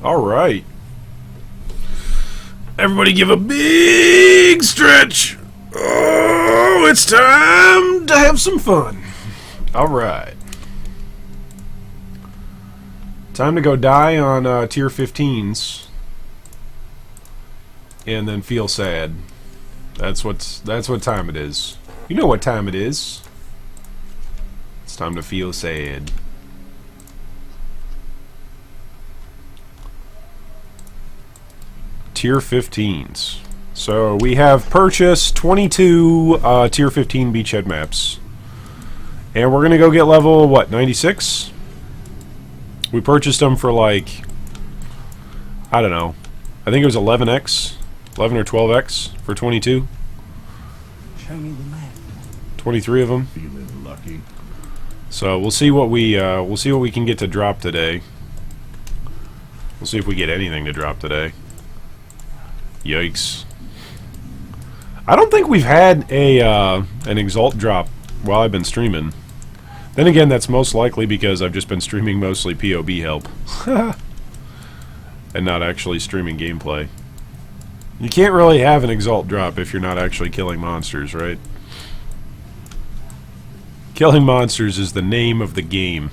Alright. Everybody give a big stretch. Oh, it's time to have some fun. Alright. Time to go die on tier 15s. And then feel sad. That's what time it is. You know what time it is. It's time to feel sad. Tier 15s. So we have purchased 22 tier 15 beachhead maps. And we're gonna go get level, what, 96? We purchased them for like, I don't know. I think it was 11x. 11 or 12x for 22. Show me the map. 23 of them. Feeling lucky. So we'll see what we can get to drop today. We'll see if we get anything to drop today. Yikes! I don't think we've had a an Exalt drop while I've been streaming. Then again, that's most likely because I've just been streaming mostly POB help and not actually streaming gameplay. You can't really have an Exalt drop if you're not actually killing monsters, right? Killing monsters is the name of the game.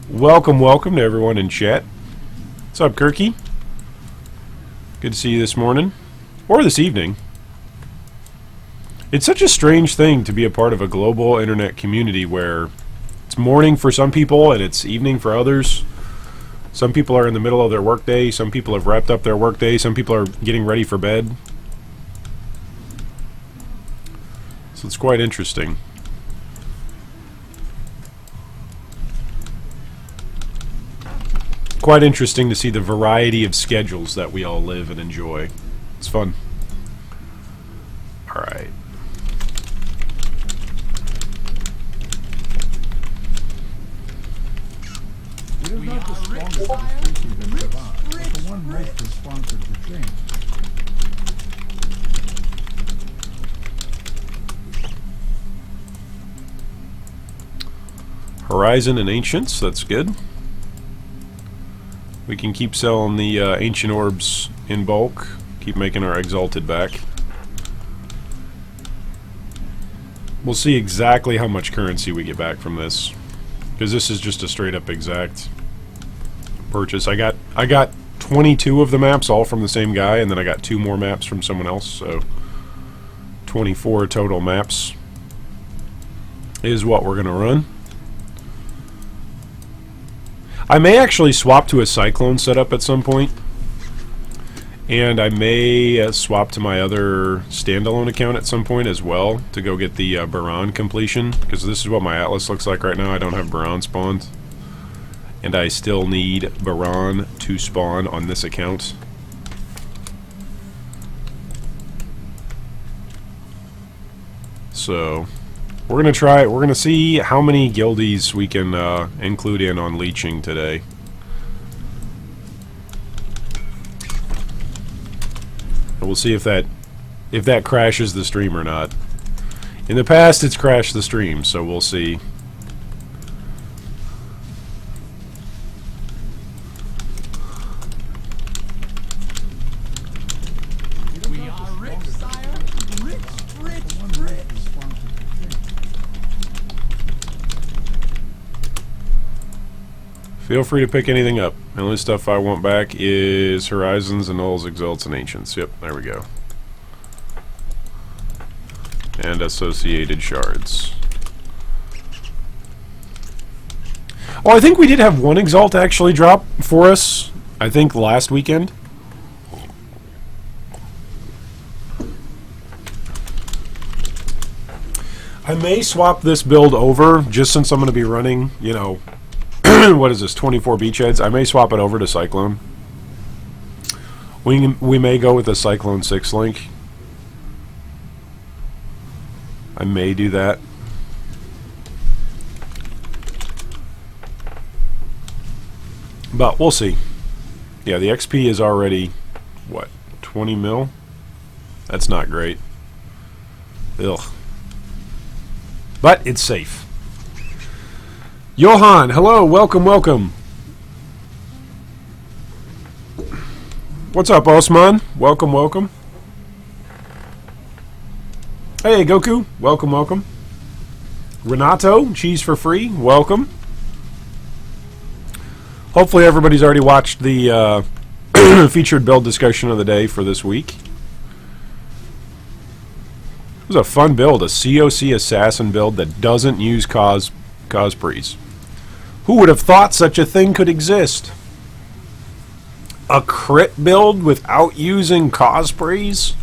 Welcome to everyone in chat. What's up, Kirky? Good to see you this morning. Or this evening. It's such a strange thing to be a part of a global internet community where it's morning for some people and it's evening for others. Some people are in the middle of their workday, some people have wrapped up their workday, some people are getting ready for bed. So it's quite interesting. Quite interesting to see the variety of schedules that we all live and enjoy. It's fun. Alright. It is not the strongest of the species that survive, but the one most responsive to change. Horizon and Ancients, that's good. We can keep selling the Ancient Orbs in bulk. Keep making our Exalted back. We'll see exactly how much currency we get back from this. Because this is just a straight up exact purchase. I got 22 of the maps all from the same guy, and then I got 2 more maps from someone else, so 24 total maps is what we're gonna run. I may actually swap to a Cyclone setup at some point, and I may swap to my other standalone account at some point as well to go get the Baron completion, because this is what my Atlas looks like right now. I don't have Baron spawned, and I still need Baron to spawn on this account. So we're gonna see how many guildies we can include in on leeching today. And we'll see if that crashes the stream or not. In the past, it's crashed the stream, so we'll see. We are rich, sire. Rich. Feel free to pick anything up. The only stuff I want back is Horizons, Annulls, Exalts, and Ancients. Yep, there we go. And associated shards. Oh, I think we did have one Exalt actually drop for us, I think last weekend. I may swap this build over, just since I'm going to be running, you know, what is this, 24 Beachheads? I may swap it over to Cyclone. We may go with a Cyclone 6 link. I may do that. But we'll see. Yeah, the XP is already, what, 20 mil? That's not great. Ugh. But it's safe. Johan, hello, welcome. What's up, Osman? Welcome, welcome. Hey, Goku. Welcome, welcome. Renato, cheese for free. Welcome. Hopefully everybody's already watched the featured build discussion of the day for this week. It was a fun build, a COC assassin build that doesn't use Cosprees. Who would have thought such a thing could exist? A crit build without using Cosprees?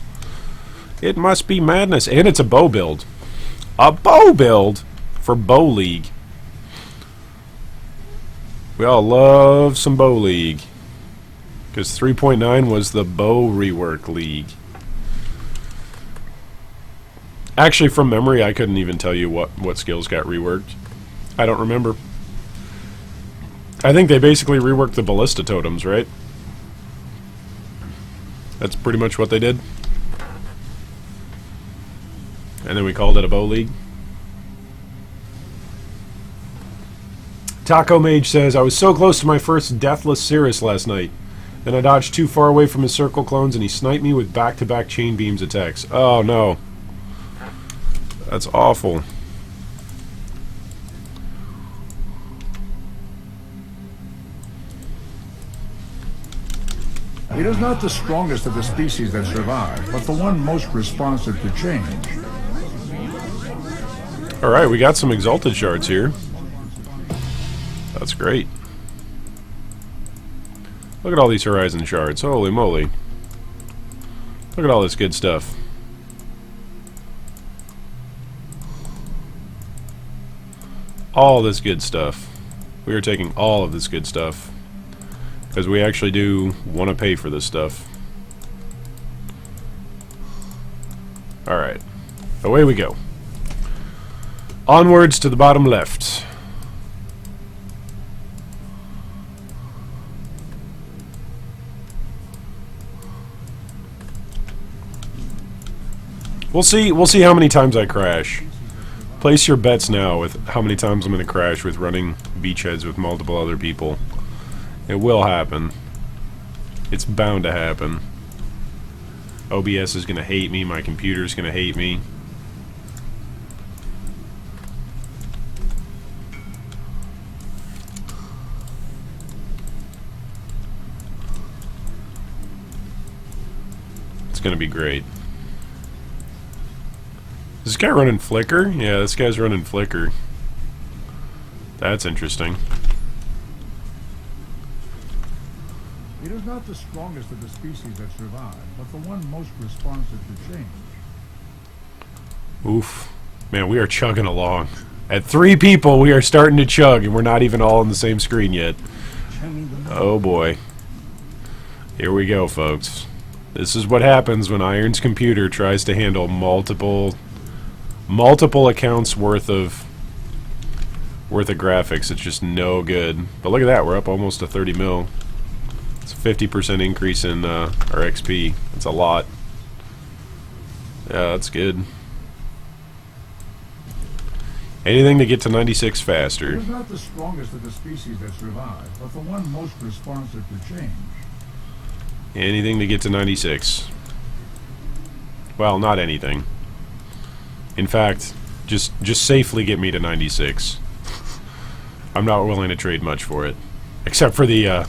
It must be madness. And it's a bow build. A bow build for Bow League. We all love some Bow League. Because 3.9 was the Bow Rework League. Actually, from memory, I couldn't even tell you what skills got reworked. I don't remember. I think they basically reworked the ballista totems, right? That's pretty much what they did. And then we called it a Bow League. Taco Mage says, I was so close to my first Deathless Cirrus last night. Then I dodged too far away from his circle clones and he sniped me with back-to-back chain beams attacks. Oh no. That's awful. It is not the strongest of the species that survive, but the one most responsive to change. Alright, we got some Exalted Shards here. That's great. Look at all these Horizon Shards. Holy moly. Look at all this good stuff. All this good stuff. We are taking all of this good stuff. Because we actually do want to pay for this stuff. Alright. Away we go. Onwards to the bottom left. We'll see how many times I crash. Place your bets now with how many times I'm going to crash with running Beachheads with multiple other people. It will happen. It's bound to happen. OBS is going to hate me. My computer is going to hate me. It's going to be great. Is this guy running Flicker? Yeah, this guy's running Flicker. That's interesting. It is not the strongest of the species that survive, but the one most responsive to change. Oof. Man, we are chugging along. At 3 people, we are starting to chug, and we're not even all on the same screen yet. Oh boy. Here we go, folks. This is what happens when Iron's computer tries to handle multiple accounts worth of graphics. It's just no good. But look at that, we're up almost to 30 mil. It's a 50% increase in our XP. That's a lot. Yeah, that's good. Anything to get to 96 faster. It is not the strongest of the species that survive, but the one most responsive to change. Anything to get to 96. Well, not anything. In fact, just safely get me to 96. I'm not willing to trade much for it. Except for the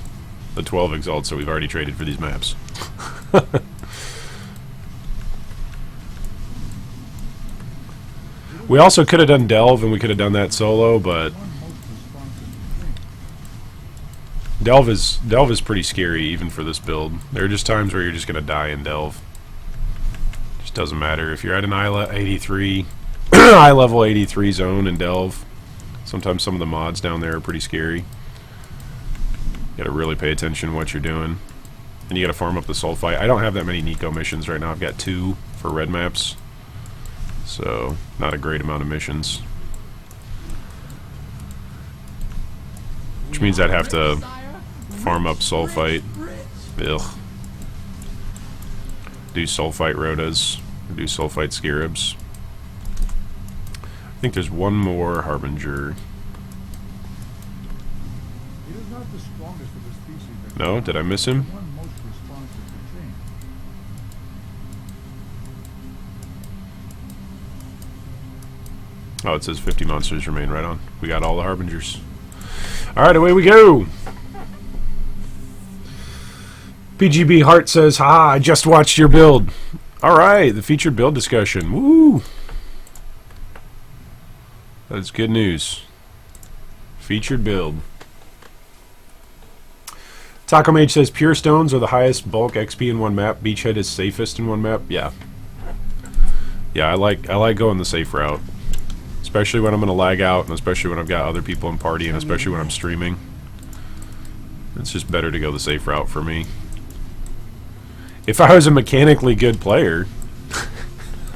12 exalts that we've already traded for these maps. We also could have done Delve, and we could have done that solo, but Delve is pretty scary even for this build. There are just times where you're just gonna die in Delve. Just doesn't matter if you're at an eye 83 zone in Delve. Sometimes some of the mods down there are pretty scary. You gotta really pay attention to what you're doing, and you gotta farm up the sulfite. I don't have that many Nico missions right now. I've got 2 for red maps, so not a great amount of missions. Which means I'd have to farm up sulfite. Ugh. Do sulfite rotas. Do sulfite scarabs. I think there's one more harbinger. No, did I miss him? Oh, it says 50 monsters remain. Right on. We got all the Harbingers. Alright, away we go! PGB Hart says, "Ha, I just watched your build." Alright, the featured build discussion. Woo! That's good news. Featured build. Taco Mage says, "Pure stones are the highest bulk XP in one map. Beachhead is safest in one map." Yeah. Yeah, I like going the safe route. Especially when I'm going to lag out, and especially when I've got other people in party, and especially when I'm streaming. It's just better to go the safe route for me. If I was a mechanically good player,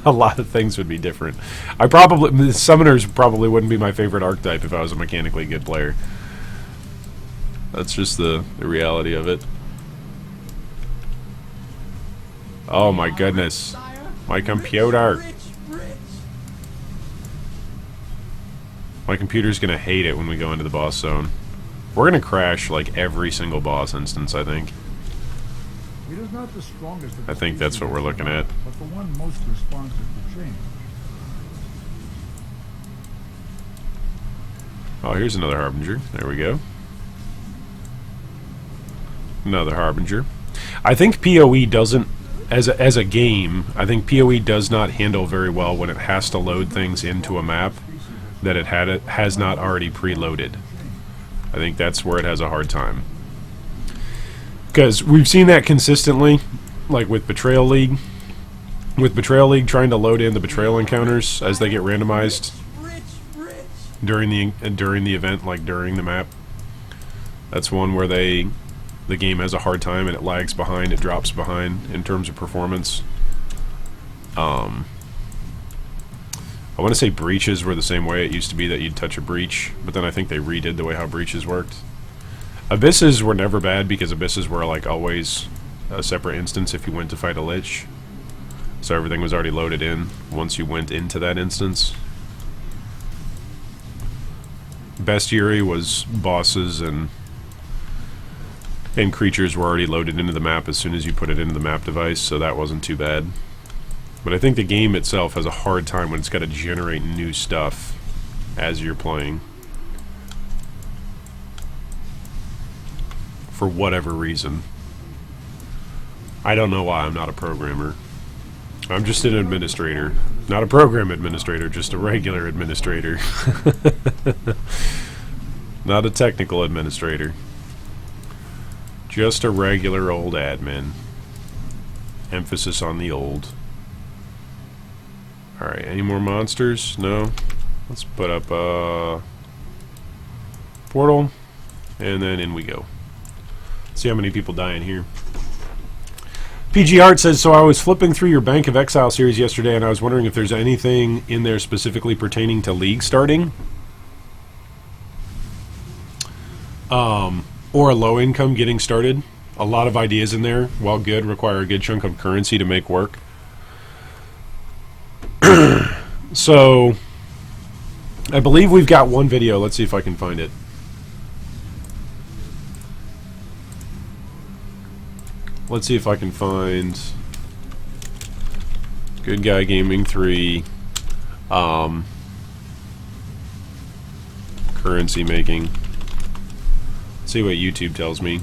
a lot of things would be different. Summoners probably wouldn't be my favorite archetype if I was a mechanically good player. That's just the reality of it. Oh my goodness. My computer. My computer's gonna hate it when we go into the boss zone. We're gonna crash like every single boss instance, I think. It is not the strongest of the I think that's what we're looking at. but the one most responsive to change. Oh, here's another Harbinger. There we go. Another Harbinger. I think PoE doesn't, as a game, I think PoE does not handle very well when it has to load things into a map that it has not already preloaded. I think that's where it has a hard time. Because we've seen that consistently, like with Betrayal League. With Betrayal League trying to load in the Betrayal encounters as they get randomized during the event, like during the map. That's one where the game has a hard time and it lags behind, it drops behind in terms of performance. I want to say breaches were the same way. It used to be that you'd touch a breach, but then I think they redid the way how breaches worked. Abysses were never bad because abysses were like always a separate instance if you went to fight a lich. So everything was already loaded in once you went into that instance. Bestiary was bosses and creatures were already loaded into the map as soon as you put it into the map device, so that wasn't too bad. But I think the game itself has a hard time when it's got to generate new stuff as you're playing. For whatever reason. I don't know why. I'm not a programmer. I'm just an administrator. Not a program administrator, just a regular administrator. Not a technical administrator. Just a regular old admin. Emphasis on the old. Alright, any more monsters? No? Let's put up a portal, and then in we go. See how many people die in here. PG Art says, "So I was flipping through your Bank of Exile series yesterday, and I was wondering if there's anything in there specifically pertaining to League starting? Or a low income getting started. A lot of ideas in there, while good, require a good chunk of currency to make work. So, I believe we've got one video. Let's see if I can find it. Let's see if I can find Good Guy Gaming 3 currency making. Let's see what YouTube tells me.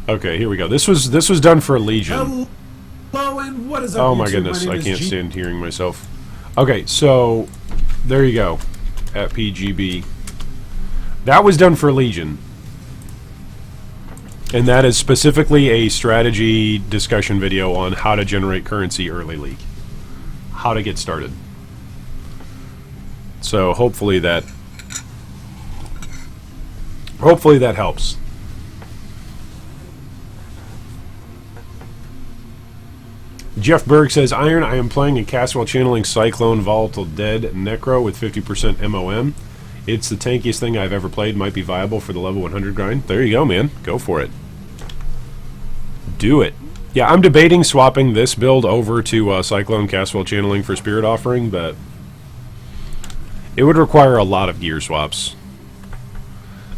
Okay, here we go. This was done for Legion. Hello, and what is up, Oh my YouTube? goodness, My I name can't is stand hearing myself. Okay, so there you go. At PGB. That was done for Legion. And that is specifically a strategy discussion video on how to generate currency early League. How to get started. So hopefully that helps. Jeff Berg says, "Iron, I am playing and cast while channeling Cyclone Volatile Dead Necro with 50% MOM. It's the tankiest thing I've ever played. Might be viable for the level 100 grind." There you go, man. Go for it. Do it. Yeah, I'm debating swapping this build over to Cyclone cast while channeling for Spirit Offering, but it would require a lot of gear swaps.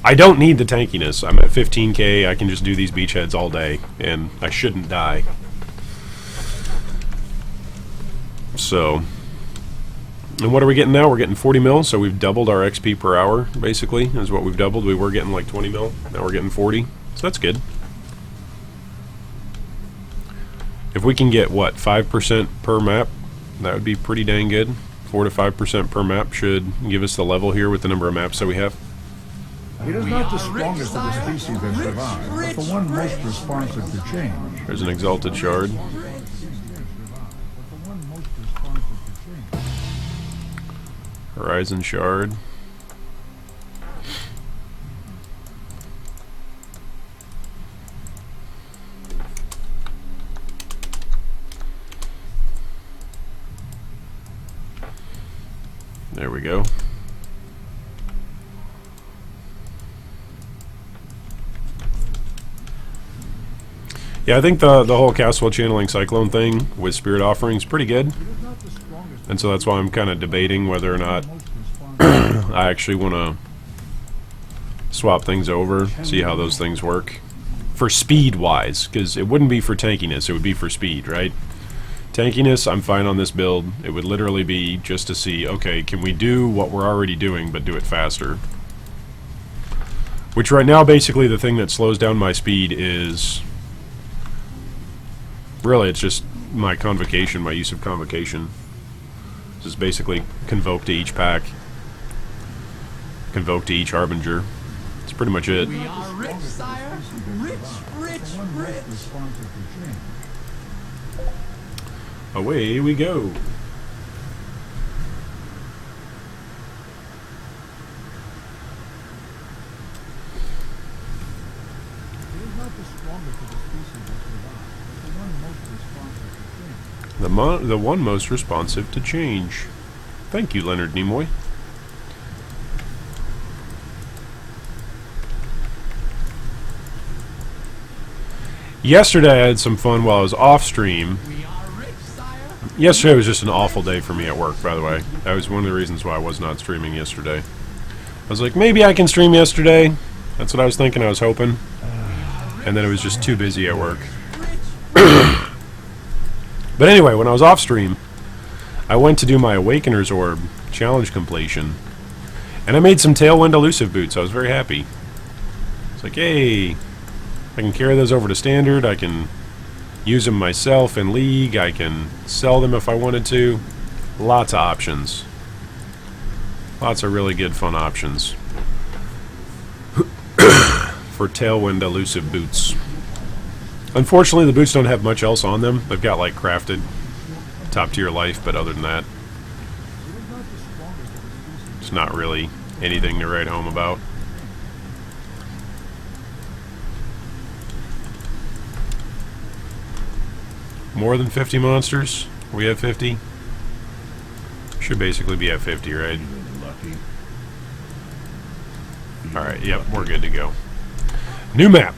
I don't need the tankiness. I'm at 15k. I can just do these beachheads all day, and I shouldn't die. So, and what are we getting now? We're getting 40 mil, so we've doubled our XP per hour, basically, is what we've doubled. We were getting like 20 mil, now we're getting 40, so that's good. If we can get, what, 5% per map, that would be pretty dang good. 4 to 5% per map should give us the level here with the number of maps that we have. It is not the strongest of the species that survive, but the one most responsive to change. There's an exalted shard. Horizon shard. There we go. Yeah, I think the whole Castle channeling Cyclone thing with Spirit Offering is pretty good. And so that's why I'm kind of debating whether or not I actually want to swap things over, see how those things work. For speed-wise, because it wouldn't be for tankiness, it would be for speed, right? Tankiness, I'm fine on this build. It would literally be just to see, okay, can we do what we're already doing, but do it faster? Which right now, basically, the thing that slows down my speed is... Really, it's just my convocation, my use of convocation. This is basically convoke to each pack. Convoke to each Harbinger. That's pretty much it. We are rich, sire. Rich, rich, rich. Away we go. The one most responsive to change. Thank you, Leonard Nimoy. Yesterday I had some fun while I was off stream. Yesterday was just an awful day for me at work, by the way. That was one of the reasons why I was not streaming yesterday. I was like, maybe I can stream yesterday. That's what I was thinking, I was hoping. And then it was just too busy at work. But anyway, when I was off stream, I went to do my Awakener's Orb challenge completion. And I made some Tailwind Elusive Boots. I was very happy. It's like, hey, I can carry those over to Standard. I can use them myself in League. I can sell them if I wanted to. Lots of options. Lots of really good fun options for Tailwind Elusive Boots. Unfortunately, the boots don't have much else on them. They've got, like, crafted top-tier life, but other than that, it's not really anything to write home about. More than 50 monsters? We have 50? Should basically be at 50, right? Alright, yep, we're good to go. New map.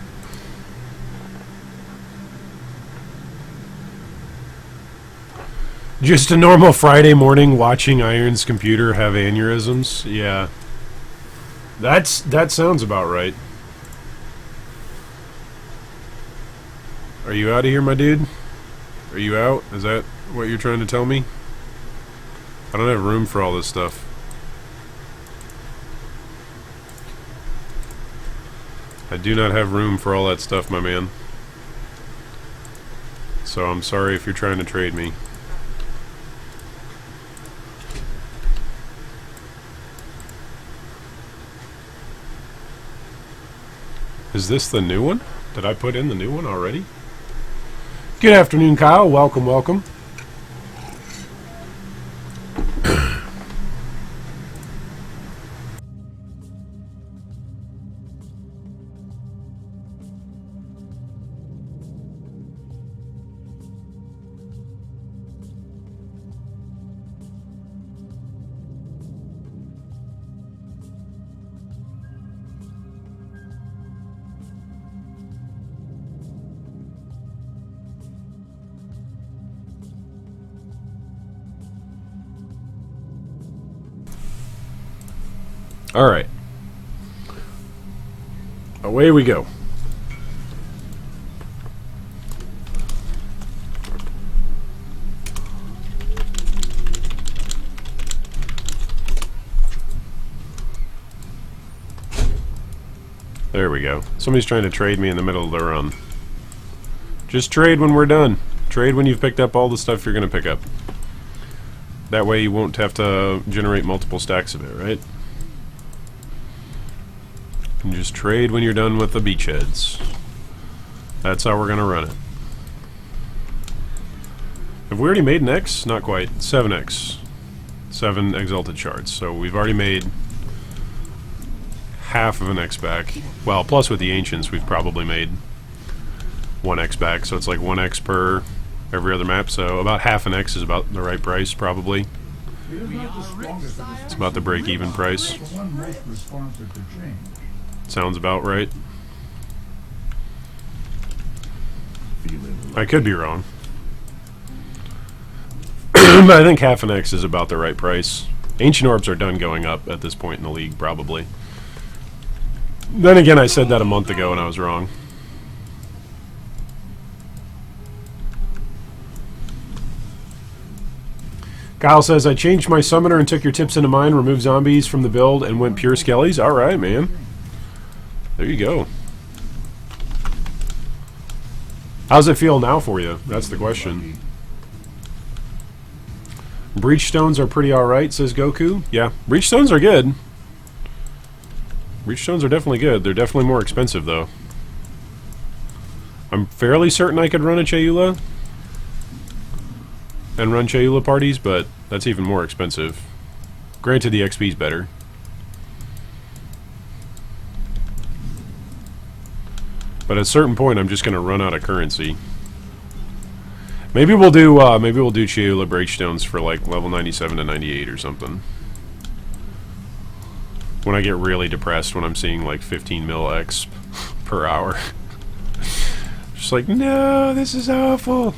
Just a normal Friday morning watching Iron's computer have aneurysms? Yeah. That sounds about right. Are you out of here, my dude? Are you out? Is that what you're trying to tell me? I don't have room for all this stuff. I do not have room for all that stuff, my man. So I'm sorry if you're trying to trade me. Is this the new one? Did I put in the new one already? Good afternoon, Kyle. Welcome, welcome. All right. Away we go. There we go. Somebody's trying to trade me in the middle of the run. Just trade when we're done. Trade when you've picked up all the stuff you're going to pick up. That way you won't have to generate multiple stacks of it, right? And just trade when you're done with the beachheads. That's how we're going to run it. Have we already made an X? Not quite. 7X. 7 exalted shards. So we've already made half of an X back. Well, plus with the ancients, we've probably made 1X back. So it's like 1X per every other map. So about half an X is about the right price, probably. It is not the strongest of the It's about the break-even price. the one most responsive to change. Sounds about right. Feeling I could be wrong. But I think half an X is about the right price. Ancient orbs are done going up at this point in the league, probably. Then again, I said that a month ago and I was wrong. Kyle says, I changed my summoner and took your tips into mine, removed zombies from the build, and went pure skellies. Alright, man. There you go. How's it feel now for you? That's the question. Breach stones are pretty alright, says Goku. Yeah, breach stones are good. Breach stones are definitely good. They're definitely more expensive, though. I'm fairly certain I could run a Chayula and run Chayula parties, but that's even more expensive. Granted, the XP's better. But at a certain point, I'm just going to run out of currency. Maybe we'll do Chayula breakstones for like level 97 to 98 or something. When I get really depressed when I'm seeing like 15 mil X per hour. Just like, no, this is awful.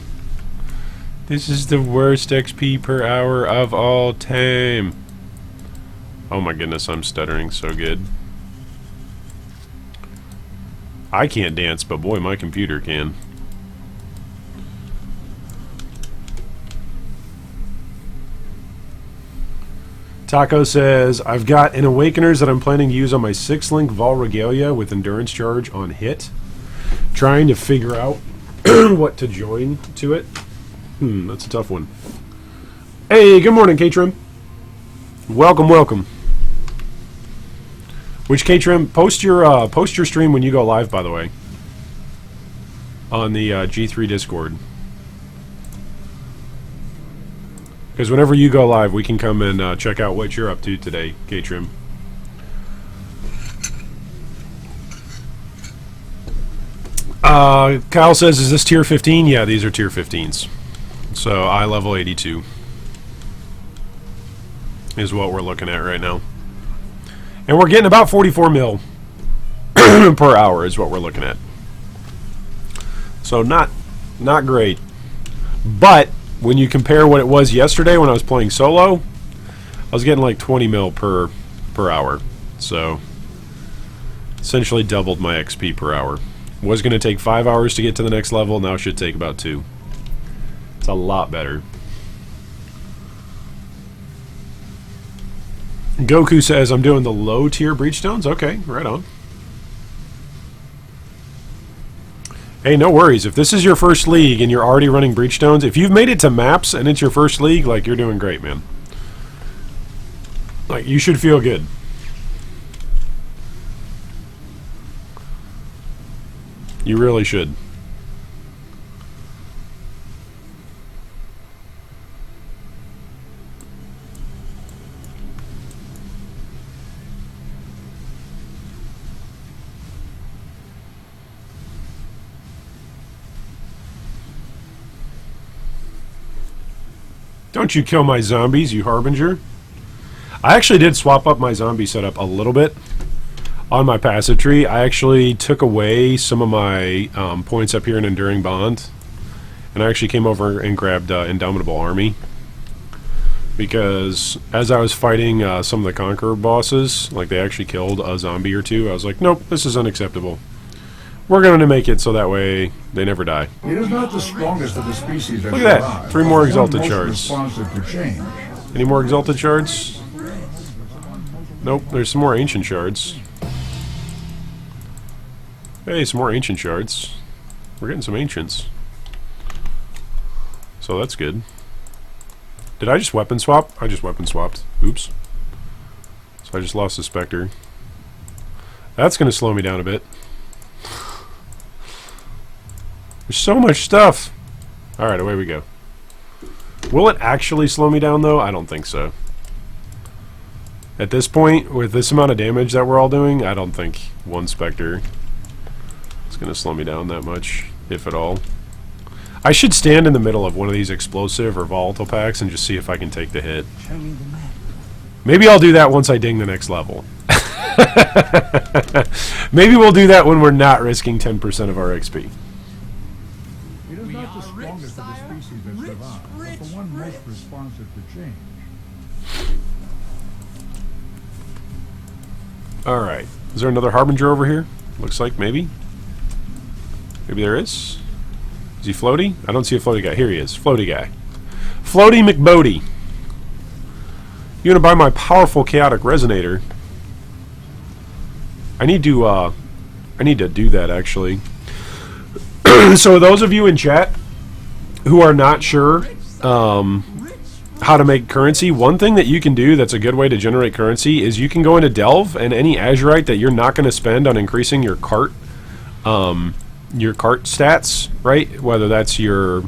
This is the worst XP per hour of all time. Oh my goodness, I'm stuttering so good. I can't dance, but boy, my computer can. Taco says, I've got an Awakeners that I'm planning to use on my 6-link Vol Regalia with Endurance Charge on hit. Trying to figure out what to join to it. That's a tough one. Hey, good morning, K-Trim. Welcome, welcome. Which K-Trim, post your stream when you go live, by the way. On the G3 Discord. Because whenever you go live, we can come and check out what you're up to today, K-Trim. Kyle says, is this tier 15? Yeah, these are tier 15s. So, I level 82 is what we're looking at right now. And we're getting about 44 mil per hour is what we're looking at. So, not great. But when you compare what it was yesterday when I was playing solo, I was getting like 20 mil per hour. So, essentially doubled my XP per hour. Was going to take 5 hours to get to the next level, now it should take about 2. It's a lot better. Goku says, I'm doing the low tier breach stones. Okay, right on. Hey, no worries. If this is your first league and you're already running breach stones, if you've made it to maps and it's your first league, like, you're doing great, man. Like, you should feel good. You really should. Don't you kill my zombies, you harbinger. I actually did swap up my zombie setup a little bit on my passive tree. I actually took away some of my points up here in Enduring Bond, and I actually came over and grabbed Indomitable Army, because as I was fighting some of the Conqueror bosses, like they actually killed a zombie or two, I was like, nope, this is unacceptable. We're going to make it so that way they never die. It is not the strongest of the species that Look at that. survive, 3 more but the one exalted most shards. responsive to change. Any more exalted shards? Nope, there's some more ancient shards. Hey, some more ancient shards. We're getting some ancients. So that's good. Did I just weapon swap? I just weapon swapped. Oops. So I just lost the Spectre. That's going to slow me down a bit. There's so much stuff. Alright, away we go. Will it actually slow me down, though? I don't think so. At this point, with this amount of damage that we're all doing, I don't think one Spectre is going to slow me down that much, if at all. I should stand in the middle of one of these explosive or volatile packs and just see if I can take the hit. Show me the map. Maybe I'll do that once I ding the next level. Maybe we'll do that when we're not risking 10% of our XP. It is We not the are strongest rich, of the sire. species that Rich, survive, but rich, the one most rich. responsive to change. Alright. Is there another Harbinger over here? Looks like, maybe. Maybe there is. Is he floaty? I don't see a floaty guy. Here he is. Floaty guy. Floaty McBodie. You gonna buy my powerful chaotic resonator? I need to do that, actually. So those of you in chat who are not sure how to make currency, one thing that you can do that's a good way to generate currency is you can go into Delve, and any Azurite that you're not going to spend on increasing your cart stats, right? Whether that's your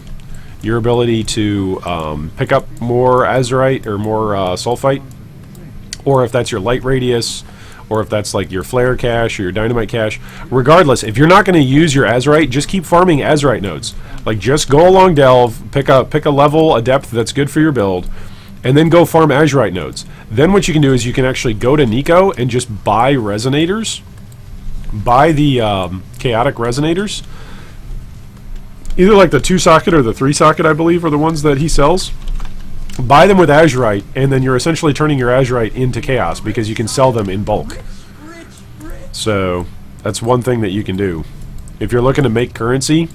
ability to pick up more Azurite or more Sulfite, or if that's your light radius, or if that's like your flare cache or your dynamite cache. Regardless, if you're not going to use your Azurite, just keep farming Azurite nodes. Like, just go along Delve, pick a level, a depth that's good for your build, and then go farm Azurite nodes. Then what you can do is you can actually go to Nico and just buy resonators. Buy the chaotic resonators. Either like the 2-socket or the 3-socket, I believe, are the ones that he sells. Buy them with Azurite, and then you're essentially turning your Azurite into chaos because you can sell them in bulk. So that's one thing that you can do. If you're looking to make currency,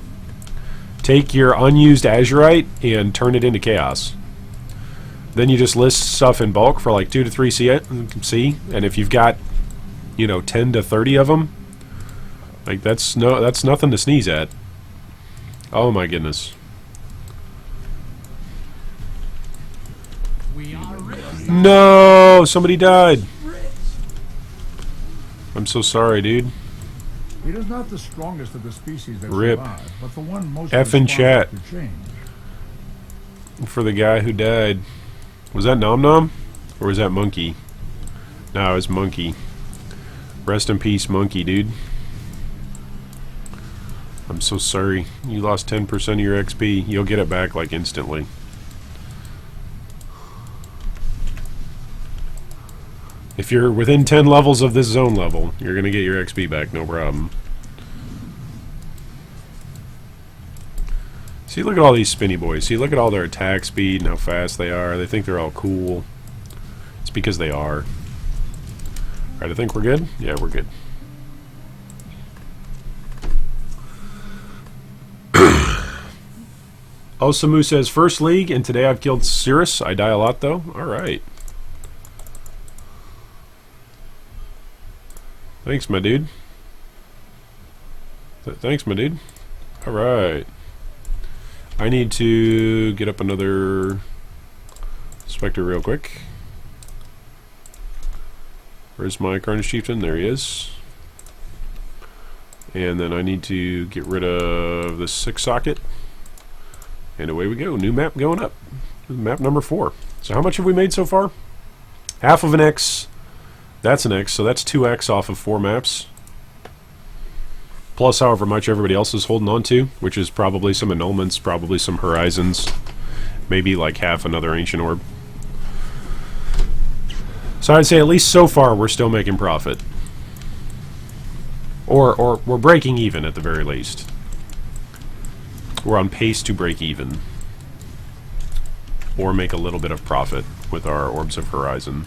take your unused Azurite and turn it into chaos. Then you just list stuff in bulk for like 2 to 3 C, and if you've got, 10 to 30 of them, like that's nothing to sneeze at. Oh my goodness. We are rich. No, somebody died. I'm so sorry, dude. It is not the strongest of the species that Rip. survive, but the one most F in responsive chat. to change. For the guy who died. Was that Nom Nom? Or was that Monkey? No, it was Monkey. Rest in peace, Monkey, dude. I'm so sorry. You lost 10% of your XP. You'll get it back, like, instantly. If you're within 10 levels of this zone level, you're going to get your XP back, no problem. See, look at all these spinny boys. See, look at all their attack speed and how fast they are. They think they're all cool. It's because they are. Alright, I think we're good? Yeah, we're good. Osamu says, First League, and today I've killed Cirrus. I die a lot, though. Alright. Thanks, my dude. Thanks, my dude. Alright. I need to get up another Spectre real quick. Where's my Carnage Chieftain? There he is. And then I need to get rid of the 6-socket. And away we go. New map going up. Map number 4. So how much have we made so far? Half of an X. That's an X, so that's 2X off of 4 maps. Plus however much everybody else is holding on to, which is probably some annulments, probably some horizons, maybe like half another ancient orb. So I'd say at least so far we're still making profit. Or we're breaking even at the very least. We're on pace to break even. Or make a little bit of profit with our Orbs of Horizon.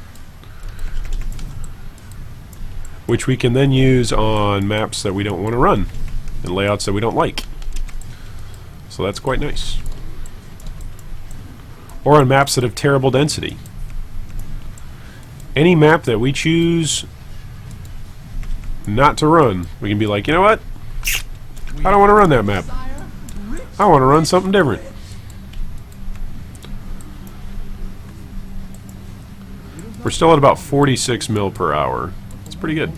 Which we can then use on maps that we don't want to run. And layouts that we don't like. So that's quite nice. Or on maps that have terrible density. Any map that we choose not to run, we can be like, you know what? I don't want to run that map. I want to run something different. We're still at about 46 mil per hour. It's pretty good.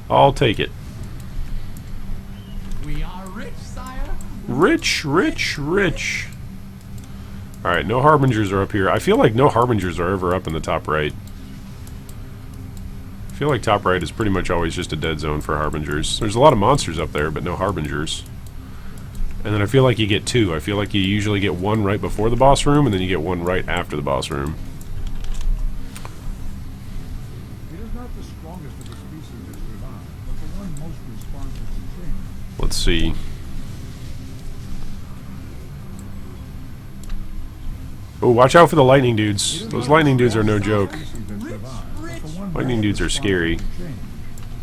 I'll take it. We are rich, sire. Rich, rich, rich. Alright, no harbingers are up here. I feel like no harbingers are ever up in the top right. I feel like top right is pretty much always just a dead zone for harbingers. There's a lot of monsters up there, but no harbingers. And then I feel like you get two. I feel like you usually get one right before the boss room, and then you get one right after the boss room. It is not the strongest of the species that survive, but the one most responsive to change. Let's see. Oh, watch out for the lightning dudes. Those lightning dudes are no joke. Lightning dudes are scary.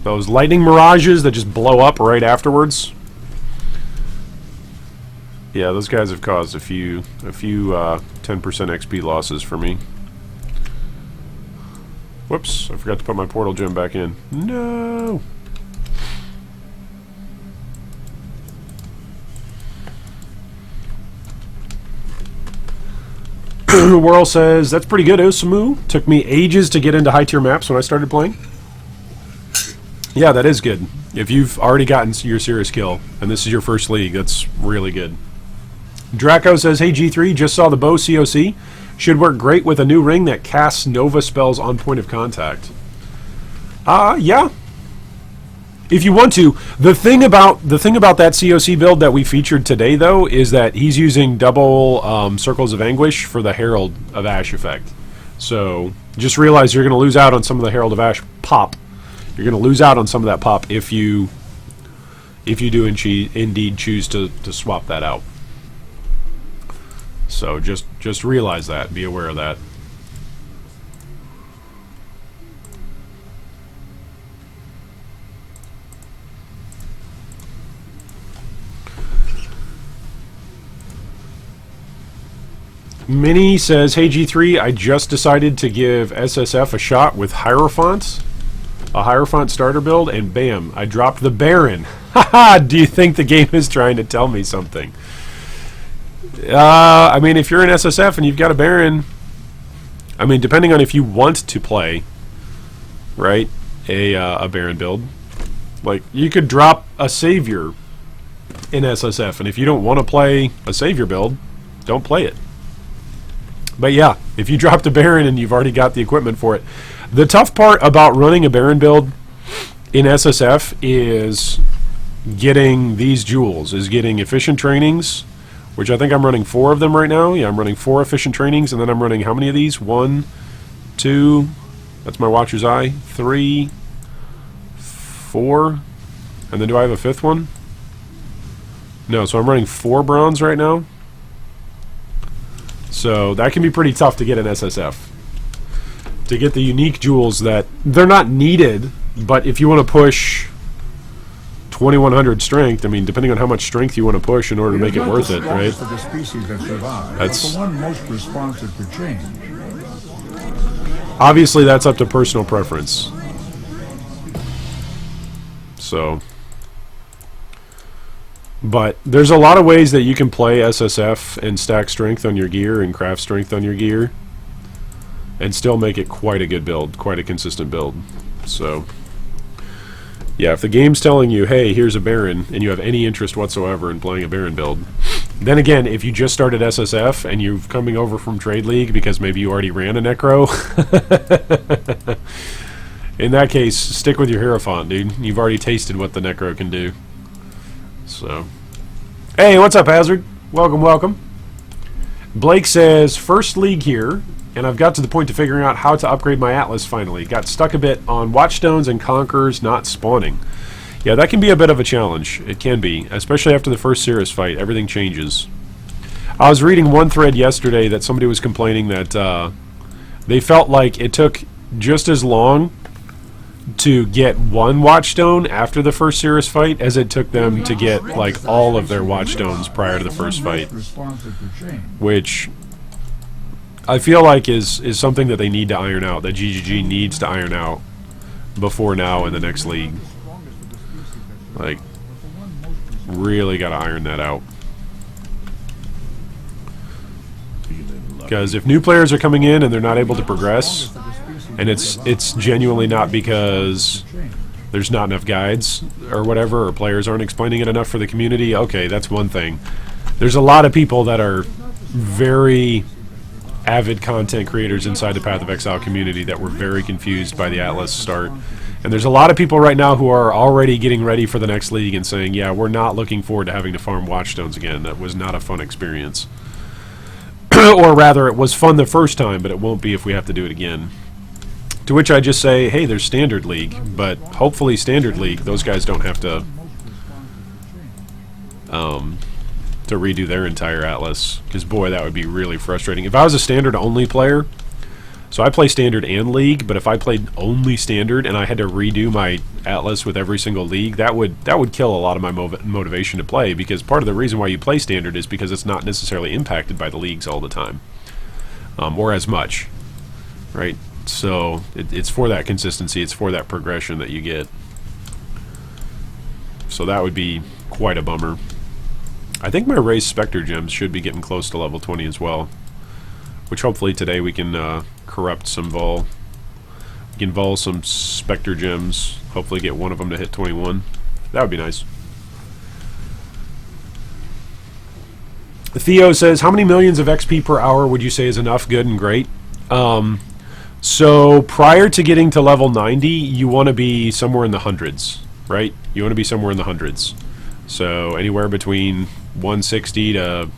Those lightning mirages that just blow up right afterwards. Yeah, those guys have caused a few 10% XP losses for me. Whoops, I forgot to put my portal gem back in. No! Whirl says, that's pretty good, Osamu. Took me ages to get into high tier maps when I started playing. Yeah, that is good. If you've already gotten your serious kill, and this is your first league, that's really good. Draco says, hey G3, just saw the bow COC. Should work great with a new ring that casts Nova spells on point of contact. Yeah. If you want to. The thing about that COC build that we featured today, though, is that he's using double Circles of Anguish for the Herald of Ash effect. So just realize you're going to lose out on some of the Herald of Ash pop. You're going to lose out on some of that pop if you do indeed choose to swap that out. So just realize that. Be aware of that. Minnie says, hey G3, I just decided to give SSF a shot with Hierophant, a Hierophant starter build, and bam, I dropped the Baron. Haha, do you think the game is trying to tell me something? I mean, if you're in SSF and you've got a Baron, I mean, depending on if you want to play, right, a Baron build, like, you could drop a Savior in SSF, and if you don't want to play a Savior build, don't play it. But yeah, if you dropped a Baron and you've already got the equipment for it. The tough part about running a Baron build in SSF is getting these jewels, is getting efficient trainings, which I think I'm running 4 of them right now. Yeah, I'm running 4 efficient trainings, and then I'm running how many of these? 1, 2, that's my Watcher's Eye, 3, 4, and then do I have a 5th one? No, so I'm running 4 bronze right now. So that can be pretty tough to get in SSF. To get the unique jewels that, they're not needed, but if you want to push 2100 strength, I mean, depending on how much strength you want to push in order to make it worth it, right? Of the species that survive, That's the one most responsive to change. Obviously, that's up to personal preference. So, but there's a lot of ways that you can play SSF and stack strength on your gear and craft strength on your gear and still make it quite a good build, quite a consistent build. So, yeah, if the game's telling you, hey, here's a Baron, and you have any interest whatsoever in playing a Baron build, then again, if you just started SSF and you're coming over from Trade League because maybe you already ran a Necro, in that case, stick with your Hierophant, dude. You've already tasted what the Necro can do. So, hey, what's up, Hazard? Welcome, welcome. Blake says, first league here, and I've got to the point of figuring out how to upgrade my Atlas finally. Got stuck a bit on Watchstones and Conquerors not spawning. Yeah, that can be a bit of a challenge. It can be, especially after the first Cirrus fight. Everything changes. I was reading one thread yesterday that somebody was complaining that they felt like it took just as long to get one Watchstone after the first Cirrus fight as it took them to get like all of their Watchstones prior to the first fight, which I feel like is something that they need to iron out, that GGG needs to iron out before now in the next league. Like, Really got to iron that out. Because if new players are coming in and they're not able to progress, and it's genuinely not because there's not enough guides or whatever, or players aren't explaining it enough for the community, okay, that's one thing. There's a lot of people that are very avid content creators inside the Path of Exile community that were very confused by the Atlas start. And there's a lot of people right now who are already getting ready for the next league and saying, yeah, we're not looking forward to having to farm Watchstones again. That was not a fun experience. Or rather, it was fun the first time, but it won't be if we have to do it again. To which I just say, hey, there's Standard League, but hopefully Standard League, those guys don't have to redo their entire Atlas, because boy, that would be really frustrating. If I was a Standard-only player, so I play Standard and League, but if I played only Standard and I had to redo my Atlas with every single league, that would kill a lot of my motivation to play, because part of the reason why you play Standard is because it's not necessarily impacted by the leagues all the time, or as much, right? So it's for that consistency, it's for that progression that you get. So that would be quite a bummer. I think my raised Spectre gems should be getting close to level 20 as well, which hopefully today we can corrupt some Vol. We can Vol some Spectre gems, hopefully get one of them to hit 21. That would be nice. Theo says, how many millions of XP per hour would you say is enough, good, and great? So prior to getting to level 90, you want to be somewhere in the hundreds, right? You want to be somewhere in the hundreds. So anywhere between 160 to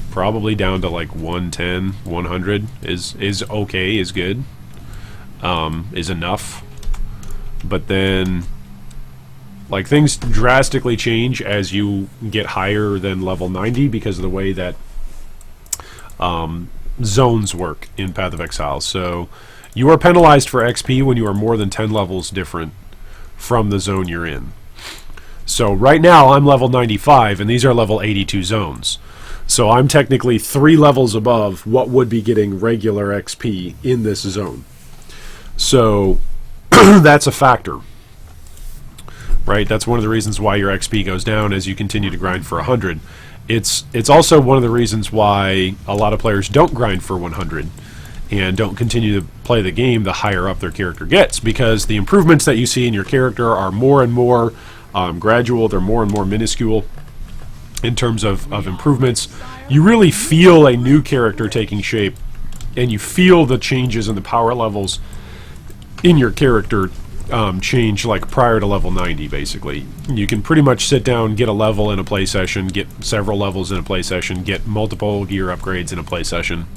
probably down to like 110, 100 is okay, is good, is enough. But then, like, things drastically change as you get higher than level 90 because of the way that zones work in Path of Exile. So you are penalized for XP when you are more than 10 levels different from the zone you're in. So right now I'm level 95 and these are level 82 zones. So I'm technically 3 levels above what would be getting regular XP in this zone. So that's a factor, right? That's one of the reasons why your XP goes down as you continue to grind for 100. It's also one of the reasons why a lot of players don't grind for 100 and don't continue to play the game the higher up their character gets, because the improvements that you see in your character are more and more gradual, they're more and more minuscule in terms of improvements. You really feel a new character taking shape, and you feel the changes in the power levels in your character change like prior to level 90, basically. You can pretty much sit down, get a level in a play session, get several levels in a play session, get multiple gear upgrades in a play session.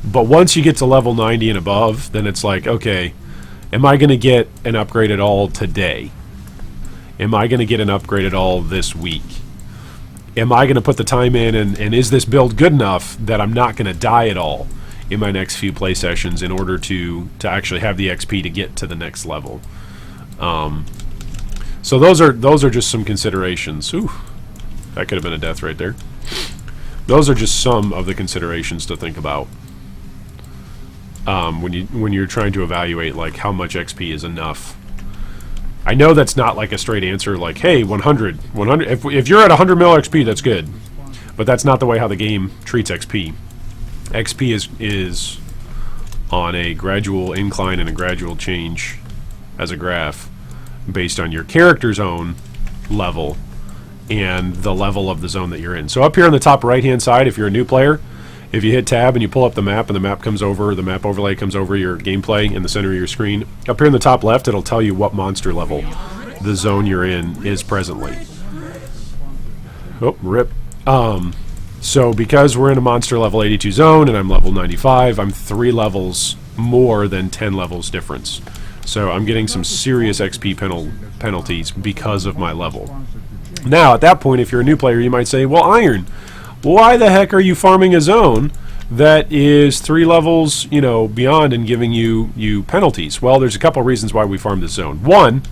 But once you get to level 90 and above, then it's like, okay, am I going to get an upgrade at all today? Am I going to get an upgrade at all this week? Am I going to put the time in, and is this build good enough that I'm not going to die at all in my next few play sessions in order to actually have the XP to get to the next level? So those are just some considerations. Ooh, that could have been a death right there. Those are just some of the considerations to think about when you're trying to evaluate like how much XP is enough. I know that's not like a straight answer, like, hey, 100. If you're at 100 mil XP, that's good. But that's not the way how the game treats XP. XP is on a gradual incline and a gradual change as a graph based on your character's own level and the level of the zone that you're in. So up here on the top right-hand side, if you're a new player, if you hit tab and you pull up the map and the map comes over, the map overlay comes over your gameplay in the center of your screen, up here in the top left, it'll tell you what monster level the zone you're in is presently. Oh, rip. So because we're in a monster level 82 zone and I'm level 95, I'm 3 levels more than 10 levels difference. So I'm getting some serious XP penalties because of my level. Now, at that point, if you're a new player, you might say, well, Iron, why the heck are you farming a zone that is 3 levels, beyond and giving you penalties? Well, there's a couple reasons why we farm this zone. One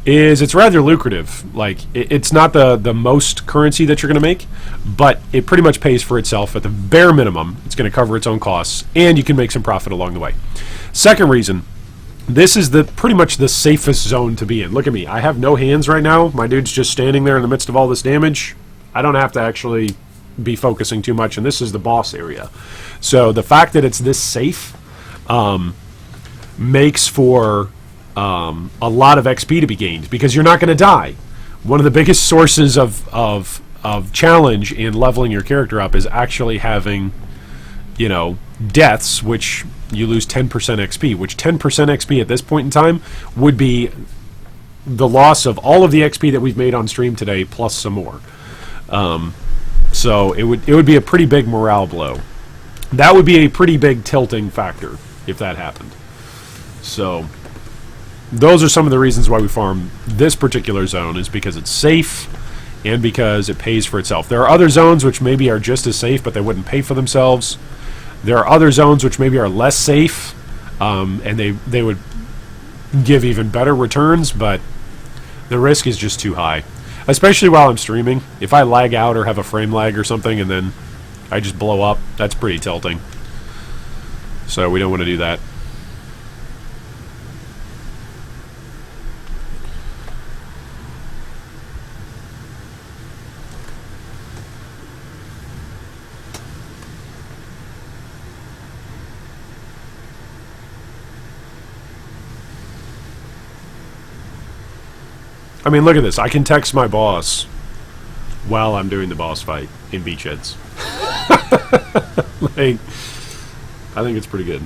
is it's rather lucrative. Like, it's not the most currency that you're going to make, but it pretty much pays for itself at the bare minimum. It's going to cover its own costs, and you can make some profit along the way. Second reason, this is pretty much the safest zone to be in. Look at me. I have no hands right now. My dude's just standing there in the midst of all this damage. I don't have to actually be focusing too much, and this is the boss area. So the fact that it's this safe makes for a lot of XP to be gained, because you're not going to die. One of the biggest sources of challenge in leveling your character up is actually having, you know, deaths, which you lose 10% XP, which 10% XP at this point in time would be the loss of all of the XP that we've made on stream today, plus some more. So it would be a pretty big morale blow. That would be a pretty big tilting factor if that happened. So those are some of the reasons why we farm this particular zone, is because it's safe and because it pays for itself. There are other zones which maybe are just as safe, but they wouldn't pay for themselves. There are other zones which maybe are less safe, and they would give even better returns, but the risk is just too high. Especially while I'm streaming. If I lag out or have a frame lag or something and then I just blow up, that's pretty tilting. So we don't want to do that. I mean, look at this. I can text my boss while I'm doing the boss fight in Beachheads. Like, I think it's pretty good.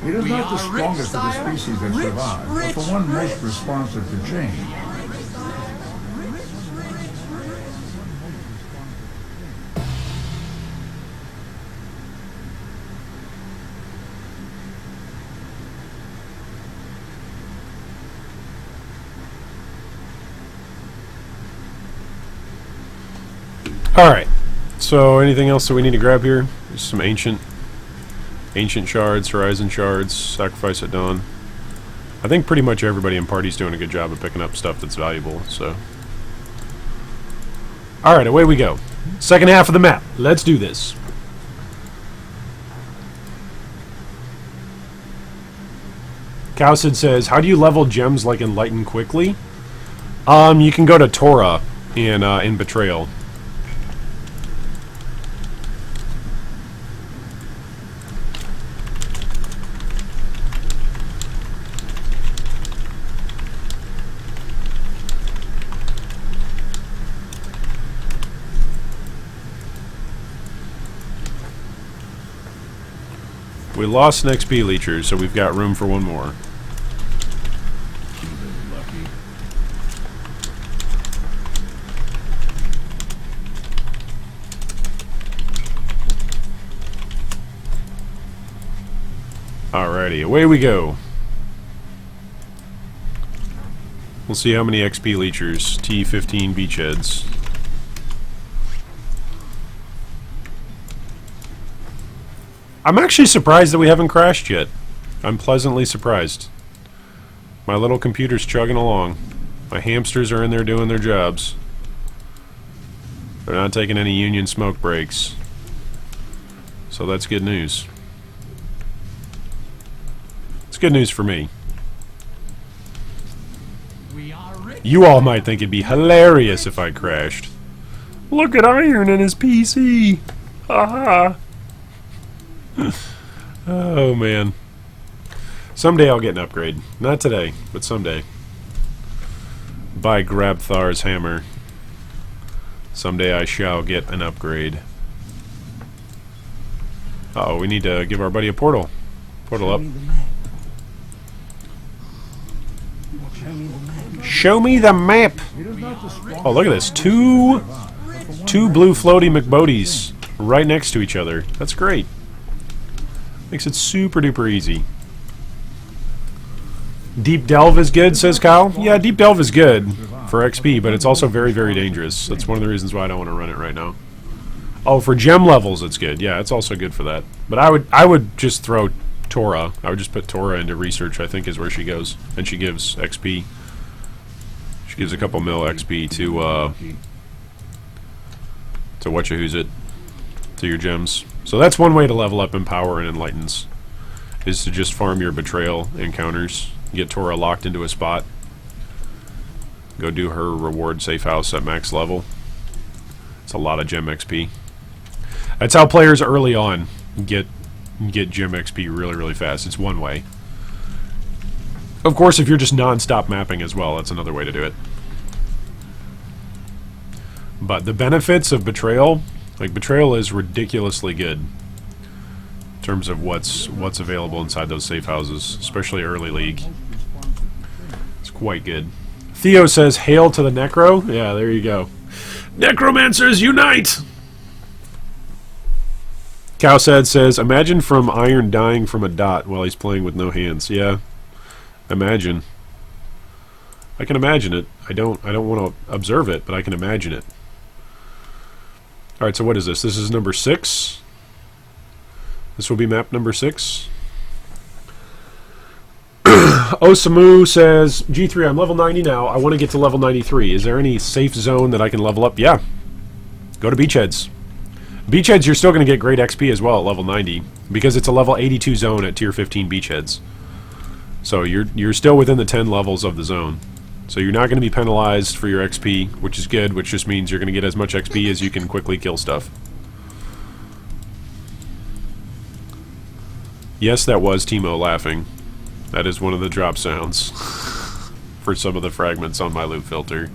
It is We not the are rich, strongest of the sire. species that Rich, survive, rich, but the one most rich. responsive to change. Alright. So, anything else that we need to grab here? Just some ancient shards, horizon shards, sacrifice at dawn. I think pretty much everybody in party's doing a good job of picking up stuff that's valuable, so. Alright, away we go. Second half of the map. Let's do this. Cowsid says, how do you level gems like Enlighten quickly? You can go to Torah in Betrayal. We lost an XP leecher, so we've got room for one more. Alrighty, away we go. We'll see how many XP leechers. T15 Beachheads. I'm actually surprised that we haven't crashed yet. I'm pleasantly surprised. My little computer's chugging along. My hamsters are in there doing their jobs. They're not taking any union smoke breaks. So that's good news. It's good news for me. We are rich. You all might think it'd be hilarious if I crashed. Look at Iron and his PC! Haha! Oh man. Someday I'll get an upgrade. Not today, but someday. By Grabthar's hammer. Someday I shall get an upgrade. Uh-oh, we need to give our buddy a portal. Portal up. Show me the map! It is not the strongest Oh, look at this. Two blue floaty McBodies right next to each other. That's great. Makes it super duper easy. Deep Delve is good, says Kyle. Yeah, Deep Delve is good. for XP, but it's also very, very dangerous. That's one of the reasons why I don't want to run it right now. Oh, for gem levels it's good. Yeah, it's also good for that. But I would just throw Tora. I would just put Tora into research, I think is where she goes. And she gives XP. She gives a couple mil XP to whatcha-who's-it, to your gems. So that's one way to level up Empower and Enlightens, is to just farm your Betrayal encounters. Get Tora locked into a spot. Go do her reward safe house at max level. It's a lot of gem XP. That's how players early on get gem XP really, really fast. It's one way. Of course, if you're just non-stop mapping as well, that's another way to do it. But the benefits of Betrayal, like Betrayal is ridiculously good in terms of what's available inside those safe houses, especially early league. It's quite good. Theo says, "Hail to the Necro." Yeah, there you go. Necromancers unite! Cowsad says, "Imagine from Iron dying from a dot while he's playing with no hands." Yeah, imagine. I can imagine it. I don't want to observe it, but I can imagine it. Alright, so what is this? This is number 6. This will be map number 6. Osamu says, "G3, I'm level 90 now. I want to get to level 93. Is there any safe zone that I can level up?" Yeah. Go to Beachheads. Beachheads, you're still going to get great XP as well at level 90, because it's a level 82 zone at tier 15 Beachheads. So you're still within the 10 levels of the zone. So you're not going to be penalized for your XP, which is good, which just means you're going to get as much XP as you can quickly kill stuff. Yes, that was Timo laughing. That is one of the drop sounds for some of the fragments on my loot filter.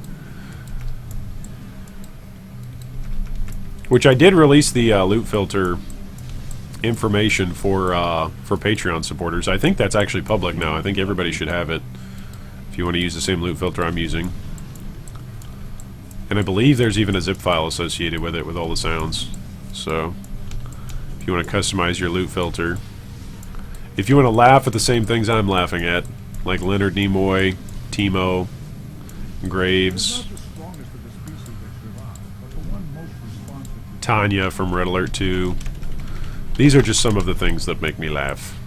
Which I did release the loot filter information for Patreon supporters. I think that's actually public now. I think everybody should have it if you want to use the same loot filter I'm using. And I believe there's even a zip file associated with it with all the sounds. So if you want to customize your loot filter, if you want to laugh at the same things I'm laughing at, like Leonard Nimoy, Timo, Graves, Tanya from Red Alert 2. These are just some of the things that make me laugh.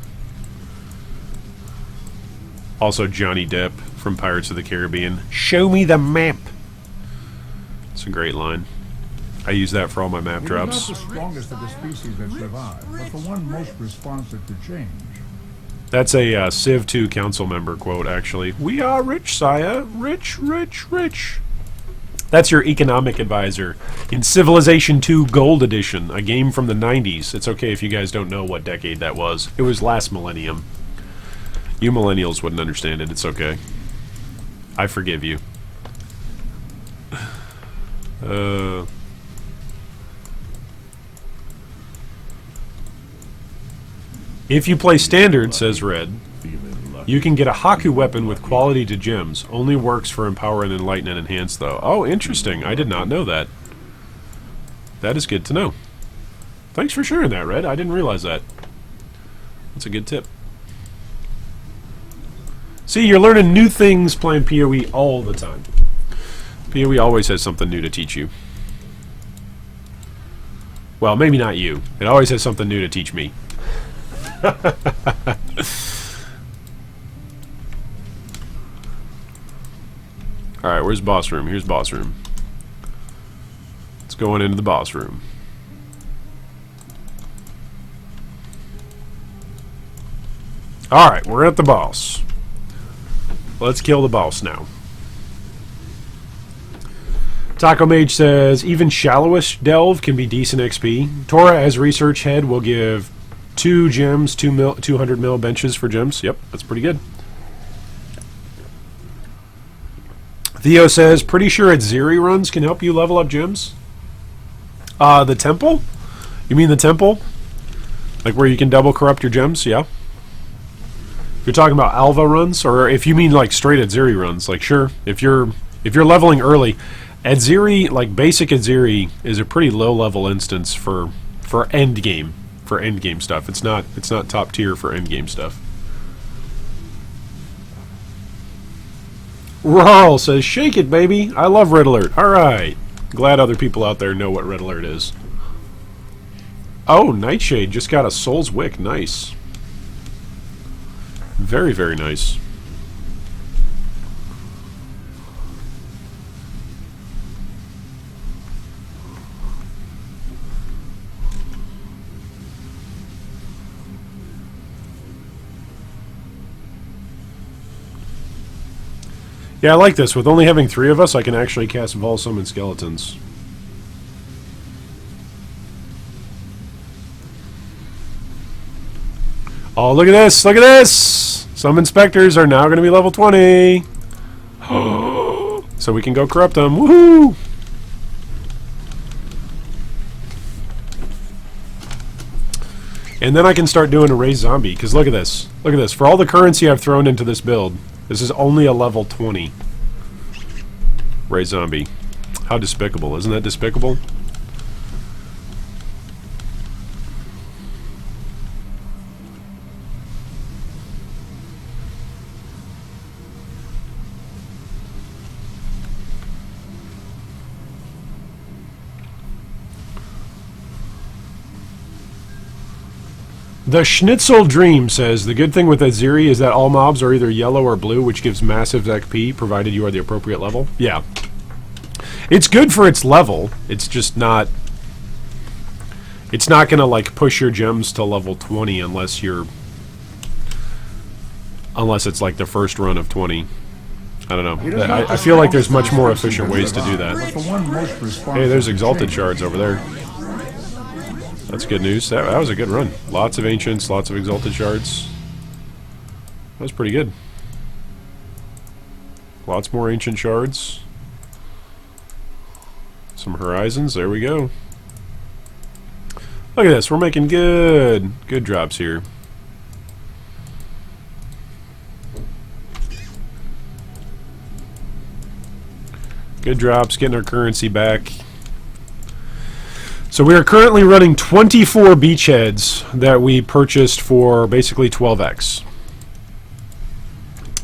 Also Johnny Depp from Pirates of the Caribbean. "Show me the map." It's a great line. I use that for all my map drops. It is not the strongest of the species that survive, but the one most responsive to change. That's a Civ 2 council member quote, actually. "We are rich, sire. Rich, rich, rich." That's your economic advisor in Civilization 2 Gold Edition, a game from the 90s. It's okay if you guys don't know what decade that was. It was last millennium. You millennials wouldn't understand it. It's okay. I forgive you. If you play Standard, says Red, you can get a Haku weapon with quality to gems. Only works for Empower and Enlighten and Enhance, though. Oh, interesting. I did not know that. That is good to know. Thanks for sharing that, Red. I didn't realize that. That's a good tip. See, you're learning new things playing PoE all the time. PoE always has something new to teach you. Well, maybe not you. It always has something new to teach me. Alright, where's boss room? Here's boss room. Let's go on into the boss room. Alright, we're at the boss. Let's kill the boss now. Taco Mage says, even shallowish delve can be decent XP. Tora as research head will give 2 gems, 200 mil benches for gems. Yep, that's pretty good. Theo says, pretty sure Ziri runs can help you level up gems. The temple? You mean the temple? Like where you can double corrupt your gems? Yeah. If you're talking about Alva runs, or if you mean like straight Ziri runs, like sure. If you're leveling early, Ziri, like basic Ziri, is a pretty low level instance for end game. For end game stuff. It's not top tier for end game stuff. Rural says, shake it, baby. I love Red Alert. All right. Glad other people out there know what Red Alert is. Oh, Nightshade just got a Soul's Wick. Nice. Very, very nice. Yeah, I like this. With only having 3 of us, I can actually cast Vol Summon Skeletons. Oh, look at this! Look at this! Some Inspectors are now going to be level 20! So we can go corrupt them. Woohoo! And then I can start doing a raise zombie, because look at this. Look at this. For all the currency I've thrown into this build, this is only a level 20 raise zombie. How despicable. Isn't that despicable? The Schnitzel Dream says, the good thing with Aziri is that all mobs are either yellow or blue, which gives massive XP, provided you are the appropriate level. Yeah. It's good for its level. It's just not... It's not going to, like, push your gems to level 20 unless you're... Unless it's, like, the first run of 20. I don't know. I feel like there's much more efficient ways to do that. Hey, there's Exalted Shards over there. That's good news. That was a good run. Lots of Ancients, lots of Exalted Shards. That was pretty good. Lots more Ancient Shards. Some Horizons. There we go. Look at this. We're making good drops here. Good drops. Getting our currency back. So we are currently running 24 Beachheads that we purchased for basically 12x.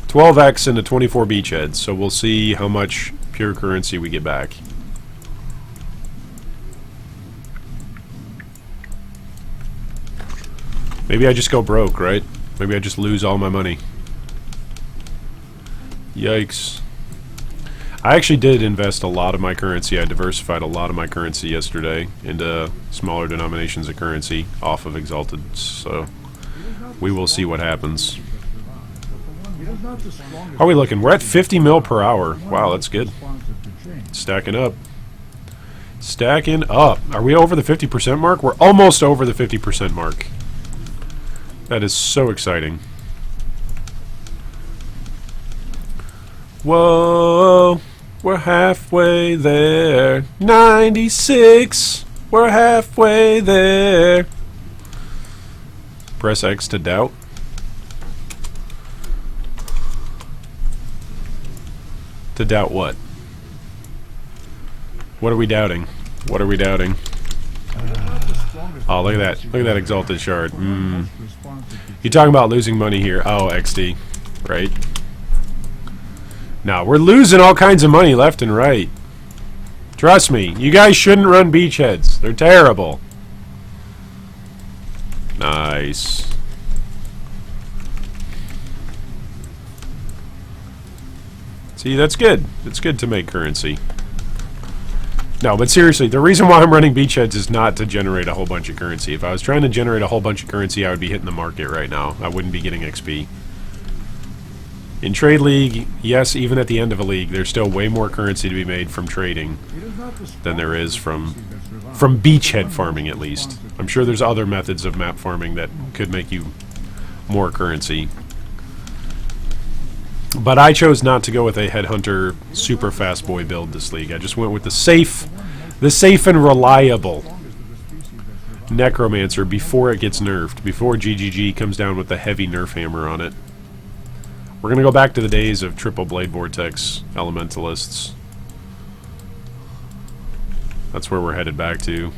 12x into 24 Beachheads, so we'll see how much pure currency we get back. Maybe I just go broke, right? Maybe I just lose all my money. Yikes. I actually did invest a lot of my currency. I diversified a lot of my currency yesterday into smaller denominations of currency off of Exalted, so we will see what happens. How are we looking? We're at 50 mil per hour. Wow, that's good. Stacking up. Stacking up. Are we over the 50% mark? We're almost over the 50% mark. That is so exciting. Whoa. We're halfway there. 96. We're halfway there. Press X to doubt. To doubt what? What are we doubting? What are we doubting? Oh, look at that. Look at that Exalted Shard. You're talking about losing money here. Oh, XD. Right? No, we're losing all kinds of money left and right. Trust me, you guys shouldn't run Beachheads. They're terrible. Nice. See, that's good. It's good to make currency. No, but seriously, the reason why I'm running Beachheads is not to generate a whole bunch of currency. If I was trying to generate a whole bunch of currency, I would be hitting the market right now. I wouldn't be getting XP. In Trade League, yes, even at the end of a league, there's still way more currency to be made from trading than there is from beachhead farming, at least. I'm sure there's other methods of map farming that could make you more currency. But I chose not to go with a Headhunter super fast boy build this league. I just went with the safe and reliable Necromancer before it gets nerfed, before GGG comes down with the heavy nerf hammer on it. We're going to go back to the days of Triple Blade Vortex Elementalists. That's where we're headed back to.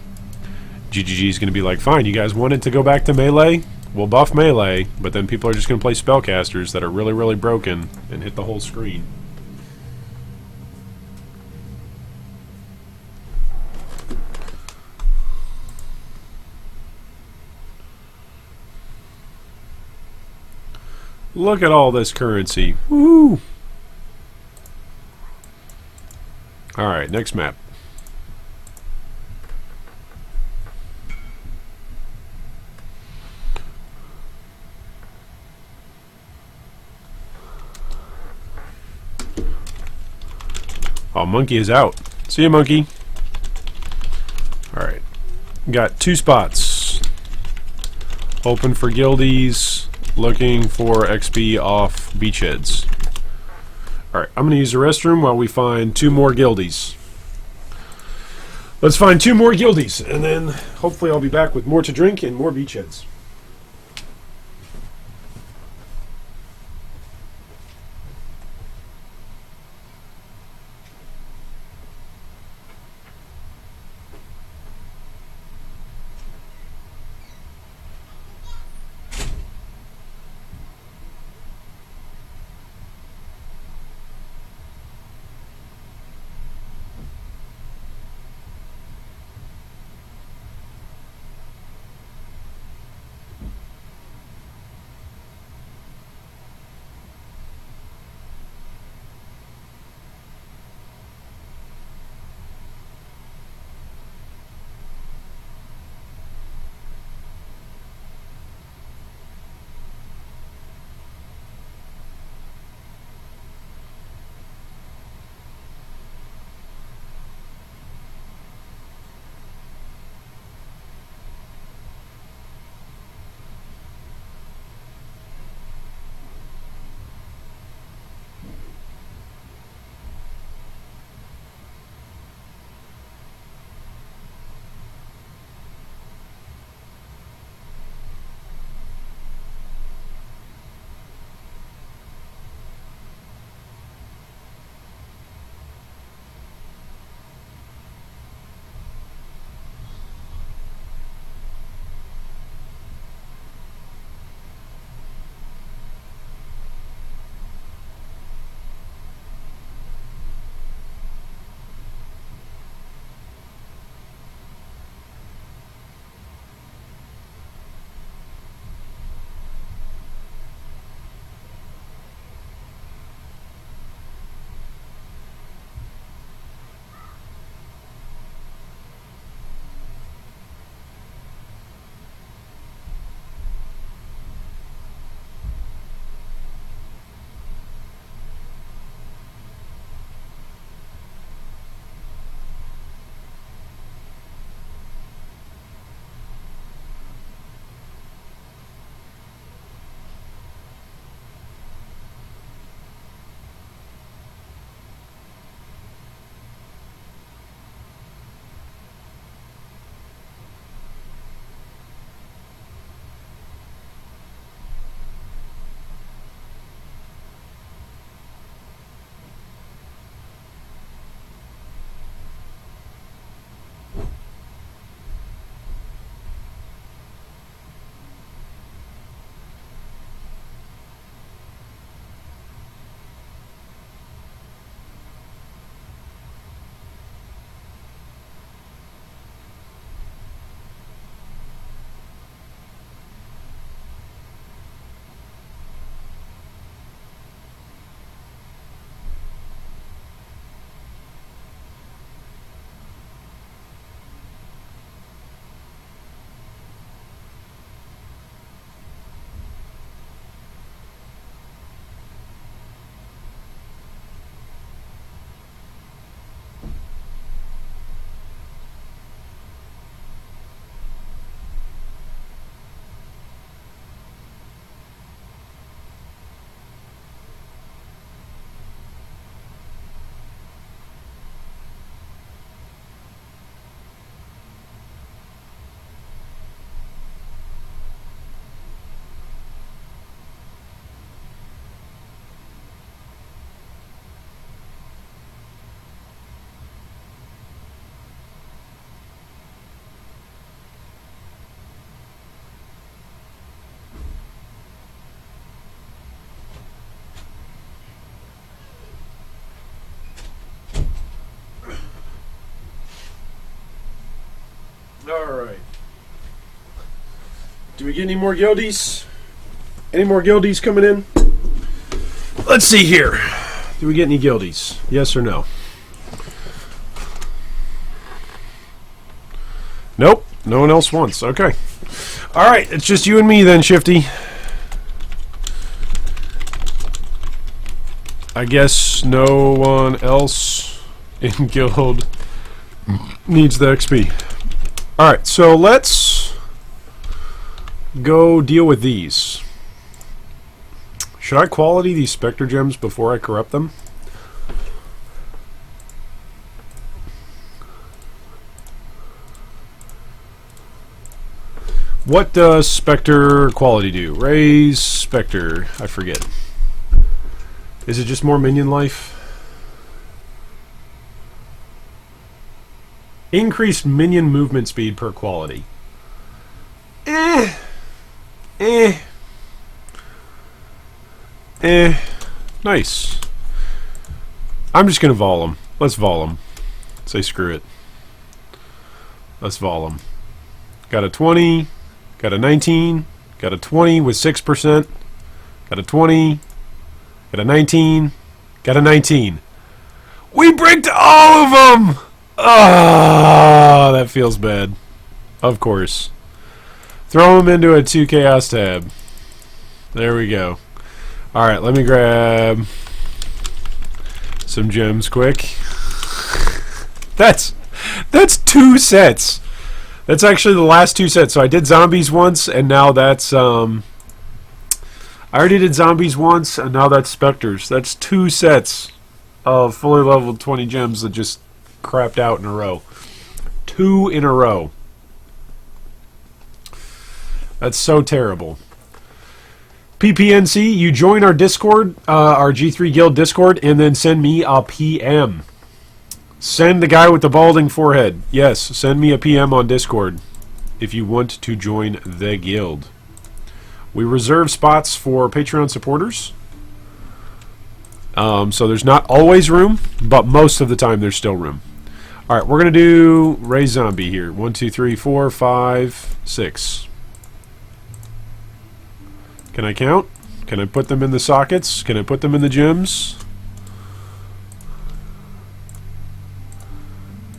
GGG is going to be like, fine, you guys wanted to go back to Melee? We'll buff Melee, but then people are just going to play Spellcasters that are really, really broken and hit the whole screen. Look at all this currency. Woo! Alright, next map. Oh, monkey is out. See ya, monkey. Alright. Got 2 spots. Open for guildies. Looking for XP off Beachheads. Alright, I'm going to use the restroom while we find 2 more guildies. Let's find 2 more guildies, and then hopefully I'll be back with more to drink and more Beachheads. Alright. Do we get any more guildies? Any more guildies coming in? Let's see here. Do we get any guildies? Yes or no? Nope. No one else wants. Okay. Alright, it's just you and me then, Shifty. I guess no one else in guild needs the XP. Alright, so let's go deal with these. Should I quality these Spectre gems before I corrupt them? What does Spectre quality do? Raise Spectre. I forget. Is it just more minion life? Increased minion movement speed per quality. Nice. I'm just gonna vol him. Let's vol him. Say screw it. Let's vol him. Got a 20. Got a 19. Got a 20 with 6%. Got a 20. Got a 19. Got a 19. We bricked all of them! Ah, that feels bad. Of course. Throw them into a 2 chaos tab. There we go. Alright, let me grab some gems quick. That's 2 sets. That's actually the last 2 sets. So I did zombies once, and now that's I already did zombies once, and now that's specters. That's 2 sets of fully leveled 20 gems that just crapped out in a row. 2 in a row. That's so terrible. PPNC, you join our Discord, our G3 Guild Discord, and then send me a PM. Send the guy with the balding forehead. Yes, send me a PM on Discord if you want to join the guild. We reserve spots for Patreon supporters. So there's not always room, but most of the time there's still room. Alright, we're going to do Raise Zombie here. 1, 2, 3, 4, 5, 6. Can I count? Can I put them in the sockets? Can I put them in the gems?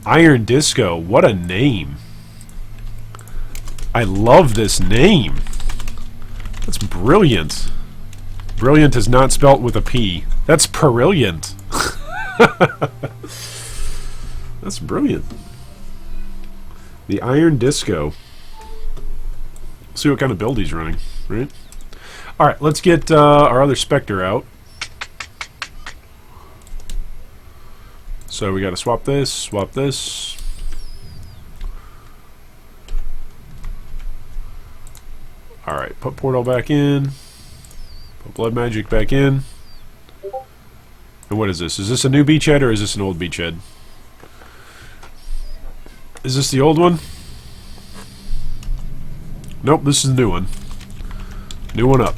Iron Disco. What a name. I love this name. That's brilliant. Brilliant is not spelt with a P. That's perilliant. That's brilliant. The Iron Disco. See what kind of build he's running, right? Alright, let's get our other Spectre out. So we gotta swap this, swap this. Alright, put Portal back in. Put Blood Magic back in. And what is this? Is this a new Beachhead or is this an old Beachhead? Is this the old one? Nope, this is the new one. New one up.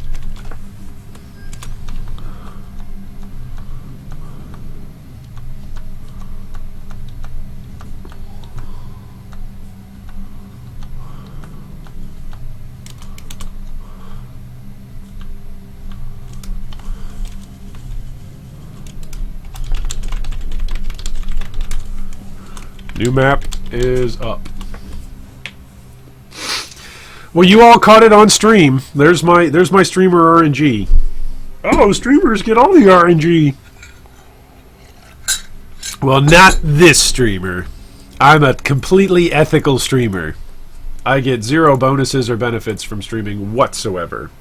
New map is up. Well, you all caught it on stream. There's my streamer RNG. Oh, streamers get all the RNG. Well, not this streamer. I'm a completely ethical streamer. I get 0 bonuses or benefits from streaming whatsoever.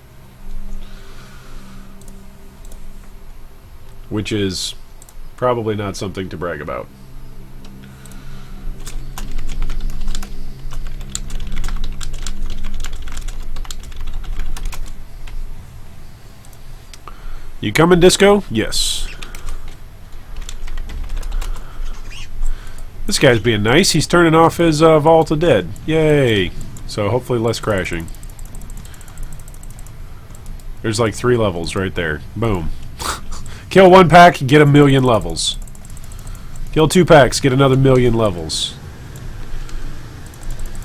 Which is probably not something to brag about. You coming, Disco? Yes. This guy's being nice. He's turning off his Vault of Dead. Yay. So hopefully less crashing. There's like 3 levels right there. Boom. Kill 1 pack, get 1,000,000 levels. Kill 2 packs, get another 1,000,000 levels.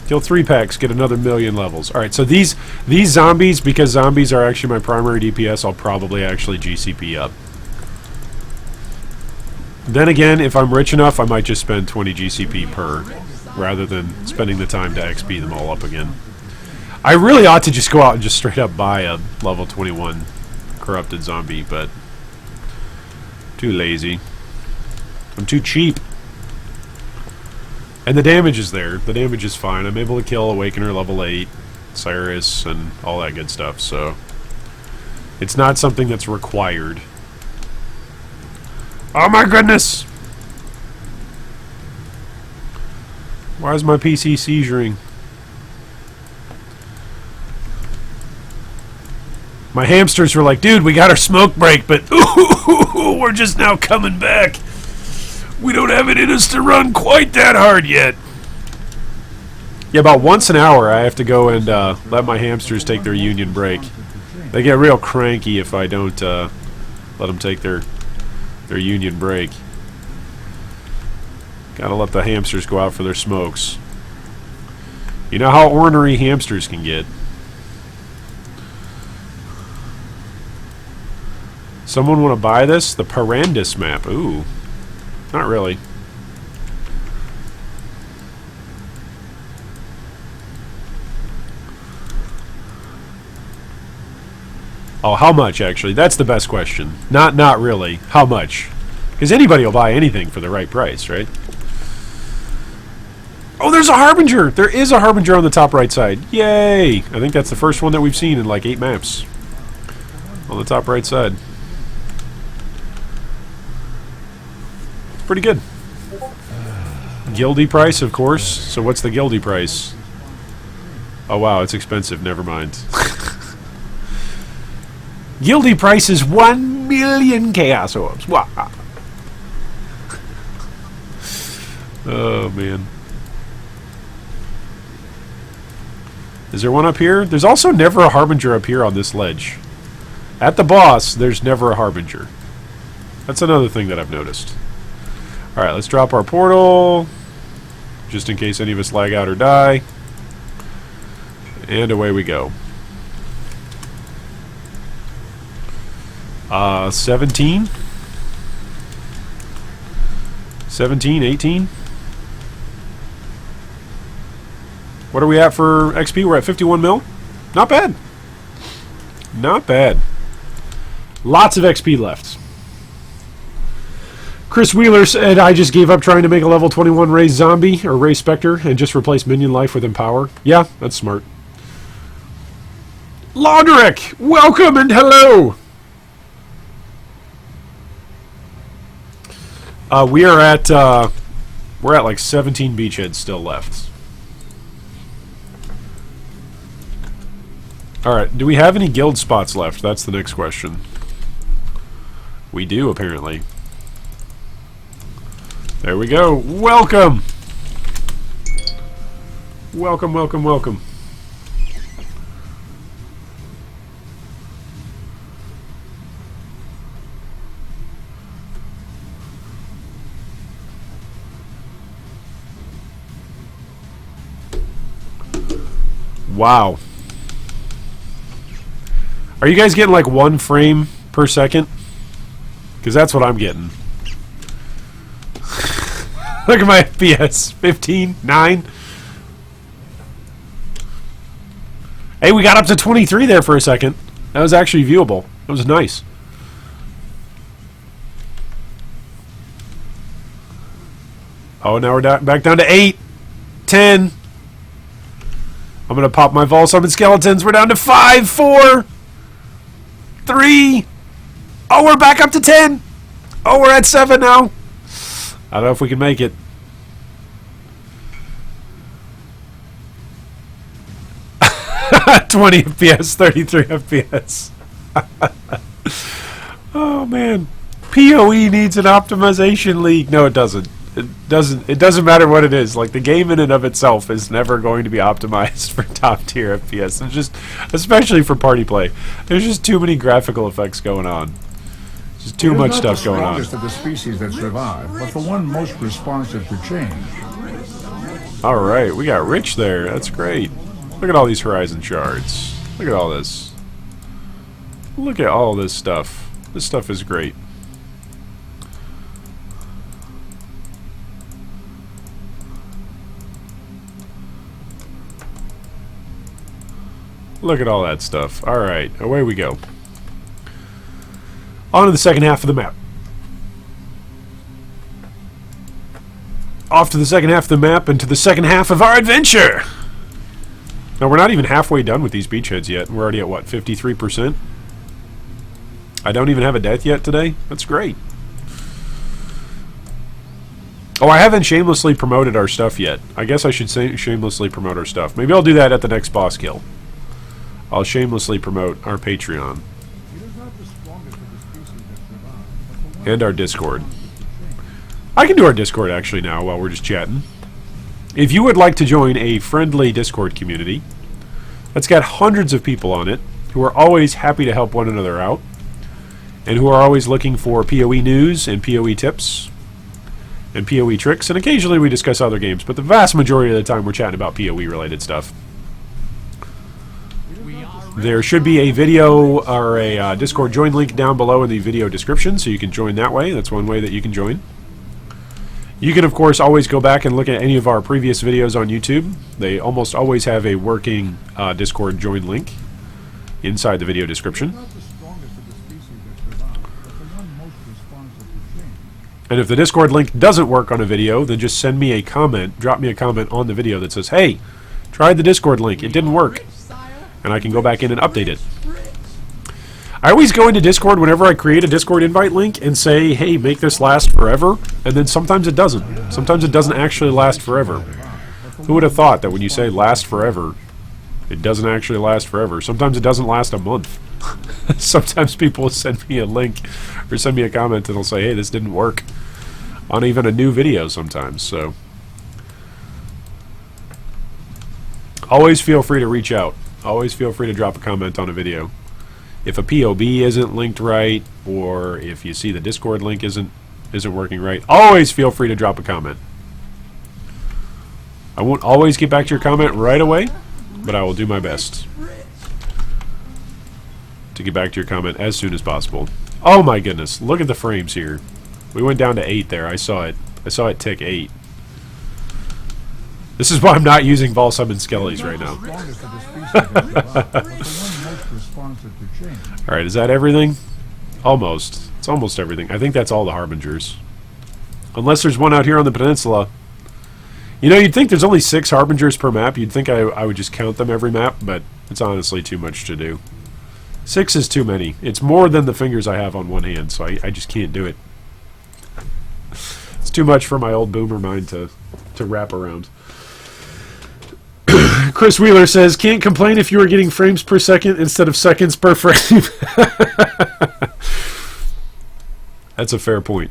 Kill 3 packs, get another 1,000,000 levels. Alright, so these zombies, because zombies are actually my primary DPS, I'll probably actually GCP up. Then again, if I'm rich enough, I might just spend 20 GCP per, rather than spending the time to XP them all up again. I really ought to just go out and just straight up buy a level 21 corrupted zombie, but too lazy. I'm too cheap. And the damage is there. The damage is fine. I'm able to kill Awakener level 8, Cyrus, and all that good stuff, so it's not something that's required. Oh my goodness! Why is my PC seizuring? My hamsters were like, dude, we got our smoke break, but ooh, we're just now coming back. We don't have it in us to run quite that hard yet. Yeah, about once an hour I have to go and let my hamsters take their union break. They get real cranky if I don't let them take their union break. Gotta let the hamsters go out for their smokes. You know how ornery hamsters can get. Someone want to buy this? The Parandis map. Ooh. Not really. Oh, how much, actually? That's the best question. Not really. How much? Because anybody will buy anything for the right price, right? Oh, there's a Harbinger! There is a Harbinger on the top right side. Yay! I think that's the first one that we've seen in like 8 maps. On the top right side. Pretty good. Guildy price, of course. So what's the Guildy price? Oh wow, it's expensive. Never mind. Guildy price is 1 million Chaos Orbs. Wow. Oh man. Is there one up here? There's also never a Harbinger up here on this ledge. At the boss, there's never a Harbinger. That's another thing that I've noticed. Alright, let's drop our portal, just in case any of us lag out or die. And away we go. 17? 17, 18? What are we at for XP? We're at 51 mil? Not bad. Not bad. Lots of XP left. Chris Wheeler said, I just gave up trying to make a level 21 Raise Zombie, or Raise Spectre, and just replace Minion Life with Empower. Yeah, that's smart. Lauderick, welcome and hello! We're at like 17 beachheads still left. Alright, do we have any guild spots left? That's the next question. We do, apparently. There we go. Welcome! Welcome, welcome, welcome. Wow. Are you guys getting like 1 frame per second? Because that's what I'm getting. Look at my FPS. 15, 9. Hey, we got up to 23 there for a second. That was actually viewable. That was nice. Oh, now we're back down to 8, 10. I'm going to pop my Vol Summon Skeletons. We're down to 5, 4, 3. Oh, we're back up to 10. Oh, we're at 7 now. I don't know if we can make it. $20 FPS, 33 FPS. Oh man, POE needs an optimization league. No, it doesn't. It doesn't matter what it is. Like the game in and of itself is never going to be optimized for top tier FPS. It's just, especially for party play, there's just too many graphical effects going on. Just too much stuff going on. It is not the strongest of the species that survive, but the one most responsive to change. All right, we got Rich there. That's great. Look at all these Horizon shards. Look at all this. Look at all this stuff. This stuff is great. Look at all that stuff. Alright, away we go. On to the second half of the map. Off to the second half of the map and to the second half of our adventure! Now, we're not even halfway done with these beachheads yet. We're already at, what, 53%? I don't even have a death yet today? That's great. Oh, I haven't shamelessly promoted our stuff yet. I guess I should say shamelessly promote our stuff. Maybe I'll do that at the next boss kill. I'll shamelessly promote our Patreon. And our Discord. I can do our Discord actually now while we're just chatting. If you would like to join a friendly Discord community that's got hundreds of people on it who are always happy to help one another out and who are always looking for PoE news and PoE tips and PoE tricks, and occasionally we discuss other games, but the vast majority of the time we're chatting about PoE related stuff. There should be a video or a Discord join link down below in the video description, so you can join that way. That's one way that you can join. You can, of course, always go back and look at any of our previous videos on YouTube. They almost always have a working Discord join link inside the video description. And if the Discord link doesn't work on a video, then just send me a comment, drop me a comment on the video that says, hey, tried the Discord link, it didn't work. And I can go back in and update it. I always go into Discord whenever I create a Discord invite link and say, hey, make this last forever. And then sometimes it doesn't. Sometimes it doesn't actually last forever. Who would have thought that when you say last forever, it doesn't actually last forever? Sometimes it doesn't last a month. Sometimes people will send me a link or send me a comment and they'll say, hey, this didn't work. On even a new video sometimes, so. Always feel free to reach out. Always feel free to drop a comment on a video. If a POB isn't linked right, or if you see the Discord link isn't working right, always feel free to drop a comment. I won't always get back to your comment right away, but I will do my best to get back to your comment as soon as possible. Oh my goodness, look at the frames here. We went down to 8 there. I saw it. I saw it tick 8. This is why I'm not using Vol Summon Skellies right now. Alright, is that everything? Almost. It's almost everything. I think that's all the Harbingers. Unless there's one out here on the peninsula. You know, you'd think there's only 6 Harbingers per map. You'd think I would just count them every map, but it's honestly too much to do. 6 is too many. It's more than the fingers I have on one hand, so I just can't do it. It's too much for my old boomer mind to wrap around. Chris Wheeler says, can't complain if you were getting frames per second instead of seconds per frame. That's a fair point.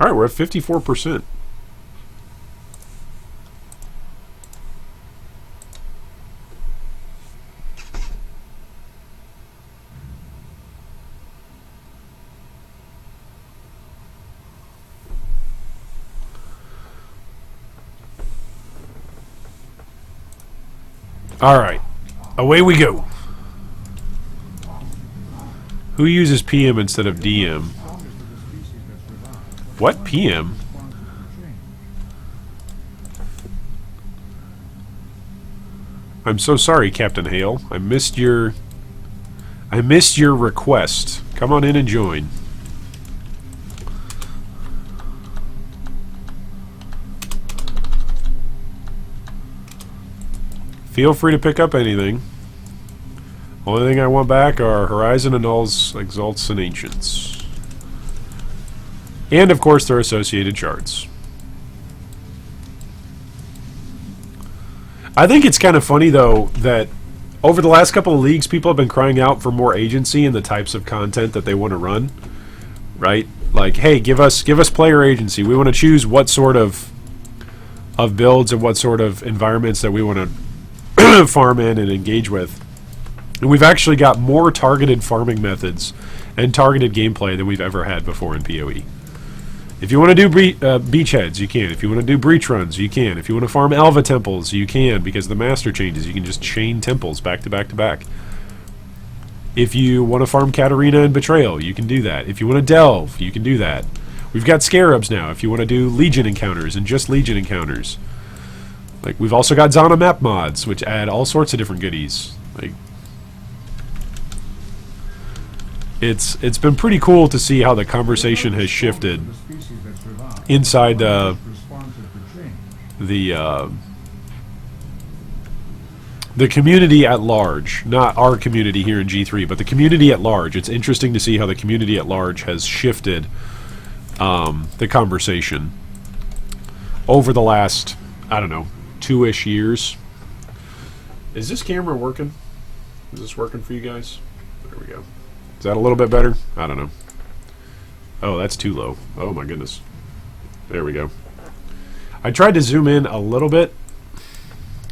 Alright, we're at 54%. Alright, away we go. Who uses PM instead of DM? What PM? I'm so sorry, Captain Hale. I missed your request. Come on in and join. Feel free to pick up anything. Only thing I want back are Horizon Annuls, Exalts, and Ancients. And, of course, their associated shards. I think it's kind of funny, though, that over the last couple of leagues, people have been crying out for more agency in the types of content that they want to run. Right? Like, hey, give us player agency. We want to choose what sort of builds and what sort of environments that we want to farm in and engage with. And we've actually got more targeted farming methods and targeted gameplay than we've ever had before in PoE. If you want to do beachheads, you can. If you want to do breach runs, you can. If you want to farm Alva temples, you can, because of the master changes. You can just chain temples back to back to back. If you want to farm Katarina and Betrayal, you can do that. If you want to delve, you can do that. We've got Scarabs now, if you want to do Legion encounters and just Legion encounters. Like, we've also got Zana map mods, which add all sorts of different goodies. Like, it's been pretty cool to see how the conversation has shifted inside the community at large. Not our community here in G3, but the community at large. It's interesting to see how the community at large has shifted the conversation over the last, I don't know, 2-ish years. Is this camera working? Is this working for you guys? There we go. Is that a little bit better? I don't know. Oh, that's too low. Oh my goodness. There we go. I tried to zoom in a little bit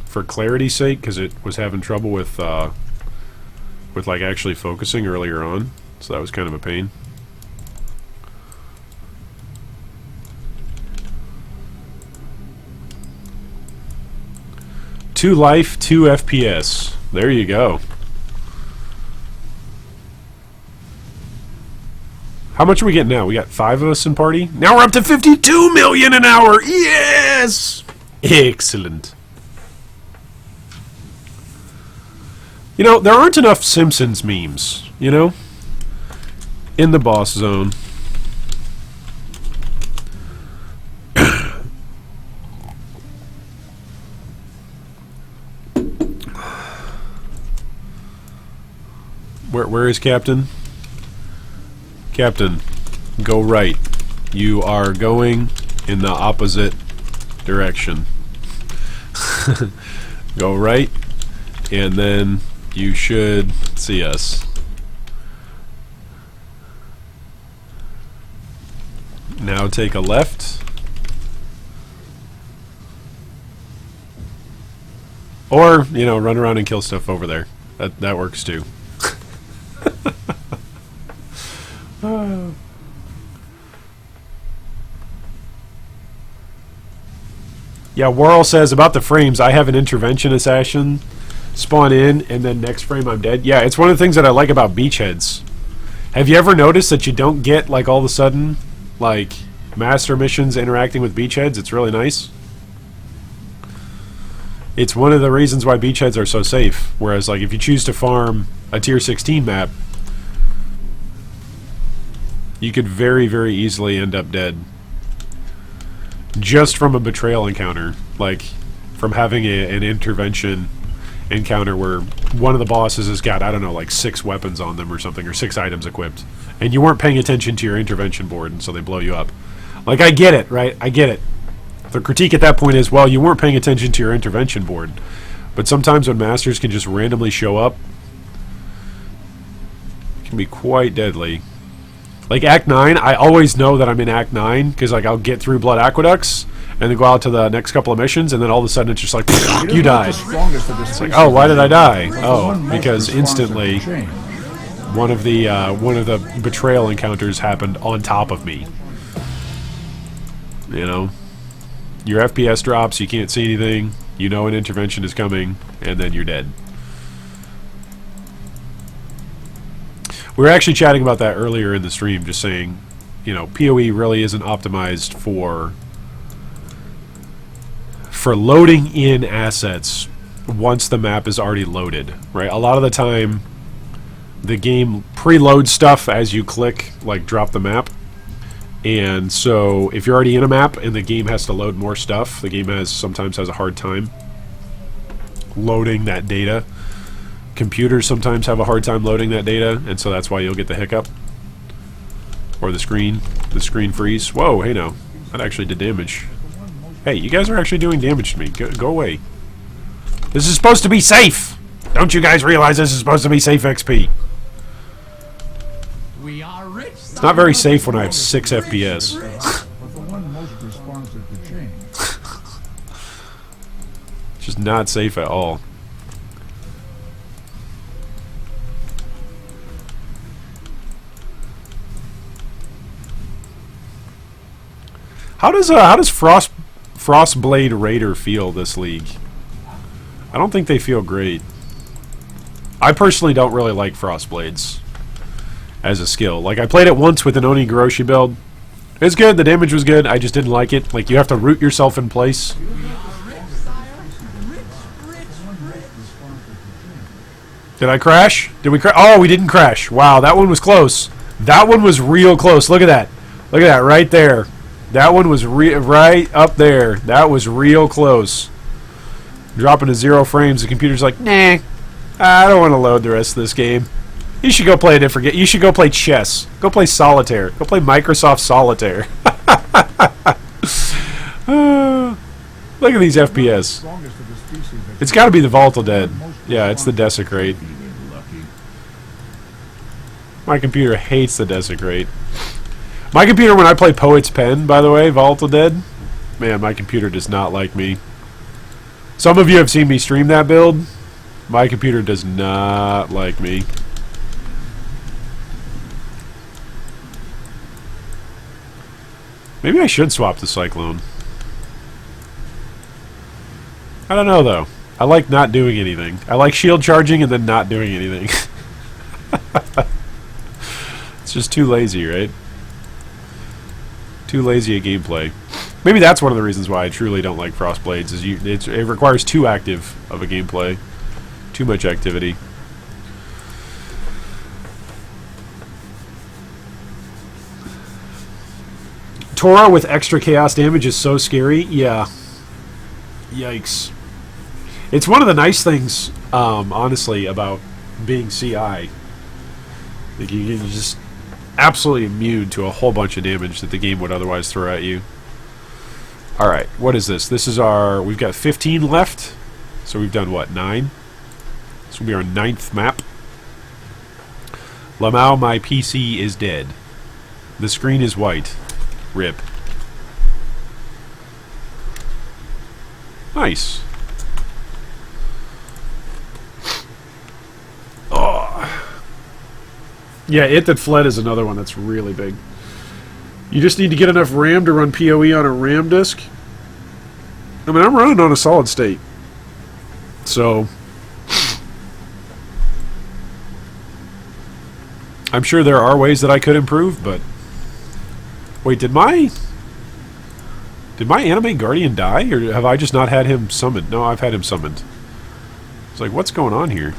for clarity's sake, because it was having trouble with like actually focusing earlier on, so that was kind of a pain. Two life, 2 FPS. There you go. How much are we getting now? We got 5 of us in party. Now we're up to 52 million an hour. Yes! Excellent. You know, there aren't enough Simpsons memes, you know, in the boss zone. Where is Captain? Captain, go right. You are going in the opposite direction. Go right, and then you should see us. Now take a left. Or, you know, run around and kill stuff over there. That works too. Yeah, Worrell says about the frames, I have an intervention assassin spawn in, and then next frame I'm dead. Yeah, it's one of the things that I like about Beachheads. Have you ever noticed that you don't get, like, all of a sudden, like, master missions interacting with Beachheads? It's really nice. It's one of the reasons why Beachheads are so safe. Whereas, like, if you choose to farm a tier 16 map, you could very, very easily end up dead. Just from a betrayal encounter. Like, from having an intervention encounter where one of the bosses has got, I don't know, like 6 weapons on them or something, or 6 items equipped, and you weren't paying attention to your intervention board, and so they blow you up. Like, I get it, right? I get it. The critique at that point is, well, you weren't paying attention to your intervention board. But sometimes when masters can just randomly show up, it can be quite deadly. Like Act 9, I always know that I'm in Act 9, because like I'll get through Blood Aqueducts, and then go out to the next couple of missions, and then all of a sudden it's just like, you died. It's like, oh, why did I die? Oh, because instantly one of the betrayal encounters happened on top of me. You know? Your FPS drops, you can't see anything, you know an intervention is coming, and then you're dead. We were actually chatting about that earlier in the stream, just saying, you know, PoE really isn't optimized for loading in assets once the map is already loaded, right? A lot of the time, the game preloads stuff as you click, like, drop the map. And so, if you're already in a map and the game has to load more stuff, the game sometimes has a hard time loading that data. Computers sometimes have a hard time loading that data, and so that's why you'll get the hiccup. Or the screen freeze. Whoa, hey now. That actually did damage. Hey, you guys are actually doing damage to me. Go away. This is supposed to be safe! Don't you guys realize this is supposed to be safe XP? We are rich. It's not very safe when I have 6 FPS. But the one most responsive to change. It's just not safe at all. How does Frostblade Raider feel this league? I don't think they feel great. I personally don't really like Frostblades as a skill. Like, I played it once with an Onigoroshi build. It's good, the damage was good, I just didn't like it. Like, you have to root yourself in place. Did I crash? Did we crash? Oh, we didn't crash. Wow, that one was close. That one was real close. Look at that. Look at that right there. That one was right up there. That was real close. Dropping to 0 frames. The computer's like, nah, I don't want to load the rest of this game. You should go play a different game. You should go play chess. Go play solitaire. Go play Microsoft Solitaire. Look at these FPS. It's got to be the Volatile Dead. Yeah, it's the Desecrate. My computer hates the Desecrate. My computer, when I play Poet's Pen, by the way, Volatile Dead, man, my computer does not like me. Some of you have seen me stream that build. My computer does not like me. Maybe I should swap to Cyclone. I don't know, though. I like not doing anything. I like shield charging and then not doing anything. It's just too lazy, right? Too lazy a gameplay. Maybe that's one of the reasons why I truly don't like Frostblades. Is it requires too active of a gameplay. Too much activity. Tora with extra chaos damage is so scary. Yeah. Yikes. It's one of the nice things, honestly, about being CI. Like you're just absolutely immune to a whole bunch of damage that the game would otherwise throw at you. Alright, what is this? This is our... We've got 15 left. So we've done, what, 9? This will be our 9th map. Lamau, my PC is dead. The screen is white. RIP. Nice. Oh. Yeah, It That Fled is another one that's really big. You just need to get enough RAM to run PoE on a RAM disk. I mean, I'm running on a solid state. So... I'm sure there are ways that I could improve, but... Wait, did my Animate Guardian die? Or have I just not had him summoned? No, I've had him summoned. It's like, what's going on here?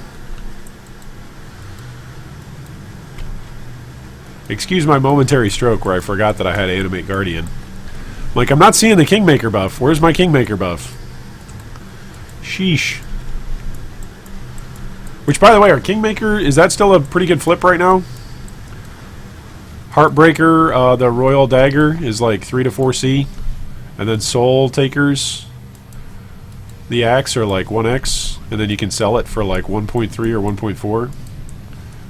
Excuse my momentary stroke where I forgot that I had Animate Guardian. Like, I'm not seeing the Kingmaker buff. Where's my Kingmaker buff? Sheesh. Which, by the way, our Kingmaker, is that still a pretty good flip right now? Heartbreaker, the Royal Dagger, is like 3 to 4C. And then Soul Takers, the Axe, are like 1x. And then you can sell it for like 1.3 or 1.4.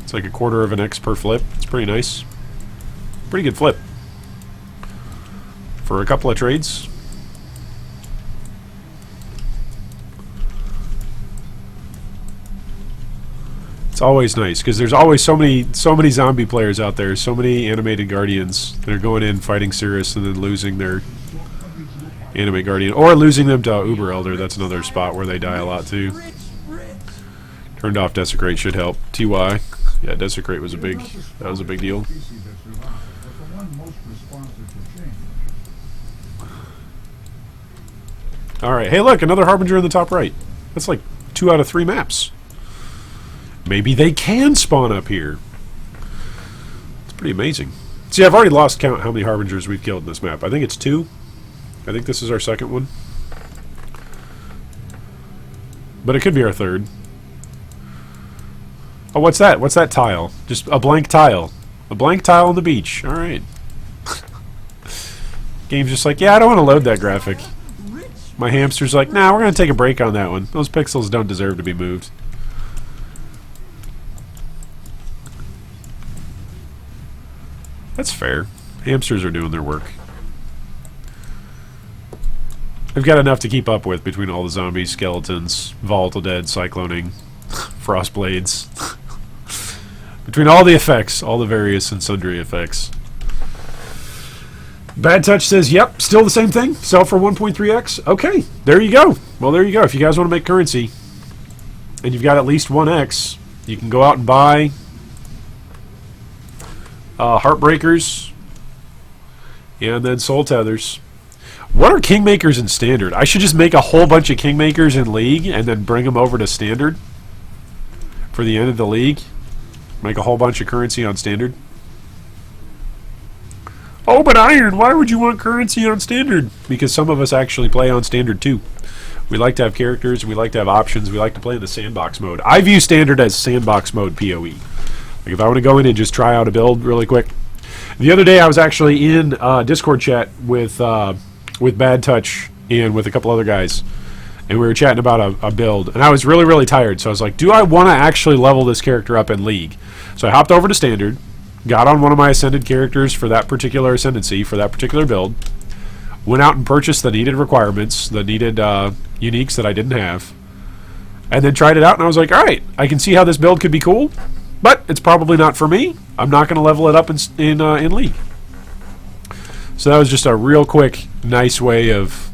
It's like a quarter of an X per flip. It's pretty nice. Pretty good flip. For a couple of trades. It's always nice because there's always so many zombie players out there, so many animated guardians that are going in fighting Cirrus and then losing their animate guardian or losing them to Uber Elder. That's another spot where they die a lot too. Turned off Desecrate should help. TY, yeah, Desecrate was a big deal. All right, hey, look, another Harbinger in the top right. That's like 2 out of 3 maps. Maybe they can spawn up here. It's pretty amazing. See, I've already lost count how many Harbingers we've killed in this map. I think it's 2. I think this is our 2nd one. But it could be our 3rd. Oh, what's that? What's that tile? Just a blank tile. A blank tile on the beach. Alright. Game's just like, yeah, I don't want to load that graphic. My hamster's like, nah, we're going to take a break on that one. Those pixels don't deserve to be moved. That's fair. Hamsters are doing their work. I've got enough to keep up with between all the zombies, skeletons, volatile dead, cycloning, frostblades. Between all the effects, all the various and sundry effects. Bad Touch says, yep, still the same thing. Sell for 1.3x. Okay, there you go. Well, there you go. If you guys want to make currency and you've got at least 1x, you can go out and buy Heartbreakers and then Soul Tethers. What are Kingmakers in Standard? I should just make a whole bunch of Kingmakers in League and then bring them over to Standard for the end of the league. Make a whole bunch of currency on standard. Oh, but Iron, why would you want currency on standard? Because some of us actually play on standard too. We like to have characters, we like to have options, we like to play in the sandbox mode. I view standard as sandbox mode PoE. Like if I want to go in and just try out a build really quick. The other day I was actually in Discord chat with Bad Touch and with a couple other guys. And we were chatting about a build. And I was really, really tired. So I was like, do I want to actually level this character up in League? So I hopped over to standard. Got on one of my ascended characters for that particular ascendancy, for that particular build. Went out and purchased the needed requirements, the needed uniques that I didn't have. And then tried it out, and I was like, alright, I can see how this build could be cool, but it's probably not for me. I'm not going to level it up in League. So that was just a real quick, nice way of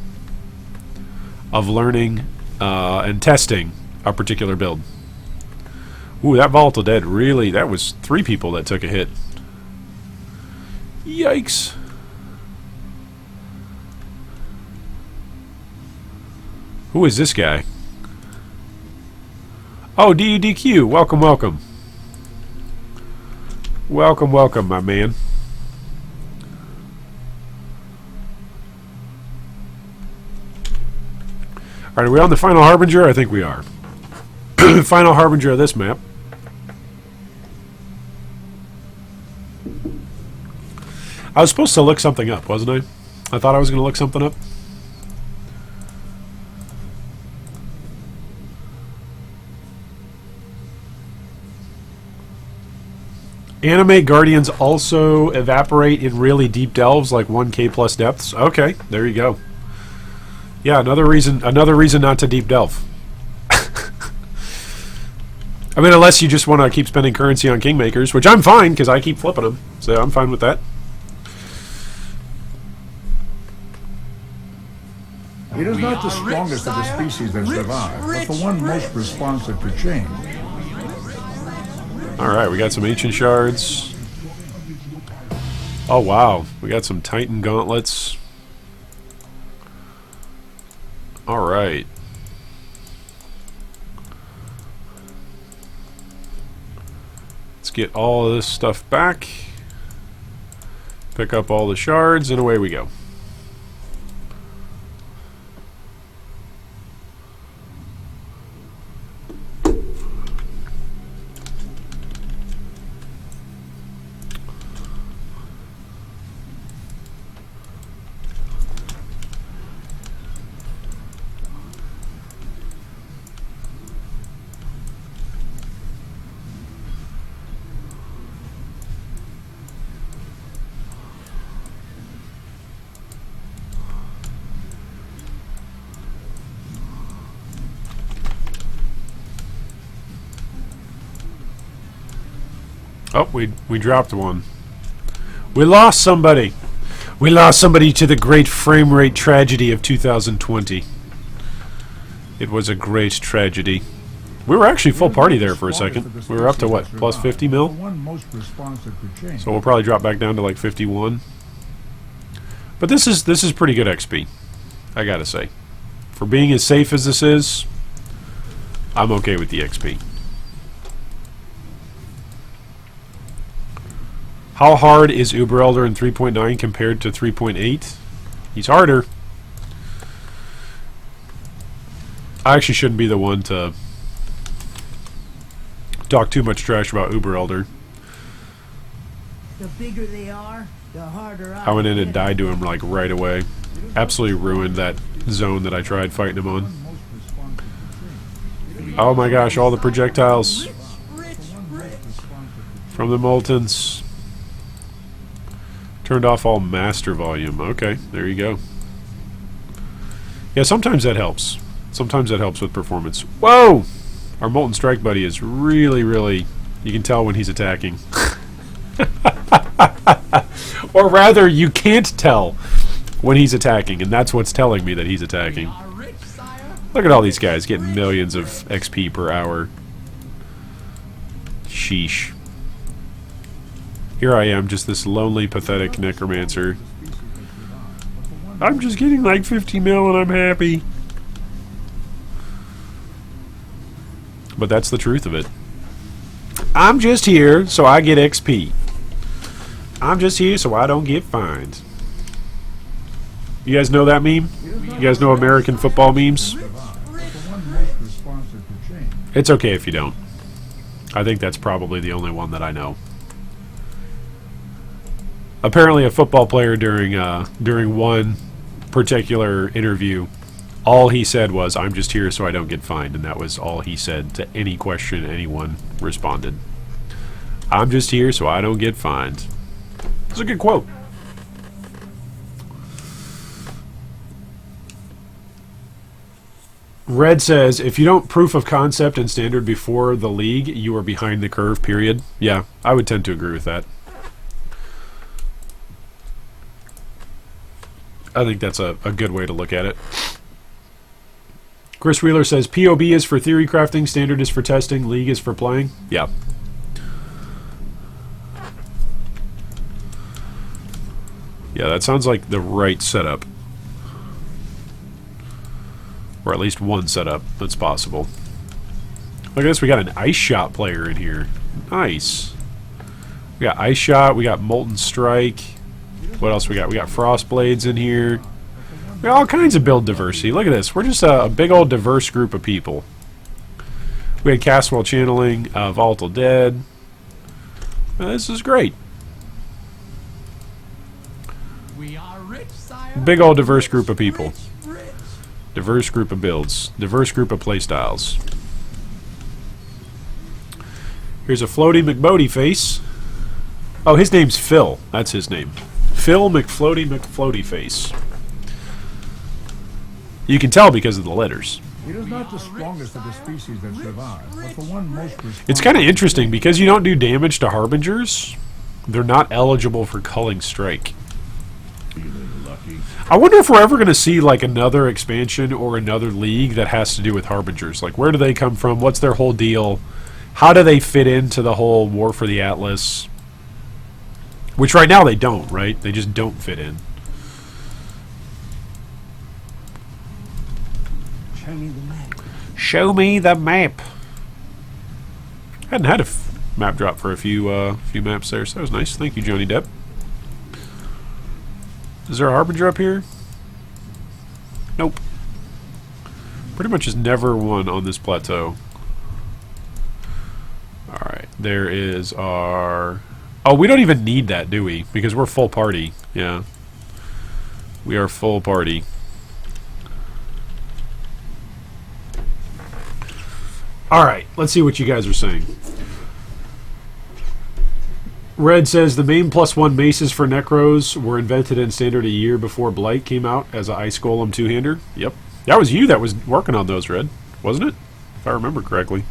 learning and testing a particular build. Ooh, that Volatile Dead really, that was 3 people that took a hit. Yikes. Who is this guy? Oh, DUDQ, welcome, welcome. Welcome, welcome, my man. Alright, are we on the Final Harbinger? I think we are. Final Harbinger of this map. I was supposed to look something up, wasn't I? I thought I was going to look something up. Animate Guardians also evaporate in really deep delves, like 1k plus depths. Okay, there you go. Yeah, another reason not to deep delve. I mean, unless you just want to keep spending currency on Kingmakers, which I'm fine, because I keep flipping them, so I'm fine with that. It is not the strongest of the species that survive, but the one most responsive to change. Alright, we got some Ancient Shards. Oh, wow. We got some Titan Gauntlets. Alright. Let's get all of this stuff back. Pick up all the shards, and away we go. Oh, we dropped one. We lost somebody. We lost somebody to the great frame rate tragedy of 2020. It was a great tragedy. We were actually full party there for a second. We were up to what, plus 50 mil? So we'll probably drop back down to like 51. But this is pretty good XP, I gotta say. For being as safe as this is, I'm okay with the XP. How hard is Uber Elder in 3.9 compared to 3.8? He's harder. I actually shouldn't be the one to talk too much trash about Uber Elder. The bigger they are, the harder I went in and died to him like right away. Absolutely ruined that zone that I tried fighting him on. Oh my gosh, all the projectiles from the Moltons. Turned off all master volume. Okay, there you go. Yeah, sometimes that helps. Sometimes that helps with performance. Whoa! Our Molten Strike buddy is really, really... You can tell when he's attacking. Or rather, you can't tell when he's attacking, and that's what's telling me that he's attacking. Look at all these guys getting millions of XP per hour. Sheesh. Here I am, just this lonely, pathetic necromancer. I'm just getting like 50 mil and I'm happy. But that's the truth of it. I'm just here so I get XP. I'm just here so I don't get fined. You guys know that meme? You guys know American football memes? survive, but the one most responsive to change. It's okay if you don't. I think that's probably the only one that I know. Apparently a football player during one particular interview, all he said was, "I'm just here so I don't get fined," and that was all he said to any question anyone responded. I'm just here so I don't get fined. It's a good quote. Red says, if you don't proof of concept and standard before the league, you are behind the curve, period. Yeah, I would tend to agree with that. I think that's a good way to look at it. Chris Wheeler says, POB is for theory crafting, standard is for testing, league is for playing. Yeah. Yeah, that sounds like the right setup. Or at least one setup that's possible. Look at this, we got an Ice Shot player in here. Nice. We got Ice Shot, we got Molten Strike. What else we got? We got Frost Blades in here. We got all kinds of build diversity. Look at this. We're just a big old diverse group of people. We had Caswell Channeling, Volatile Dead. This is great. We are rich, sire. Big old diverse group of people. Rich, rich. Diverse group of builds. Diverse group of playstyles. Here's a floaty McBodie face. Oh, his name's Phil. That's his name. Phil McFloaty face. You can tell because of the letters. It is not the strongest of the species that survive, but the one most responsive. It's kind of interesting because you don't do damage to Harbingers. They're not eligible for Culling Strike. Feeling lucky. I wonder if we're ever going to see like another expansion or another league that has to do with Harbingers. Like, where do they come from? What's their whole deal? How do they fit into the whole War for the Atlas? Which right now they don't, right? They just don't fit in. Show me the map. Show me the map. Hadn't had a map drop for a few maps there, so that was nice. Thank you, Johnny Depp. Is there a Harbinger up here? Nope. Pretty much is never one on this plateau. Alright, there is our... Oh, we don't even need that, do we? Because we're full party. Yeah. We are full party. Alright, let's see what you guys are saying. Red says the main +1 maces for Necros were invented in Standard a year before Blight came out as an Ice Golem two-hander. Yep. That was you that was working on those, Red. Wasn't it? If I remember correctly.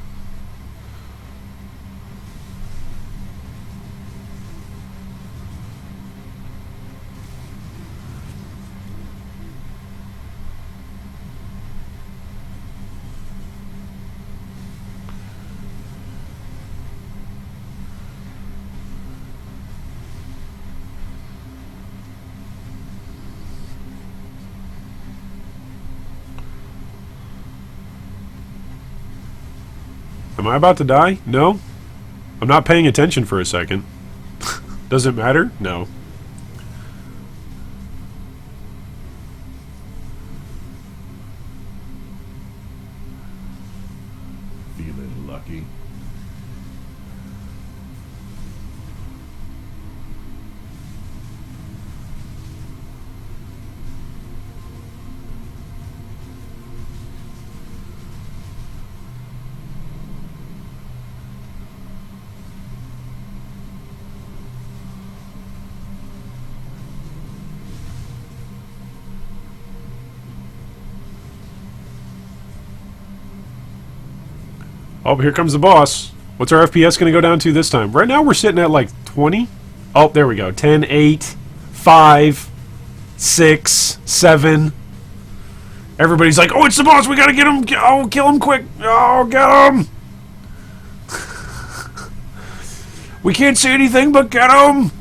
Am I about to die? No? I'm not paying attention for a second. Does it matter? No. Feeling lucky. Oh, here comes the boss. What's our FPS going to go down to this time? Right now we're sitting at like 20. Oh, there we go. 10, 8, 5, 6, 7. Everybody's like, oh, it's the boss. We got to get him. Oh, kill him quick. Oh, get him. We can't see anything but get him.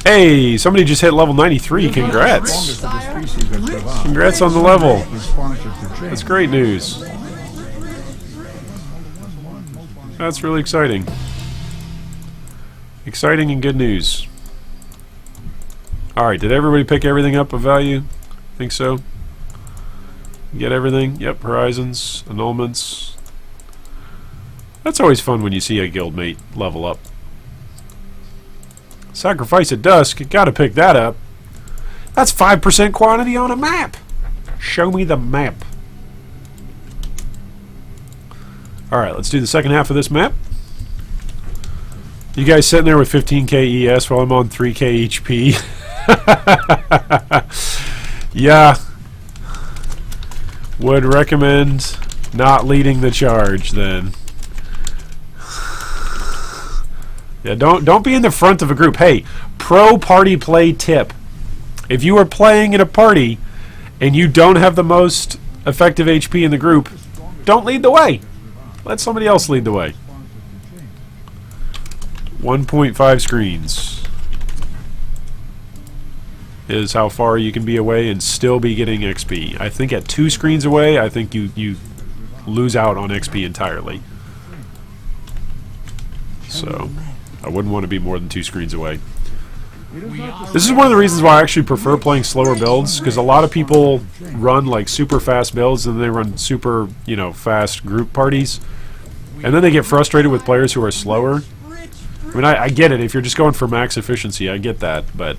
Hey, somebody just hit level 93. Congrats. Strongest of the species that survive. Congrats on the level. Responsive to change. That's great news. That's really exciting. Exciting and good news. Alright, did everybody pick everything up of value? Think so? Get everything? Yep, horizons, annulments. That's always fun when you see a guildmate level up. Sacrifice at Dusk, gotta pick that up. That's 5% quantity on a map. Show me the map. Alright, let's do the second half of this map. You guys sitting there with 15k ES while I'm on 3k HP. Yeah. Would recommend not leading the charge then. Yeah, don't be in the front of a group. Hey, pro party play tip. If you are playing in a party and you don't have the most effective HP in the group, don't lead the way. Let somebody else lead the way. 1.5 screens is how far you can be away and still be getting XP. I think at 2 screens away, I think you lose out on XP entirely. So I wouldn't want to be more than 2 screens away. This is one of the reasons why I actually prefer playing slower builds, because a lot of people run like super fast builds and they run super, you know, fast group parties, and then they get frustrated with players who are slower. I mean, I get it. If you're just going for max efficiency, I get that. But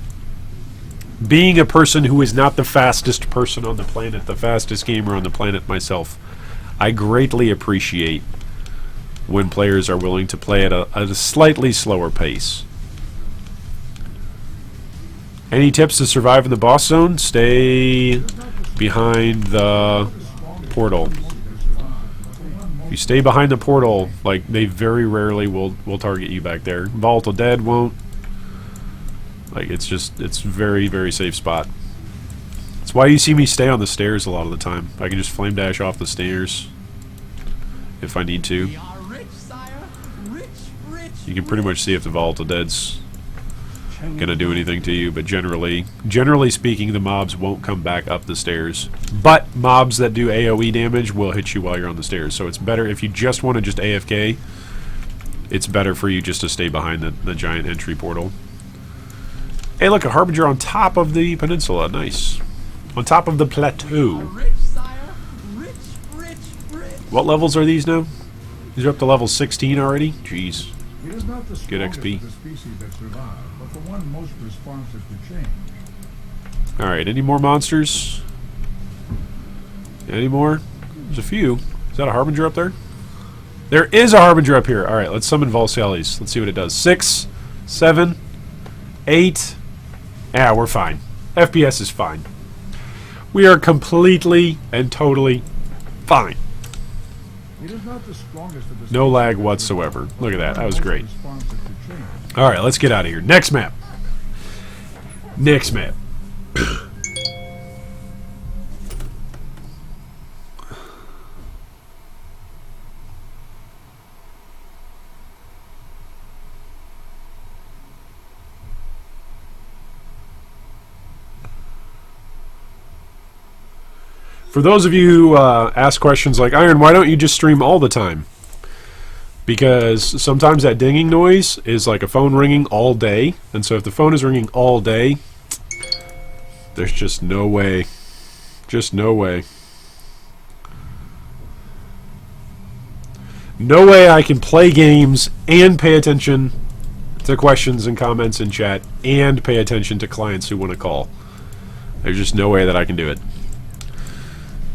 being a person who is not the fastest person on the planet, the fastest gamer on the planet myself, I greatly appreciate when players are willing to play at a slightly slower pace. Any tips to survive in the boss zone? Stay behind the portal. If you stay behind the portal, like, they very rarely will target you back there. Volatile Dead won't. Like, it's very, very safe spot. That's why you see me stay on the stairs a lot of the time. I can just flame dash off the stairs if I need to. We are rich, sire. Rich, rich. You can pretty much see if the Volatile Dead's gonna do anything to you, but generally speaking, the mobs won't come back up the stairs. But mobs that do AoE damage will hit you while you're on the stairs, so it's better if you just want to just AFK. It's better for you just to stay behind the giant entry portal. Hey, look, a Harbinger on top of the peninsula. Nice. On top of the plateau. Rich, sire. Rich, rich, rich. What levels are these now? These are up to level 16 already? Jeez. It is not the Good strongest XP. of the species that survive, but the one most responsive to change. Alright, any more monsters? Any more? There's a few. Is that a Harbinger up there? There is a Harbinger up here. Alright, let's summon Volsalis. Let's see what it does. 6, 7, 8. Yeah, we're fine. FPS is fine. We are completely and totally fine. It is not the strongest of the No species lag that whatsoever. survive, Look at that. but That was the great. most responsive to change. Alright, let's get out of here. Next map. Next map. For those of you who ask questions like, Iron, why don't you just stream all the time? Because sometimes that dinging noise is like a phone ringing all day. And so if the phone is ringing all day, there's just no way. Just no way. No way I can play games and pay attention to questions and comments in chat and pay attention to clients who want to call. There's just no way that I can do it.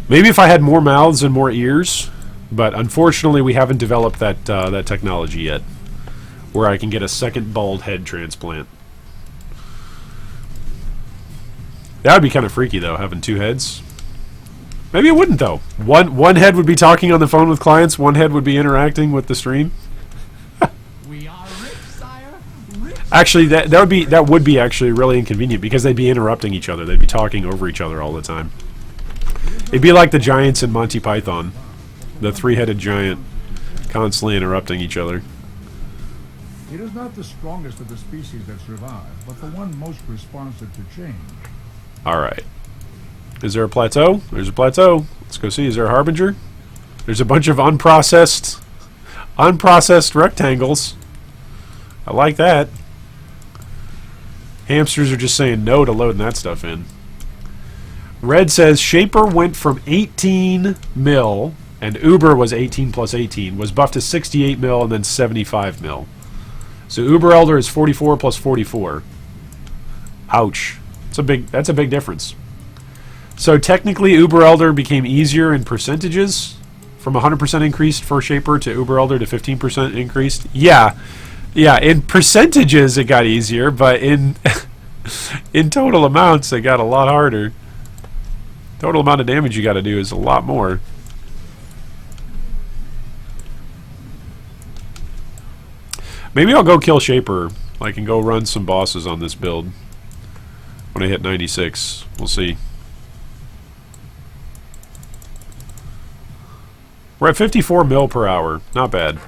Maybe if I had more mouths and more ears, but unfortunately we haven't developed that that technology yet, where I can get a second bald head transplant. That would be kind of freaky, though, having 2 heads. Maybe it wouldn't, though. One head would be talking on the phone with clients, one head would be interacting with the stream. We are rich, sire. Rich. Actually, that would be actually really inconvenient because they'd be interrupting each other. They'd be talking over each other all the time. It'd be like the giants in Monty Python. The 3-headed giant constantly interrupting each other. It is not the strongest of the species that survive, but the one most responsive to change. Alright. Is there a plateau? There's a plateau. Let's go see. Is there a harbinger? There's a bunch of unprocessed rectangles. I like that. Hamsters are just saying no to loading that stuff in. Red says Shaper went from 18 mil, and Uber was 18 plus 18, was buffed to 68 mil and then 75 mil. So Uber Elder is 44 plus 44. Ouch. That's a big difference. So technically Uber Elder became easier in percentages, from 100% increased for Shaper to Uber Elder to 15% increased. Yeah, in percentages it got easier, but in in total amounts it got a lot harder. Total amount of damage you got to do is a lot more. Maybe I'll go kill Shaper. I can go run some bosses on this build when I hit 96. We'll see. We're at 54 mil per hour. Not bad.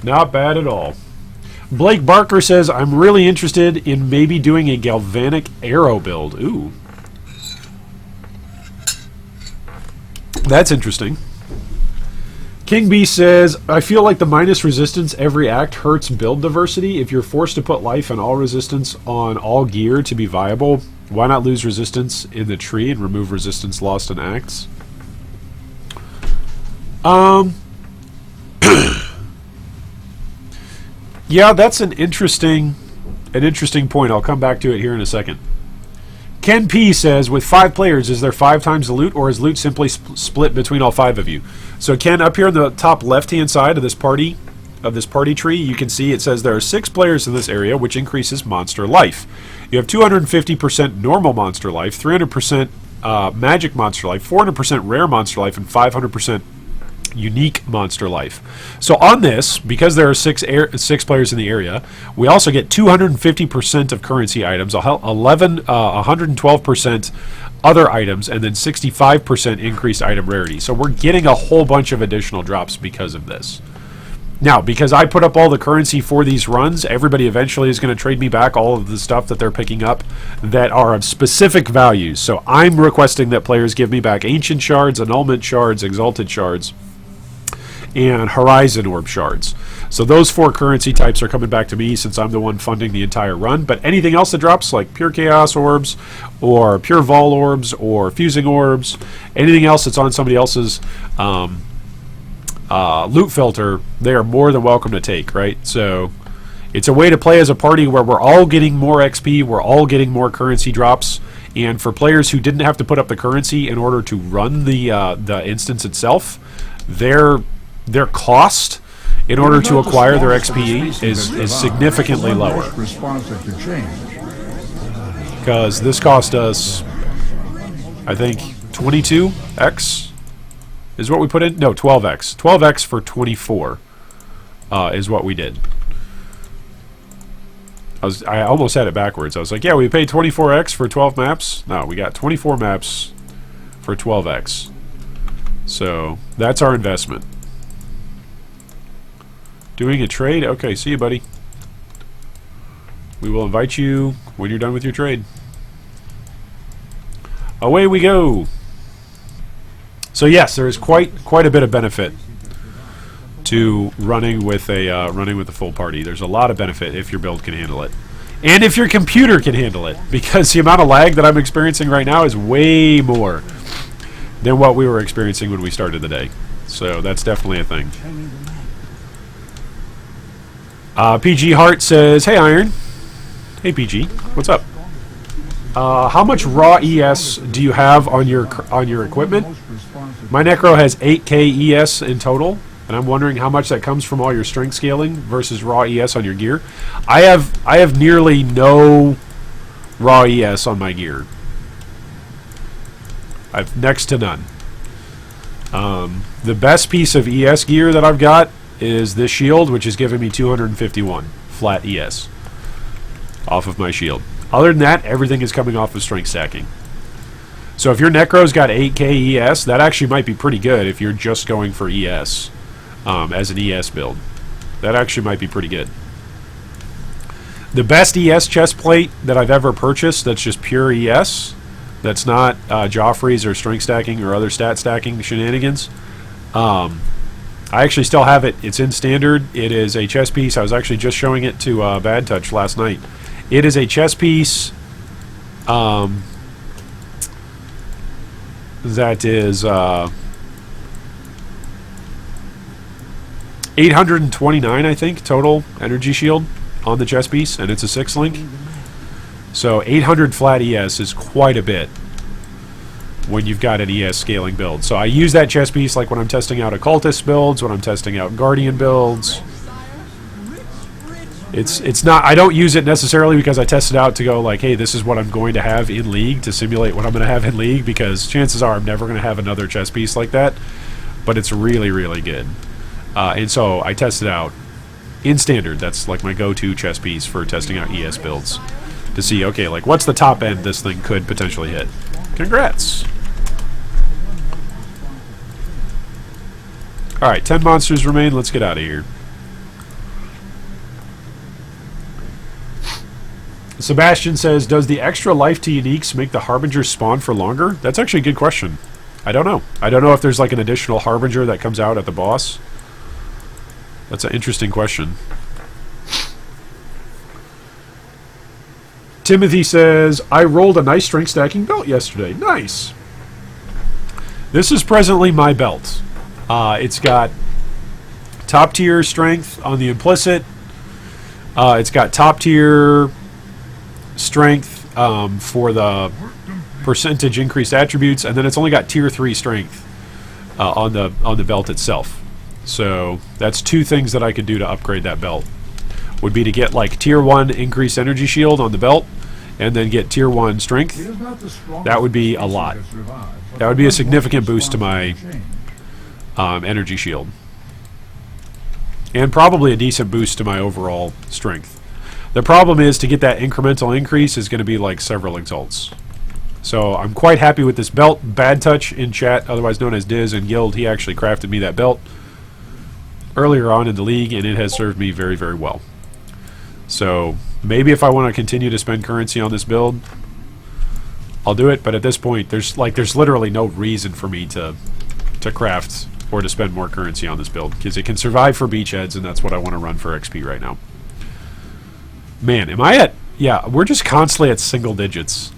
Not bad at all. Blake Barker says, I'm really interested in maybe doing a galvanic arrow build. Ooh. That's interesting. King B says, I feel like the minus resistance every act hurts build diversity. If you're forced to put life and all resistance on all gear to be viable, why not lose resistance in the tree and remove resistance lost in acts? Yeah, that's an interesting point. I'll come back to it here in a second. Ken P says, with 5 players, is there 5 times the loot, or is loot simply split between all 5 of you? So Ken, up here in the top left-hand side of this party tree, you can see it says there are 6 players in this area, which increases monster life. You have 250% normal monster life, 300% magic monster life, 400% rare monster life, and 500% unique monster life. So on this, because there are 6 players in the area, we also get 250% of currency items, 112% other items, and then 65% increased item rarity. So we're getting a whole bunch of additional drops because of this. Now, because I put up all the currency for these runs, everybody eventually is going to trade me back all of the stuff that they're picking up that are of specific values. So I'm requesting that players give me back Ancient Shards, Annulment Shards, Exalted Shards, and Horizon Orb Shards. So those 4 currency types are coming back to me since I'm the one funding the entire run. But anything else that drops, like Pure Chaos Orbs, or Pure Vol Orbs, or Fusing Orbs, anything else that's on somebody else's loot filter, they are more than welcome to take, right? So it's a way to play as a party where we're all getting more XP, we're all getting more currency drops, and for players who didn't have to put up the currency in order to run the instance itself, their cost in order to acquire their XP is significantly lower. Because this cost us, I think, 22x is what we put in. No, 12x. 12x for 24 is what we did. I almost had it backwards. I was like, yeah, we paid 24x for 12 maps. No, we got 24 maps for 12x. So that's our investment. Doing a trade? Okay, see you, buddy. We will invite you when you're done with your trade. Away we go. So yes, there is quite a bit of benefit to running with a full party. There's a lot of benefit if your build can handle it, and if your computer can handle it, because the amount of lag that I'm experiencing right now is way more than what we were experiencing when we started the day. So that's definitely a thing. PG Hart says, "Hey Iron, hey PG, what's up? How much raw ES do you have on your equipment? My Necro has 8k ES in total, and I'm wondering how much that comes from all your strength scaling versus raw ES on your gear. I have nearly no raw ES on my gear. I've next to none. The best piece of ES gear that I've got is this shield, which is giving me 251 flat ES off of my shield. Other than that, everything is coming off of strength stacking. So if your Necro's got 8k ES, that actually might be pretty good if you're just going for ES as an ES build. That actually might be pretty good. The best ES chest plate that I've ever purchased that's just pure ES, that's not Joffrey's or strength stacking or other stat stacking shenanigans. I actually still have it. It's in standard. It is a chess piece. I was actually just showing it to Bad Touch last night. It is a chess piece that is 829, I think, total energy shield on the chest piece, and it's a 6-link. So 800 flat ES is quite a bit when you've got an ES scaling build. So I use that chest piece like when I'm testing out occultist builds, when I'm testing out guardian builds. It's not, I don't use it necessarily because I test it out to go like, hey, this is what I'm going to have in League, to simulate what I'm going to have in League, because chances are I'm never going to have another chest piece like that. But it's really, really good. And so I test it out in standard. That's like my go-to chest piece for testing out ES builds, to see, okay, like what's the top end this thing could potentially hit. Congrats. Alright, 10 monsters remain. Let's get out of here. Sebastian says, does the extra life to uniques make the harbingers spawn for longer? That's actually a good question. I don't know. I don't know if there's like an additional harbinger that comes out at the boss. That's an interesting question. Timothy says, I rolled a nice strength stacking belt yesterday. Nice. This is presently my belt. It's got top tier strength on the implicit. It's got top tier strength for the percentage increased attributes, and then it's only got tier 3 strength on the belt itself. So that's 2 things that I could do to upgrade that belt. Would be to get like tier 1 increased energy shield on the belt, and then get tier 1 strength. That would be a lot. That would be a significant boost to my energy shield, and probably a decent boost to my overall strength. The problem is, to get that incremental increase is going to be like several exalts. So I'm quite happy with this belt. Bad Touch in chat, otherwise known as Diz in Guild, he actually crafted me that belt earlier on in the league, and it has served me very, very well. So maybe if I want to continue to spend currency on this build, I'll do it. But at this point, there's literally no reason for me to craft or to spend more currency on this build, because it can survive for beachheads, and that's what I want to run for XP right now. Man, am I at... Yeah, we're just constantly at single digits.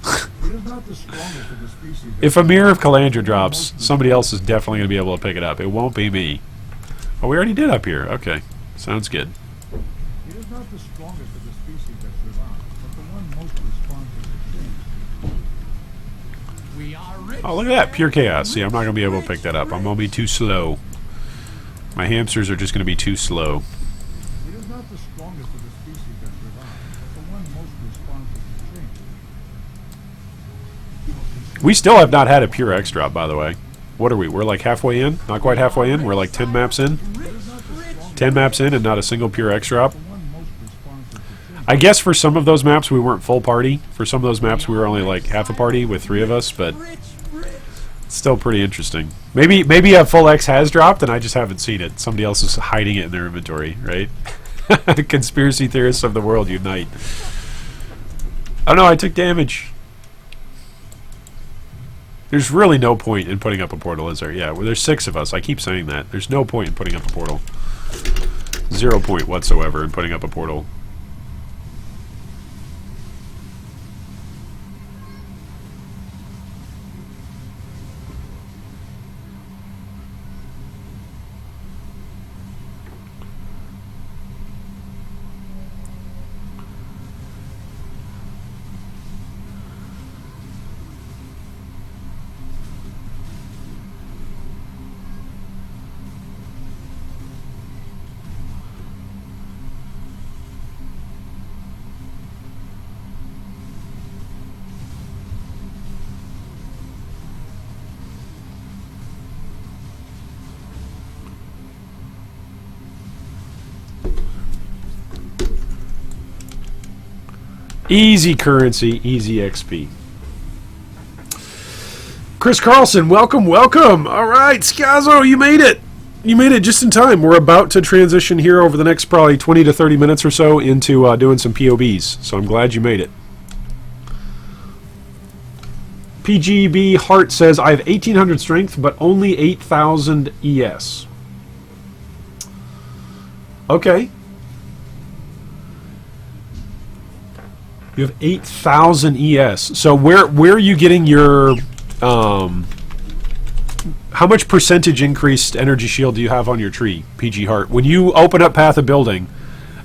If a Mirror of Calandra drops, somebody else is definitely going to be able to pick it up. It won't be me. Oh, we already did up here. Okay, sounds good. It is not the strongest of the species that survive, but the one most responsive to change. We are rich. Oh, look at that. Pure Chaos. See, I'm not going to be able to pick that up. I'm going to be too slow. My hamsters are just going to be too slow. It is not the strongest of the species that survive, but the one most responsive to change. We still have not had a Pure X drop, by the way. What are we? We're like halfway in? Not quite halfway in. We're like 10 maps in. 10 maps in and not a single Pure X drop. I guess for some of those maps we weren't full party. For some of those maps we were only like half a party with 3 of us, but it's still pretty interesting. Maybe a full X has dropped and I just haven't seen it. Somebody else is hiding it in their inventory, right? Conspiracy theorists of the world unite. Oh no, I took damage. There's really no point in putting up a portal, is there? Yeah, well, there's 6 of us. I keep saying that. There's no point in putting up a portal. 0 point whatsoever in putting up a portal. Easy currency, easy XP. Chris Carlson, welcome, welcome. All right, Skazo, you made it. You made it just in time. We're about to transition here over the next probably 20 to 30 minutes or so into doing some POBs. So I'm glad you made it. PGB Heart says, I have 1800 strength, but only 8000 ES. Okay. You have 8,000 ES. So where are you getting your... how much percentage increased energy shield do you have on your tree, PG Heart? When you open up Path of Building,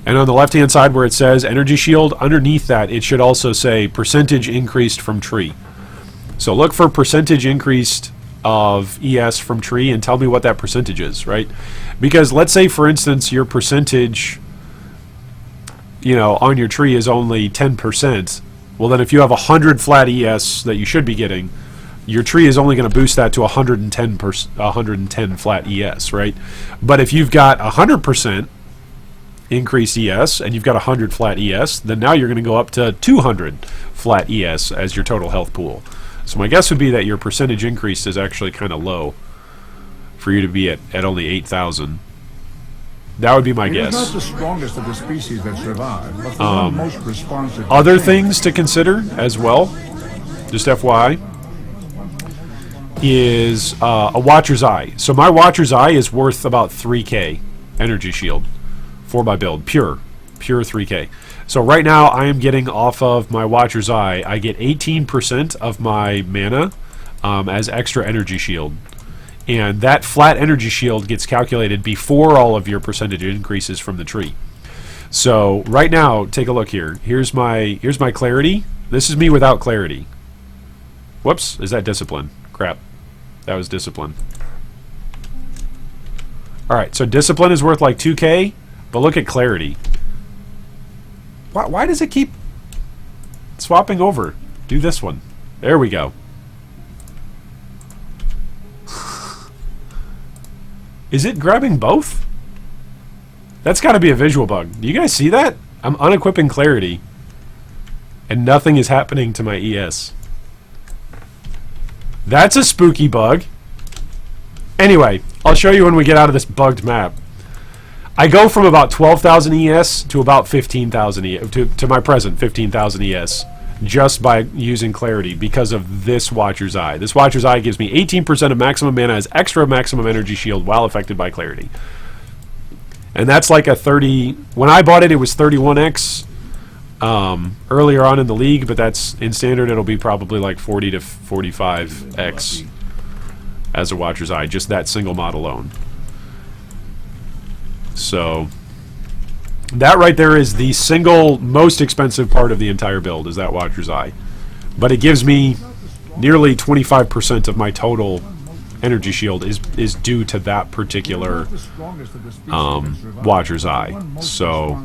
and on the left-hand side where it says energy shield, underneath that it should also say percentage increased from tree. So look for percentage increased of ES from tree and tell me what that percentage is, right? Because let's say, for instance, your percentage, you know, on your tree is only 10%. Well, then if you have 100 flat ES that you should be getting, your tree is only going to boost that to 110 flat ES, right? But if you've got 100% increased ES and you've got 100 flat ES, then now you're going to go up to 200 flat ES as your total health pool. So my guess would be that your percentage increase is actually kind of low for you to be at only 8,000. That would be my guess. It is not the strongest of the species that survive, but the one most responsive. Other things to consider as well, just FYI, is a Watcher's Eye. So my Watcher's Eye is worth about 3k energy shield for my build, pure 3k. So right now I am getting off of my Watcher's Eye, I get 18% of my mana as extra energy shield. And that flat energy shield gets calculated before all of your percentage increases from the tree. So right now, take a look here. Here's my clarity. This is me without clarity. Whoops, is that discipline? Crap. That was discipline. Alright, so discipline is worth like 2k, but look at clarity. Why does it keep swapping over? Do this one. There we go. Is it grabbing both? That's got to be a visual bug. Do you guys see that? I'm unequipping clarity, and nothing is happening to my ES. That's a spooky bug. Anyway, I'll show you when we get out of this bugged map. I go from about 12,000 ES to about 15,000 ES, to my present 15,000 ES, just by using clarity because of this Watcher's Eye. This Watcher's Eye gives me 18% of maximum mana as extra maximum energy shield while affected by clarity. And that's like a 30... When I bought it, it was 31x earlier on in the league, but that's in standard, it'll be probably like 40 to 45x as a Watcher's Eye, just that single mod alone. So that right there is the single most expensive part of the entire build, is that Watcher's Eye. But it gives me nearly 25% of my total energy shield is due to that particular Watcher's Eye. So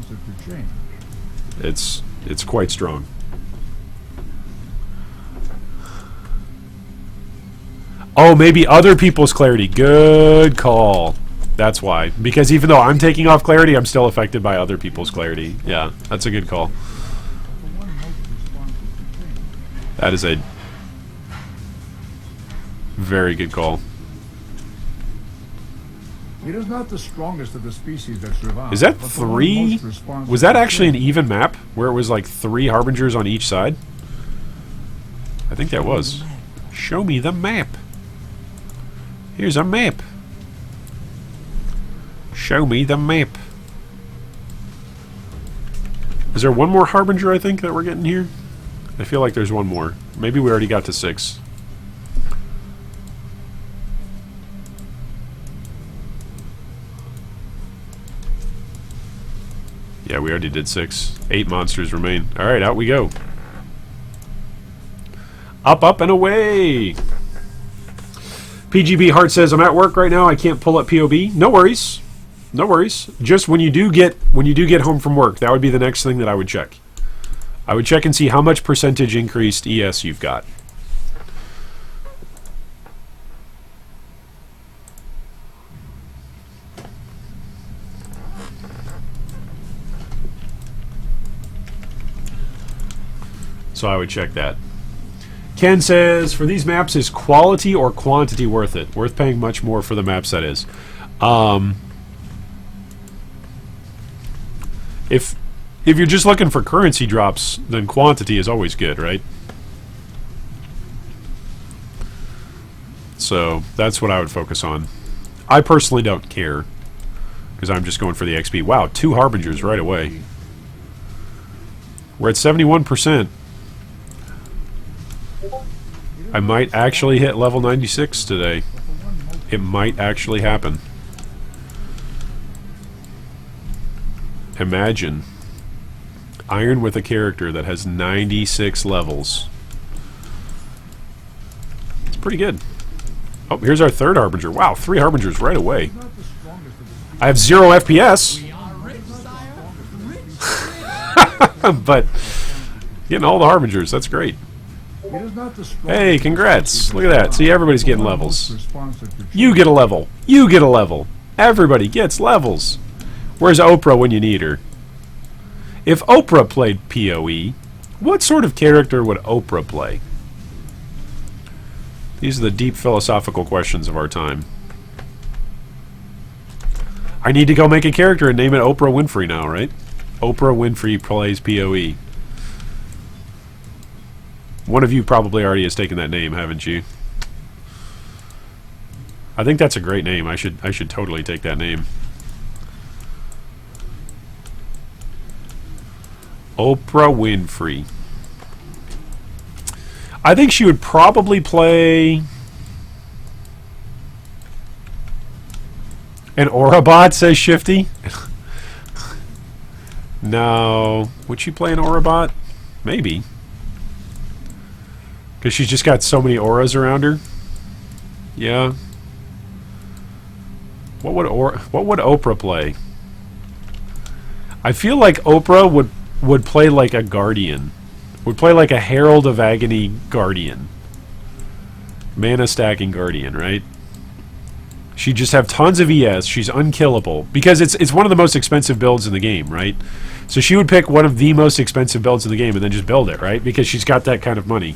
it's quite strong. Oh, maybe other people's clarity. Good call. That's why. Because even though I'm taking off clarity, I'm still affected by other people's clarity. Yeah, that's a good call. That is a very good call. It is not the strongest of the species that survive. Is that but the 3? most responsive Was that to actually an change. even map where it was like 3 harbingers on each side? I think that was. Show me the map. Here's a map. Show me the map. Is there one more harbinger, I think, that we're getting here? I feel like there's one more. Maybe we already got to 6. Yeah, we already did 6. 8 monsters remain. Alright, out we go. Up, up, and away! PGB Heart says, I'm at work right now, I can't pull up POB. No worries. No worries. Just when you do get home from work, that would be the next thing that I would check. I would check and see how much percentage increased ES you've got. So I would check that. Ken says, for these maps, is quality or quantity worth it? Worth paying much more for the maps, that is. If you're just looking for currency drops, then quantity is always good, right? So that's what I would focus on. I personally don't care, because I'm just going for the XP. Wow, 2 Harbingers right away. We're at 71%. I might actually hit level 96 today. It might actually happen. Imagine Iron with a character that has 96 levels. It's pretty good. Oh, here's our 3rd Harbinger. Wow, 3 Harbingers right away. I have 0 FPS. We are rich, sire. Rich. But getting all the Harbingers, that's great. Hey, congrats. Look at that. See, everybody's getting levels. You get a level. You get a level. Everybody gets levels. Where's Oprah when you need her? If Oprah played PoE, what sort of character would Oprah play? These are the deep philosophical questions of our time. I need to go make a character and name it Oprah Winfrey now, right? Oprah Winfrey plays PoE. One of you probably already has taken that name, haven't you? I think that's a great name. I should totally take that name. Oprah Winfrey. I think she would probably play an Aurabot, says Shifty. No. Would she play an Aurabot? Maybe. Because she's just got so many auras around her. Yeah. What would Oprah play? I feel like Oprah would play like a Guardian. Would play like a Herald of Agony Guardian. Mana stacking Guardian, right? She'd just have tons of ES. She's unkillable. Because it's one of the most expensive builds in the game, right? So she would pick one of the most expensive builds in the game and then just build it, right? Because she's got that kind of money.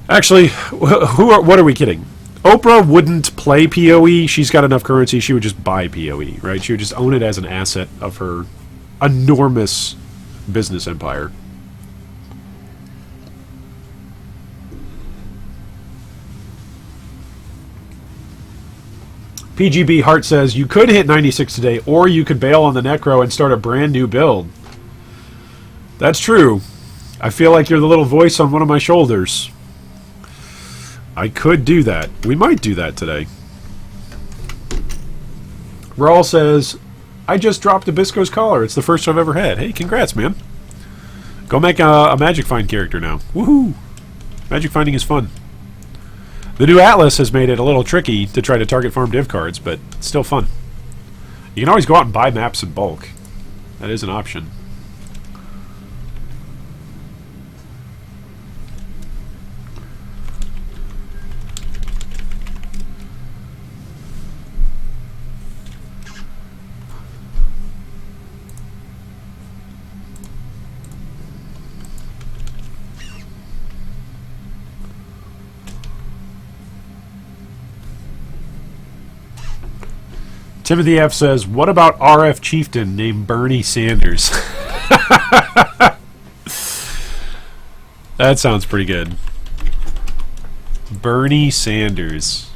Actually, what are we kidding? Oprah wouldn't play PoE. She's got enough currency. She would just buy PoE, right? She would just own it as an asset of her enormous business empire. PGB Hart says, you could hit 96 today, or you could bail on the Necro and start a brand new build. That's true. I feel like you're the little voice on one of my shoulders. I could do that. We might do that today. Raul says, I just dropped Abisco's collar. It's the first I've ever had. Hey, congrats, man. Go make a Magic Find character now. Woohoo! Magic finding is fun. The new Atlas has made it a little tricky to try to target farm div cards, but it's still fun. You can always go out and buy maps in bulk. That is an option. Timothy F. says, what about RF Chieftain named Bernie Sanders? That sounds pretty good. Bernie Sanders.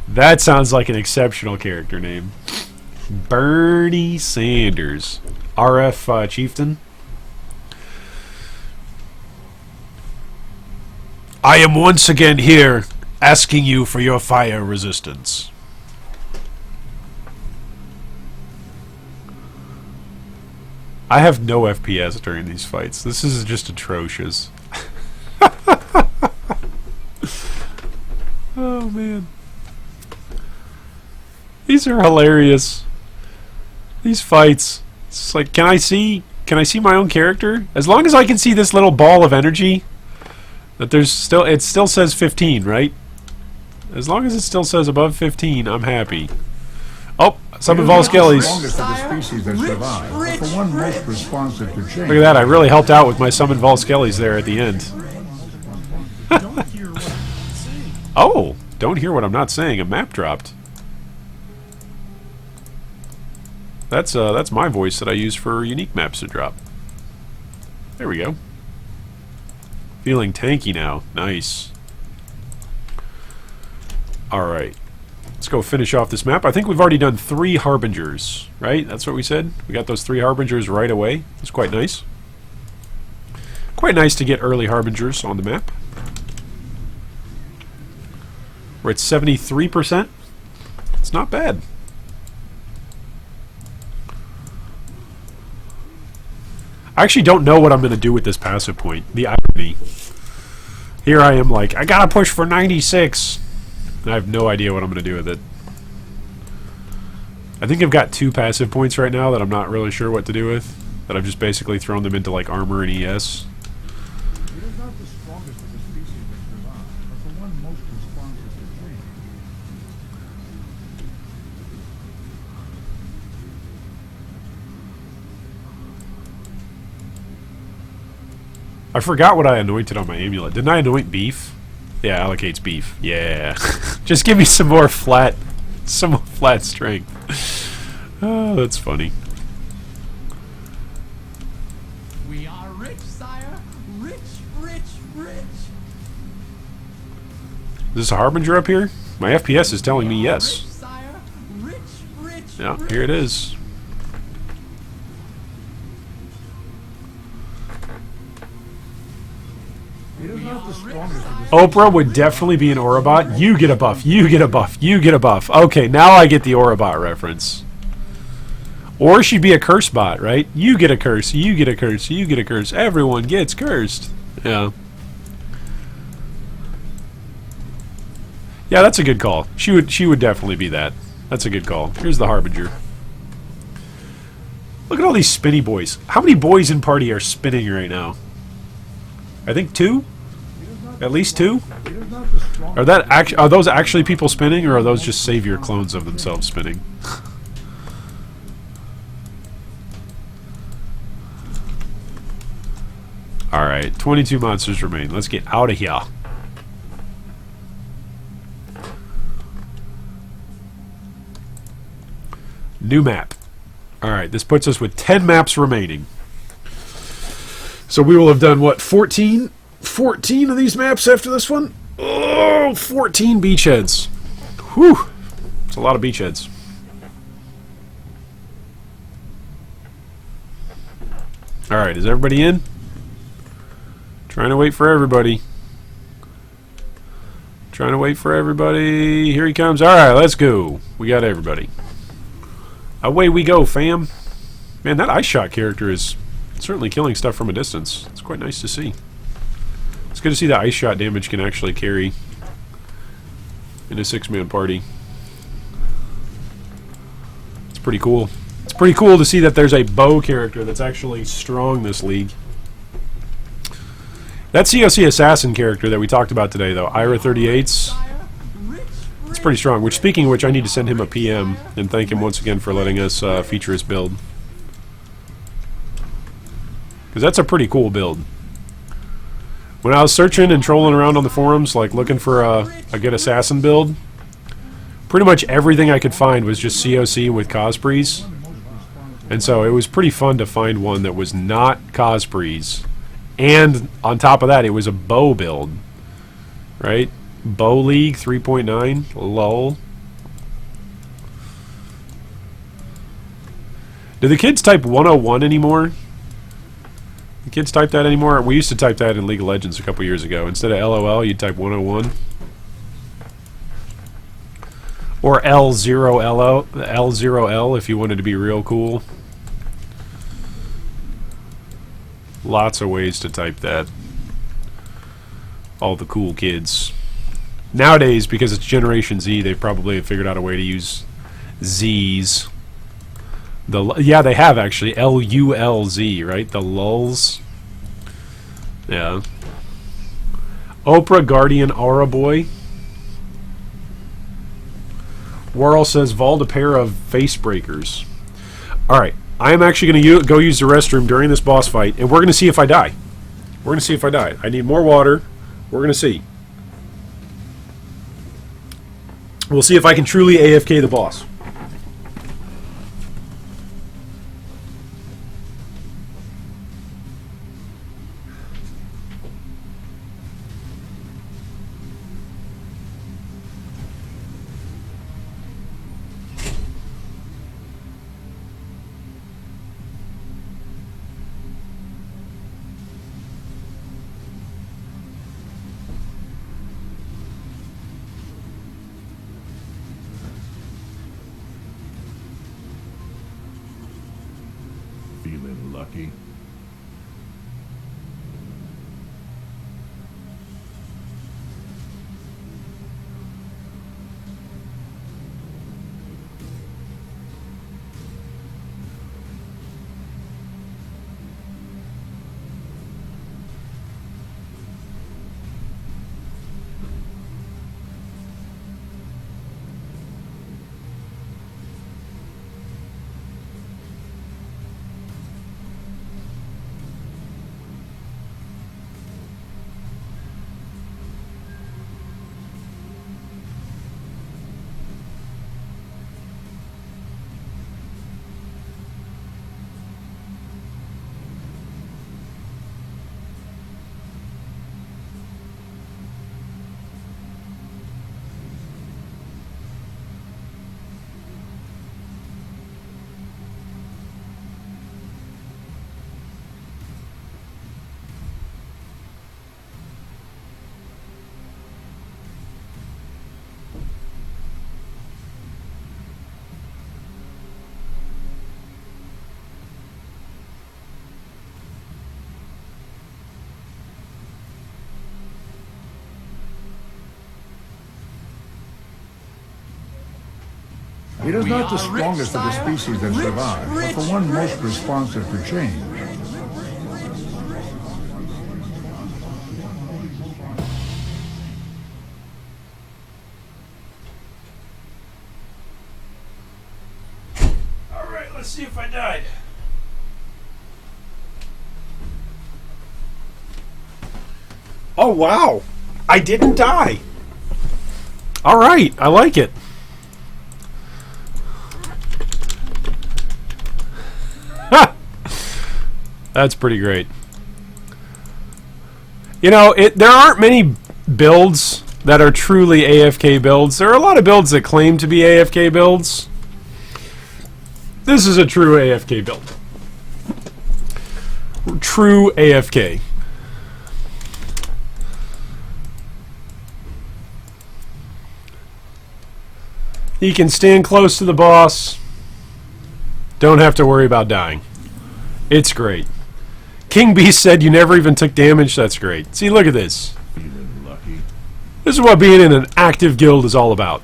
That sounds like an exceptional character name. Bernie Sanders. RF Chieftain. I am once again here asking you for your fire resistance. I have no FPS during these fights. This is just atrocious. Oh man. These are hilarious. These fights. It's like, can I see my own character? As long as I can see this little ball of energy, that there's still, it still says 15, right? As long as it still says above 15, I'm happy. Oh, Summon It is not the Volskellies. strongest of the species that survive, but the one most responsive to change. Look at that, I really helped out with my Summon Volskellies there at the end. Don't hear what I'm saying. Oh, don't hear what I'm not saying. A map dropped. That's my voice that I use for unique maps to drop. There we go. Feeling tanky now. Nice. Alright. Let's go finish off this map. I think we've already done 3 Harbingers, right? That's what we said? We got those 3 Harbingers right away. That's quite nice. Quite nice to get early Harbingers on the map. We're at 73%. It's not bad. I actually don't know what I'm going to do with this passive point. The irony. Here I am like, I gotta push for 96. And I have no idea what I'm going to do with it. I think I've got 2 passive points right now that I'm not really sure what to do with. That I've just basically thrown them into like armor and ES. It is not the strongest of the species that survive, but the one most responsive to change. I forgot what I anointed on my amulet. Didn't I anoint beef? Yeah, allocates beef. Yeah. Just give me some more flat strength. Oh, that's funny. We are rich, sire. Rich, rich, rich. Is this a Harbinger up here? My FPS is telling me Rich, yes. sire. Rich, rich, Yeah, rich. here it is. It is not the strongest of the species. Oprah would definitely be an Orabot. You get a buff. You get a buff. You get a buff. Okay, now I get the Orabot reference. Or she'd be a curse bot, right? You get a curse. You get a curse. You get a curse. Everyone gets cursed. Yeah. Yeah, that's a good call. She would definitely be that. That's a good call. Here's the Harbinger. Look at all these spinny boys. How many boys in party are spinning right now? I think 2? At least 2? It is not the strongest. Are those actually people spinning, or are those just savior clones of themselves spinning? Alright, 22 monsters remain. Let's get out of here. New map. Alright, this puts us with 10 maps remaining. So we will have done, what, 14? 14 of these maps after this one? Oh, 14 beachheads. Whew. It's a lot of beachheads. Alright, is everybody in? Trying to wait for everybody. Trying to wait for everybody. Here he comes. Alright, let's go. We got everybody. Away we go, fam. Man, that ice shot character is certainly killing stuff from a distance. It's quite nice to see. It's good to see that ice shot damage can actually carry in a 6-man party. It's pretty cool. It's pretty cool to see that there's a bow character that's actually strong this league. That COC Assassin character that we talked about today, though, Ira 38's, Sire. Rich, it's pretty strong. Which, speaking of which, I need to send him a PM and thank him once again for letting us feature his build. Because that's a pretty cool build. When I was searching and trolling around on the forums, like looking for a good assassin build, pretty much everything I could find was just COC with Cosprees. And so it was pretty fun to find one that was not Cosprees. And on top of that, it was a bow build. Right? Bow League 3.9. Lol. Do the kids type 101 anymore? The kids type that anymore? We used to type that in League of Legends a couple years ago. Instead of LOL, you'd type 101. Or L0L if you wanted to be real cool. Lots of ways to type that. All the cool kids. Nowadays, because it's Generation Z, they probably have figured out a way to use Z's. Yeah, they have actually. L-U-L-Z, right? The lulz. Yeah. Oprah Guardian Aura Boy. Worrell says, Vault a pair of face breakers. Alright, I am actually going to go use the restroom during this boss fight, and we're going to see if I die. We're going to see if I die. I need more water. We're going to see. We'll see if I can truly AFK the boss. Feeling lucky. It is not the strongest of the species that survive, but the one most responsive to change. Alright, let's see if I died. Oh, wow. I didn't die. Alright, I like it. That's pretty great. You know, there aren't many builds that are truly AFK builds. There are a lot of builds that claim to be AFK builds. This is a true AFK build. True AFK. He can stand close to the boss. Don't have to worry about dying. It's great. King Beast said you never even took damage. That's great. See, look at this. Feeling lucky. This is what being in an active guild is all about.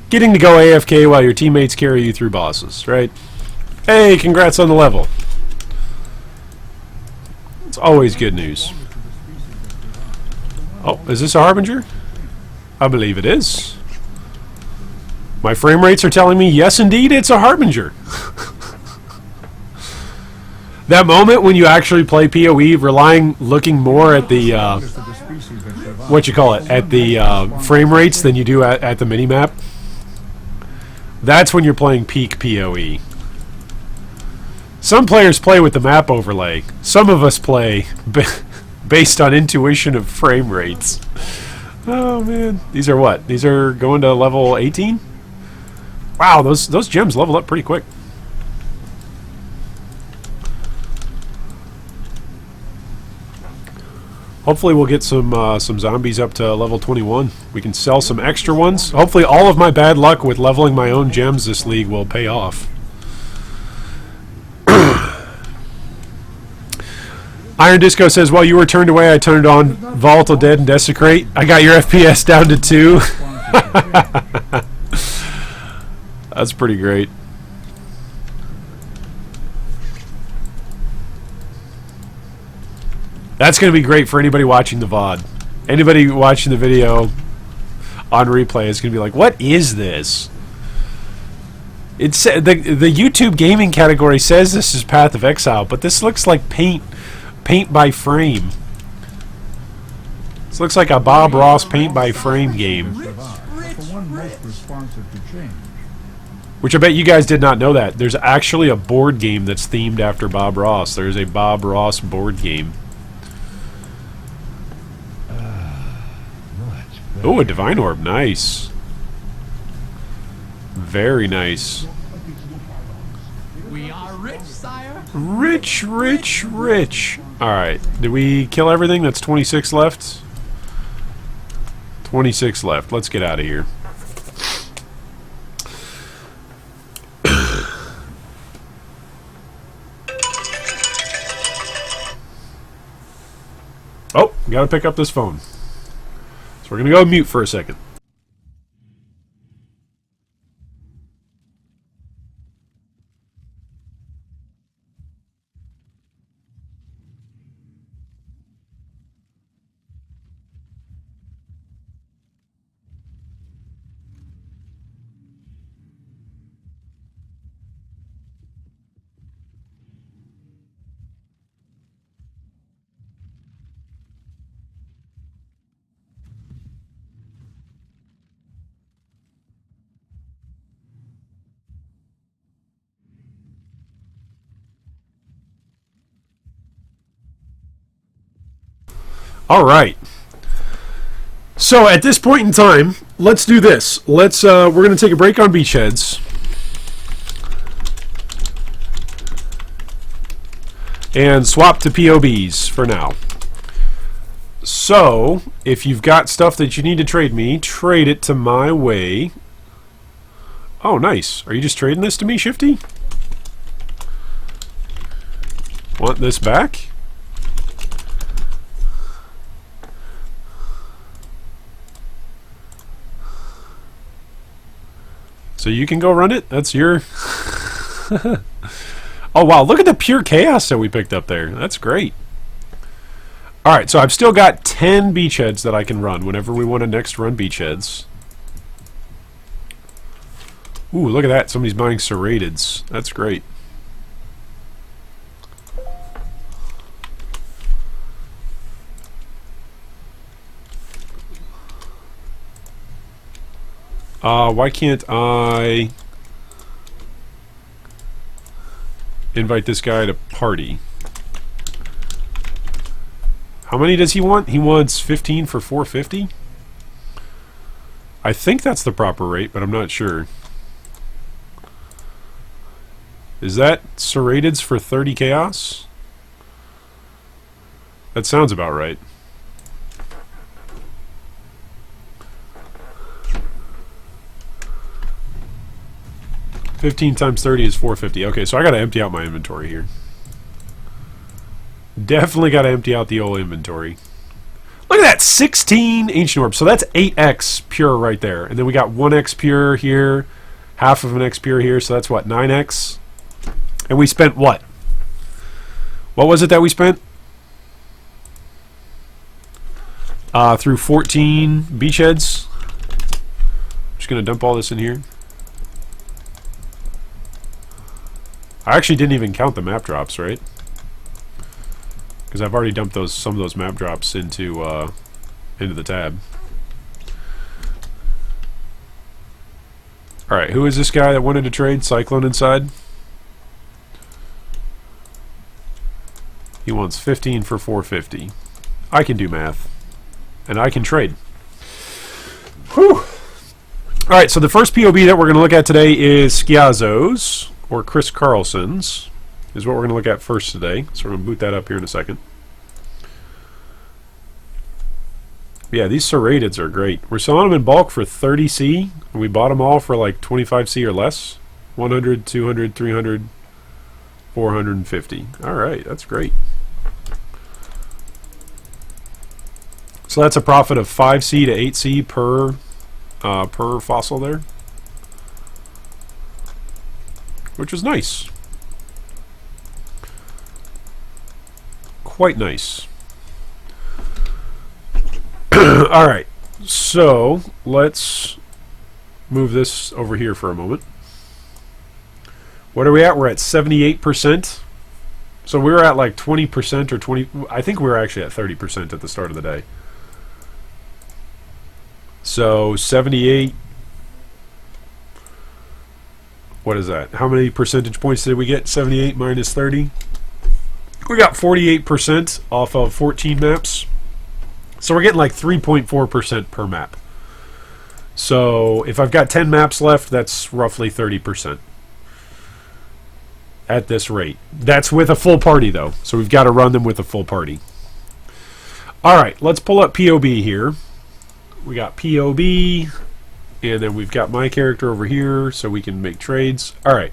Getting to go AFK while your teammates carry you through bosses, right? Hey, congrats on the level. It's always good news. Oh, is this a Harbinger? I believe it is. My frame rates are telling me, yes, indeed, it's a Harbinger. That moment when you actually play PoE, looking more at the, what you call it, at the frame rates than you do at the minimap, that's when you're playing peak PoE. Some players play with the map overlay. Some of us play based on intuition of frame rates. Oh, man. These are what? These are going to level 18? Wow, those gems level up pretty quick. Hopefully we'll get some zombies up to level 21. We can sell some extra ones. Hopefully all of my bad luck with leveling my own gems this league will pay off. Iron Disco says, while you were turned away, I turned on Volatile Dead and Desecrate. I got your FPS down to 2. That's pretty great. That's going to be great for anybody watching the VOD. Anybody watching the video on replay is going to be like, what is this? It's the YouTube gaming category says this is Path of Exile, but this looks like paint by frame. This looks like a Bob Ross paint by frame game. The one most responsive to change. Which I bet you guys did not know that. There's actually a board game that's themed after Bob Ross. There's a Bob Ross board game. Oh, a Divine Orb. Nice. Very nice. We are rich, sire. Rich, rich, rich. Alright. Did we kill everything? That's 26 left. 26 left. Let's get out of here. Oh, gotta pick up this phone. So we're gonna go mute for a second. All right. So at this point in time, let's do this. We're going to take a break on Beachheads. And swap to POBs for now. So, if you've got stuff that you need to trade me, trade it to my way. Oh, nice. Are you just trading this to me, Shifty? Want this back? So you can go run it? That's your... Oh, wow. Look at the pure chaos that we picked up there. That's great. Alright, so I've still got 10 Beachheads that I can run whenever we want to next run Beachheads. Ooh, look at that. Somebody's buying Serrateds. That's great. Why can't I invite this guy to party? How many does he want? He wants 15 for 450? I think that's the proper rate, but I'm not sure. Is that Serrateds for 30 chaos? That sounds about right. $15 times 30 is 450. Okay, so I gotta empty out my inventory here. Definitely gotta empty out the old inventory. Look at that! 16 Ancient Orbs. So that's 8x pure right there. And then we got 1x pure here, half of an x pure here, so that's what, 9x? And we spent what? What was it that we spent? Through 14 Beachheads. Just gonna dump all this in here. I actually didn't even count the map drops, right? Because I've already dumped some of those map drops into the tab. Alright, who is this guy that wanted to trade Cyclone inside? He wants 15 for 450. I can do math. And I can trade. Whew! Alright, so the first POB that we're going to look at today is Skiazo's, or Chris Carlson's, is what we're going to look at first today. So we're going to boot that up here in a second. Yeah, these Serrateds are great. We're selling them in bulk for 30C, and we bought them all for like 25C or less. 100, 200, 300, 450. Alright, that's great. So that's a profit of 5C to 8C per fossil there. Which is nice. Quite nice. Alright, so let's move this over here for a moment. What are we at? We're at 78%. So we were at like 20% or 20. I think we were actually at 30% at the start of the day. So 78. What is that? How many percentage points did we get? 78 minus 30. We got 48% off of 14 maps. So we're getting like 3.4% per map. So if I've got 10 maps left, that's roughly 30%. At this rate. That's with a full party, though. So we've got to run them with a full party. All right, let's pull up POB here. We got POB, and then we've got my character over here, so we can make trades. All right.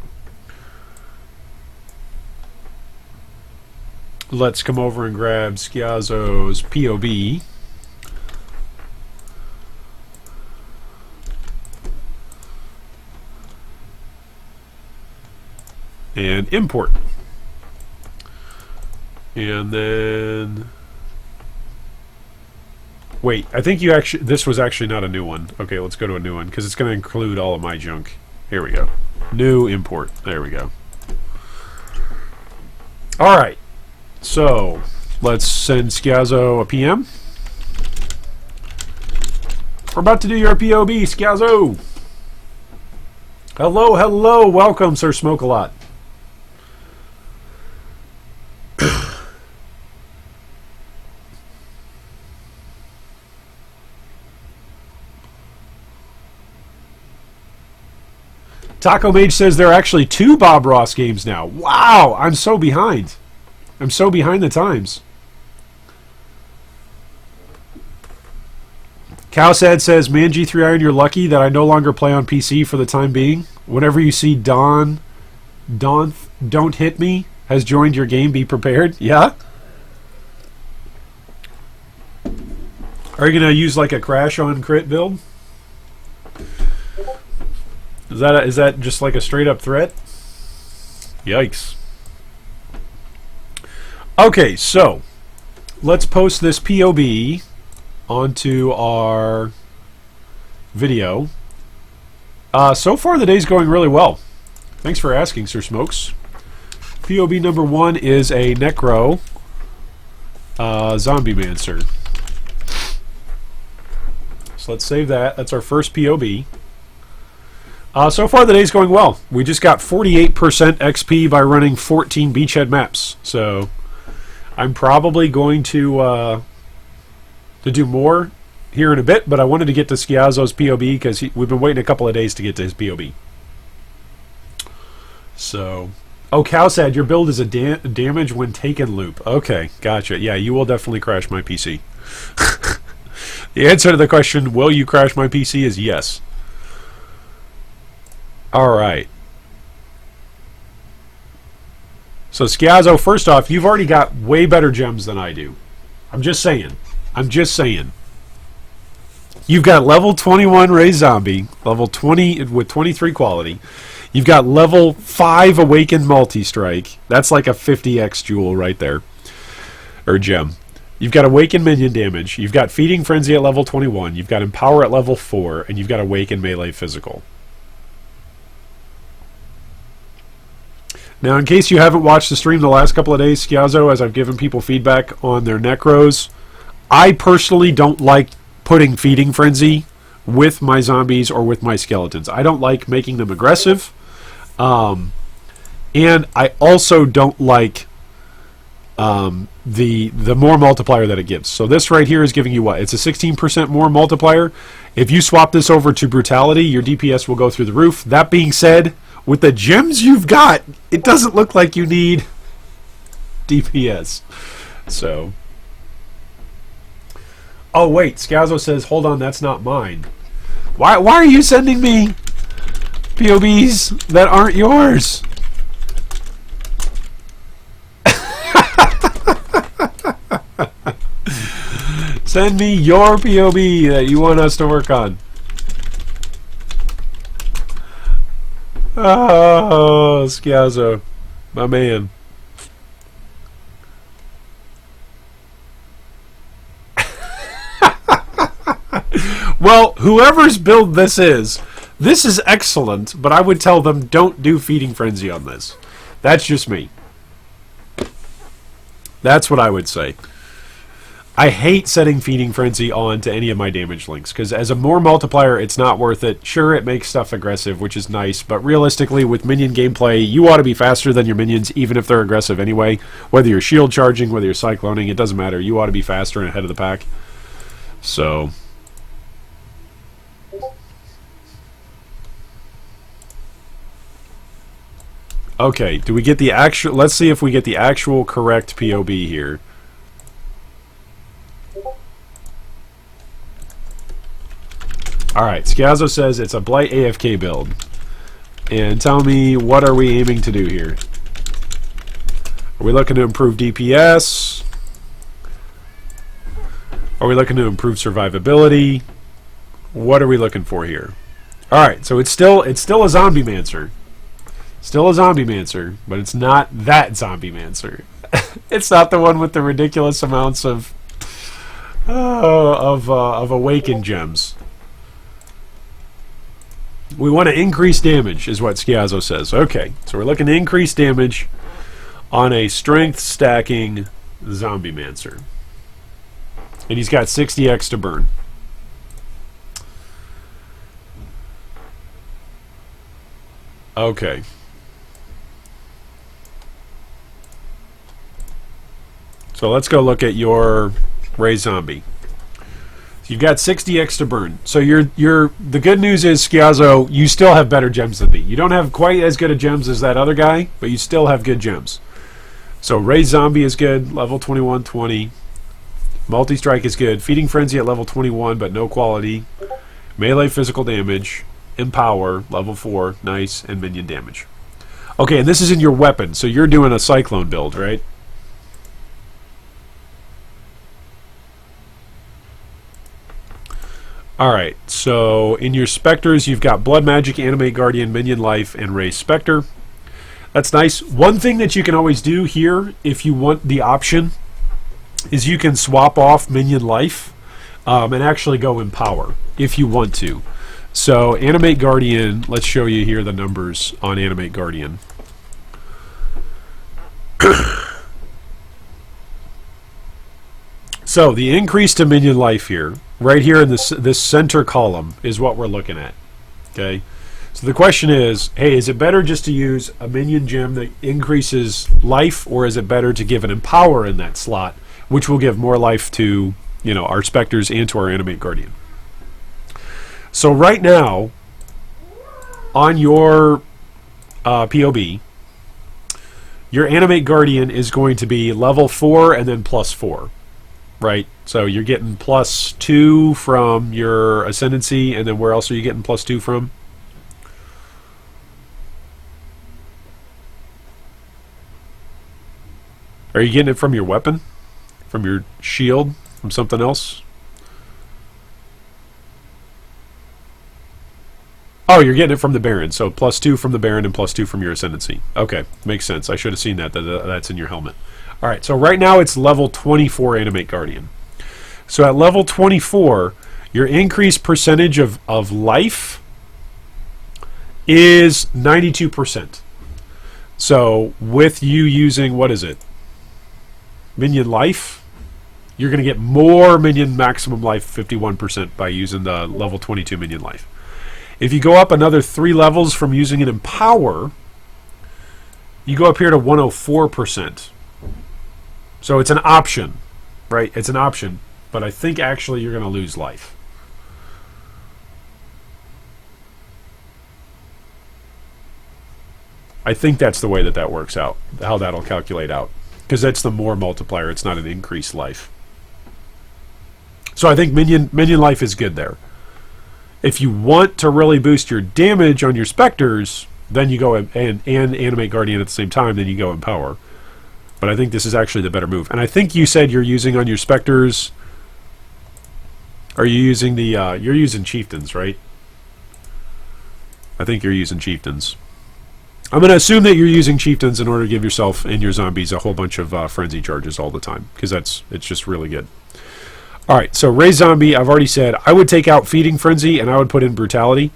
Let's come over and grab Schiazzo's POB. And import. And then wait, I think this was actually not a new one. Okay, let's go to a new one because it's going to include all of my junk. Here we go. New import. There we go. All right. So, let's send Schiazzo a PM. We're about to do your POB, Schiazzo. Hello, hello. Welcome, Sir Smoke-A-Lot. Taco Mage says there are actually 2 Bob Ross games now. Wow, I'm so behind. I'm so behind the times. Cowsad says, man, G3 Iron, you're lucky that I no longer play on PC for the time being. Whenever you see Don't Hit Me has joined your game, be prepared. Yeah? Are you going to use like a crash on crit build? Is that just like a straight up threat? Yikes. Okay, so let's post this POB onto our video. So far the day's going really well. Thanks for asking, Sir Smokes. POB number 1 is a Necro Zombie Mancer. So let's save that. That's our first POB. So far the day's going well. We just got 48% XP by running 14 beachhead maps. So I'm probably going to do more here in a bit, but I wanted to get to Schiazzo's POB because we've been waiting a couple of days to get to his POB. So, oh, Cowsad, your build is a damage when taken loop. Okay, gotcha. Yeah, you will definitely crash my PC. The answer to the question, will you crash my PC, is yes. Alright. So, Schiazzo, first off, you've already got way better gems than I do. I'm just saying. I'm just saying. You've got level 21 Raised Zombie, level 20 with 23 quality. You've got level 5 Awakened Multi-Strike. That's like a 50x jewel right there. Or gem. You've got Awakened Minion Damage. You've got Feeding Frenzy at level 21. You've got Empower at level 4. And you've got Awakened Melee Physical. Now, in case you haven't watched the stream the last couple of days, Schiazzo, as I've given people feedback on their Necros, I personally don't like putting Feeding Frenzy with my zombies or with my skeletons. I don't like making them aggressive. And I also don't like the more multiplier that it gives. So this right here is giving you what? It's a 16% more multiplier. If you swap this over to Brutality, your DPS will go through the roof. That being said, with the gems you've got, it doesn't look like you need DPS. So. Oh, wait. Schiazzo says, hold on, that's not mine. Why are you sending me POBs that aren't yours? Send me your POB that you want us to work on. Oh, Schiazzo, my man. Well, whoever's build this is, This is excellent, but I would tell them don't do Feeding Frenzy on this. That's just me. That's what I would say. I hate setting Feeding Frenzy on to any of my damage links, because as a more multiplier, it's not worth it. Sure, it makes stuff aggressive, which is nice, but realistically, with minion gameplay, you ought to be faster than your minions, even if they're aggressive anyway. Whether you're shield charging, whether you're cycloning, it doesn't matter. You ought to be faster and ahead of the pack. So... okay, do we get the actual... let's see if we get the actual correct POB here. Alright, Skiazzo says it's a Blight AFK build. And tell me, what are we aiming to do here? Are we looking to improve DPS? Are we looking to improve survivability? What are we looking for here? Alright, so it's still a Zombie Mancer. Still a Zombie Mancer, but it's not that Zombie Mancer. It's not the one with the ridiculous amounts of awakened gems. We want to increase damage, is what Skiazzo says. Okay, so we're looking to increase damage on a strength stacking Zombie Mancer. And he's got 60x to burn. Okay. So let's go look at your Ray Zombie. You've got 60x to burn. So the good news is, Skiazzo, you still have better gems than me. You don't have quite as good of gems as that other guy, but you still have good gems. So Ray Zombie is good, level 21, 20. Multi-strike is good. Feeding Frenzy at level 21, but no quality. Melee physical damage. Empower, level 4, nice, and minion damage. Okay, and this is in your weapon, so you're doing a Cyclone build, right? Alright, so in your Spectres, you've got Blood Magic, Animate Guardian, Minion Life, and Ray Spectre. That's nice. One thing that you can always do here, if you want the option, is you can swap off Minion Life and actually go Empower, if you want to. So, Animate Guardian, let's show you here the numbers on Animate Guardian. So, the increase to Minion Life here, right here in this center column, is what we're looking at. Okay? So the question is, hey, is it better just to use a Minion gem that increases life, or is it better to give an Empower in that slot, which will give more life to, you know, our Spectres and to our Animate Guardian? So right now, on your POB, your Animate Guardian is going to be level 4 and then plus 4. Right? So you're getting plus 2 from your Ascendancy, and then where else are you getting plus 2 from? Are you getting it from your weapon? From your shield? From something else? Oh, you're getting it from the Baron. So plus 2 from the Baron and plus 2 from your Ascendancy. Okay, makes sense. I should have seen that. That's in your helmet. Alright, so right now it's level 24 Animate Guardian. So at level 24, your increased percentage of life is 92%. So with you using, what is it? Minion Life, you're going to get more Minion Maximum Life, 51%, by using the level 22 Minion Life. If you go up another 3 levels from using an Empower, you go up here to 104%. So it's an option, right? It's an option, but I think actually you're going to lose life. I think that's the way that works out, how that'll calculate out. Because that's the more multiplier, it's not an increased life. So I think Minion Life is good there. If you want to really boost your damage on your Spectres, then you go and Animate Guardian at the same time, then you go Empower. But I think this is actually the better move. And I think you said you're using on your Spectres... Are you using the... you're using Chieftains, right? I think you're using Chieftains. I'm going to assume that you're using Chieftains in order to give yourself and your zombies a whole bunch of frenzy charges all the time. Because it's just really good. Alright, so Ray Zombie, I've already said, I would take out Feeding Frenzy and I would put in Brutality.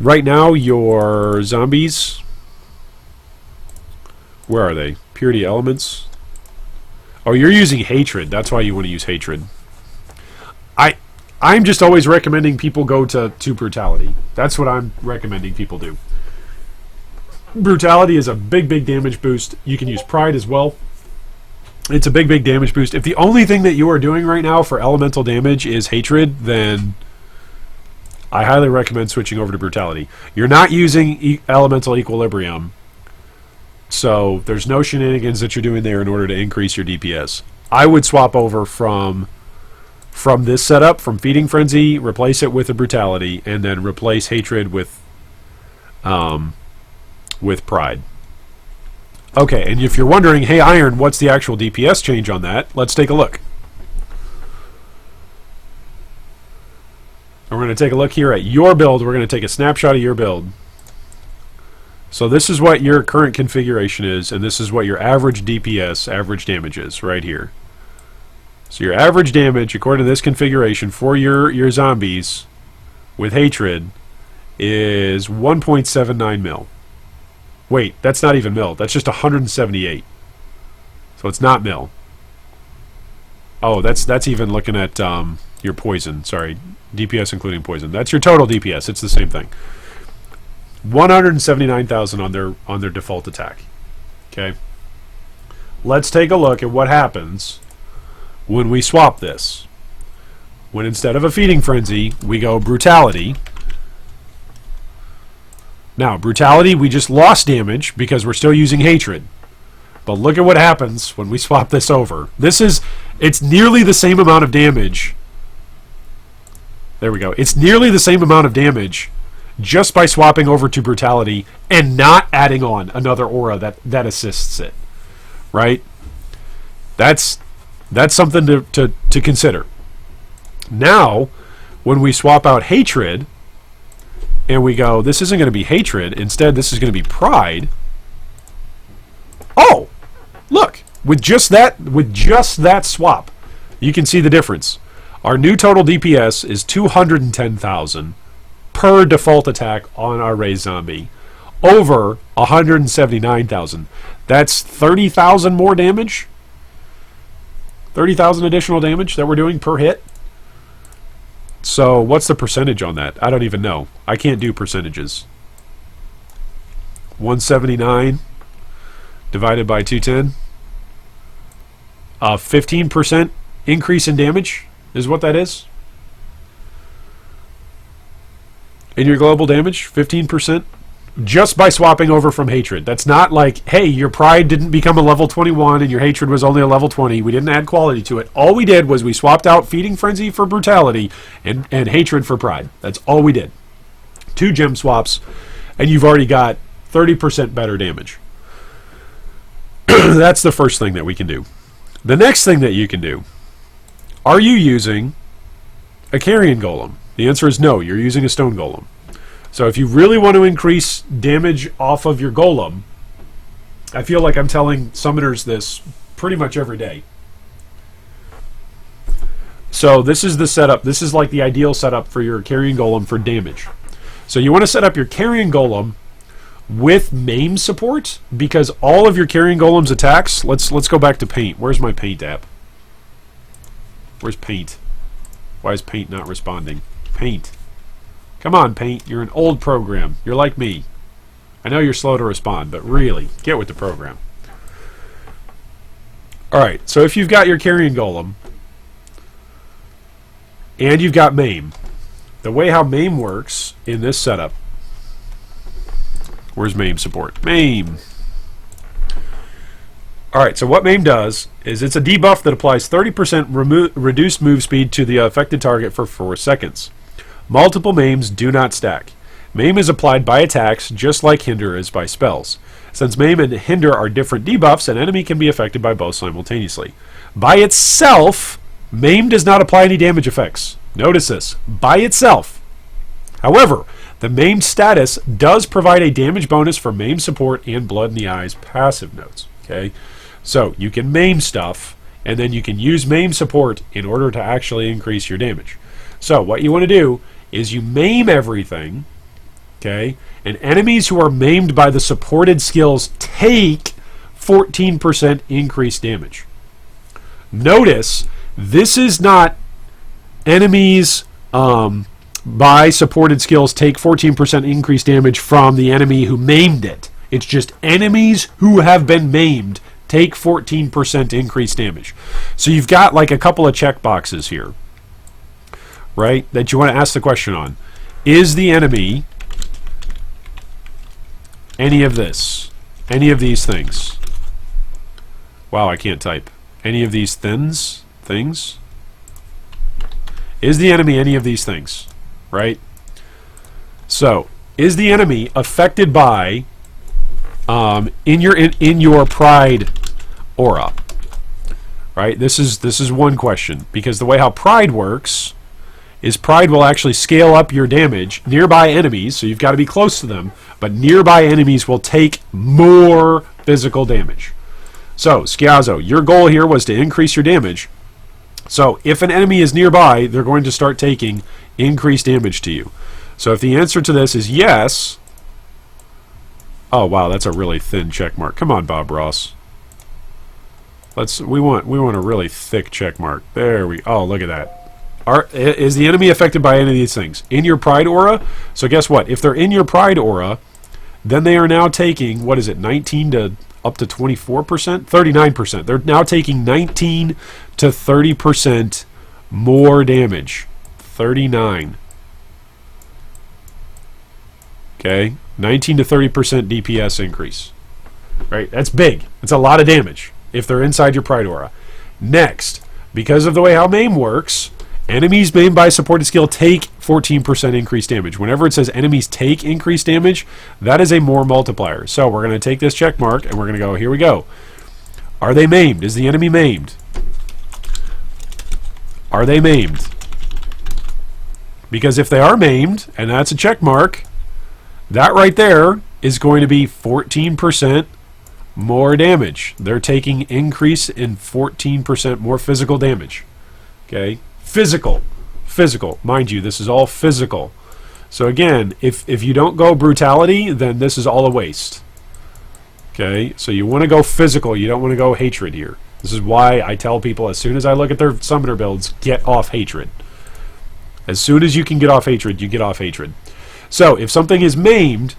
Right now, your zombies, where are they? Purity elements. Oh, you're using hatred. That's why you want to use hatred. I'm just always recommending people go to brutality. That's what I'm recommending people do. Brutality is a big damage boost. You can use pride as well. It's a big damage boost. If the only thing that you are doing right now for elemental damage is hatred, then I highly recommend switching over to brutality. You're not using elemental equilibrium, so there's no shenanigans that you're doing there in order to increase your DPS. I would swap over from this setup, from Feeding Frenzy, replace it with a brutality, and then replace hatred with pride. Okay, and if you're wondering, hey Iron, what's the actual DPS change on that? Let's take a look. And we're going to take a look here at your build. We're going to take a snapshot of your build. So this is what your current configuration is, and this is what your average DPS, average damage is, right here. So your average damage, according to this configuration, for your zombies with hatred is 1.79 mil. Wait, that's not even mil. That's just 178. So it's not mil. Oh, that's even looking at your poison. Sorry, DPS including poison. That's your total DPS. It's the same thing. 179,000 on their default attack. Okay. Let's take a look at what happens when we swap this. When instead of a Feeding Frenzy, we go brutality. Now, brutality, we just lost damage because we're still using hatred. But look at what happens when we swap this over. It's nearly the same amount of damage. There we go. It's nearly the same amount of damage just by swapping over to brutality and not adding on another aura that assists it. Right? That's something to consider. Now, when we swap out hatred and we go, this isn't going to be hatred, instead this is going to be pride. Oh, look, with just that swap, you can see the difference. Our new total DPS is 210,000 per default attack on our raised zombie, over 179,000. That's 30,000 more damage. 30,000 additional damage that we're doing per hit. So what's the percentage on that? I don't even know. I can't do percentages. 179 divided by 210. 15% increase in damage is what that is. In your global damage, 15%. Just by swapping over from hatred. That's not like, hey, your pride didn't become a level 21 and your hatred was only a level 20. We didn't add quality to it. All we did was we swapped out Feeding Frenzy for brutality and hatred for pride. That's all we did. 2 gem swaps, and you've already got 30% better damage. That's the first thing that we can do. The next thing that you can do, are you using a carrion golem? The answer is no, you're using a stone golem. So if you really want to increase damage off of your golem, I feel like I'm telling summoners this pretty much every day. So this is the setup. This is like the ideal setup for your carrion golem for damage. So you want to set up your carrion golem with maim support, because all of your carrion golem's attacks, let's go back to paint. Where's my paint app? Where's paint? Why is paint not responding? Paint. Come on, Paint. You're an old program. You're like me. I know you're slow to respond, but really, get with the program. Alright, so if you've got your carrion golem, and you've got maim, the way how maim works in this setup, where's maim support? Maim! Alright, so what maim does is it's a debuff that applies 30% reduced move speed to the affected target for 4 seconds. Multiple maims do not stack. Maim is applied by attacks just like Hinder is by spells. Since Maim and Hinder are different debuffs, an enemy can be affected by both simultaneously. By itself, Maim does not apply any damage effects. Notice this. By itself. However, the Maim status does provide a damage bonus for Maim support and Blood in the Eyes passive notes. Okay, so you can Maim stuff, and then you can use Maim support in order to actually increase your damage. So what you want to do is you maim everything, Okay? And enemies who are maimed by the supported skills take 14% increased damage. Notice, this is not enemies by supported skills take 14% increased damage from the enemy who maimed it. It's just enemies who have been maimed take 14% increased damage. So you've got like a couple of check boxes here, right, that you want to ask the question on. Is the enemy any of this? Any of these things? Wow, I can't type. Any of these things? Is the enemy any of these things? Right? So, is the enemy affected by in your pride aura? Right? This is one question, because the way how pride works is pride will actually scale up your damage. Nearby enemies, so you've got to be close to them, but nearby enemies will take more physical damage. So, Schiazzo, your goal here was to increase your damage. So, if an enemy is nearby, they're going to start taking increased damage to you. So, if the answer to this is yes... Oh, wow, that's a really thin check mark. Come on, Bob Ross. We want a really thick check mark. There we... Oh, look at that. Is the enemy affected by any of these things? In your pride aura? So, guess what? If they're in your pride aura, then they are now taking, what is it, 19 to... up to 24%? 39%. They're now taking 19 to 30% more damage. 39. Okay? 19 to 30% DPS increase. Right? That's big. It's a lot of damage if they're inside your pride aura. Next, because of the way how MAME works, enemies maimed by supported skill take 14% increased damage. Whenever it says enemies take increased damage, that is a more multiplier. So we're going to take this check mark and we're going to go, here we go. Are they maimed? Is the enemy maimed? Are they maimed? Because if they are maimed, and that's a check mark, that right there is going to be 14% more damage. They're taking increase in 14% more physical damage. Okay? Physical. Mind you, this is all physical. So again, if you don't go brutality, then this is all a waste. Okay? So you want to go physical. You don't want to go hatred here. This is why I tell people, as soon as I look at their summoner builds, get off hatred. As soon as you can get off hatred, you get off hatred. So if something is maimed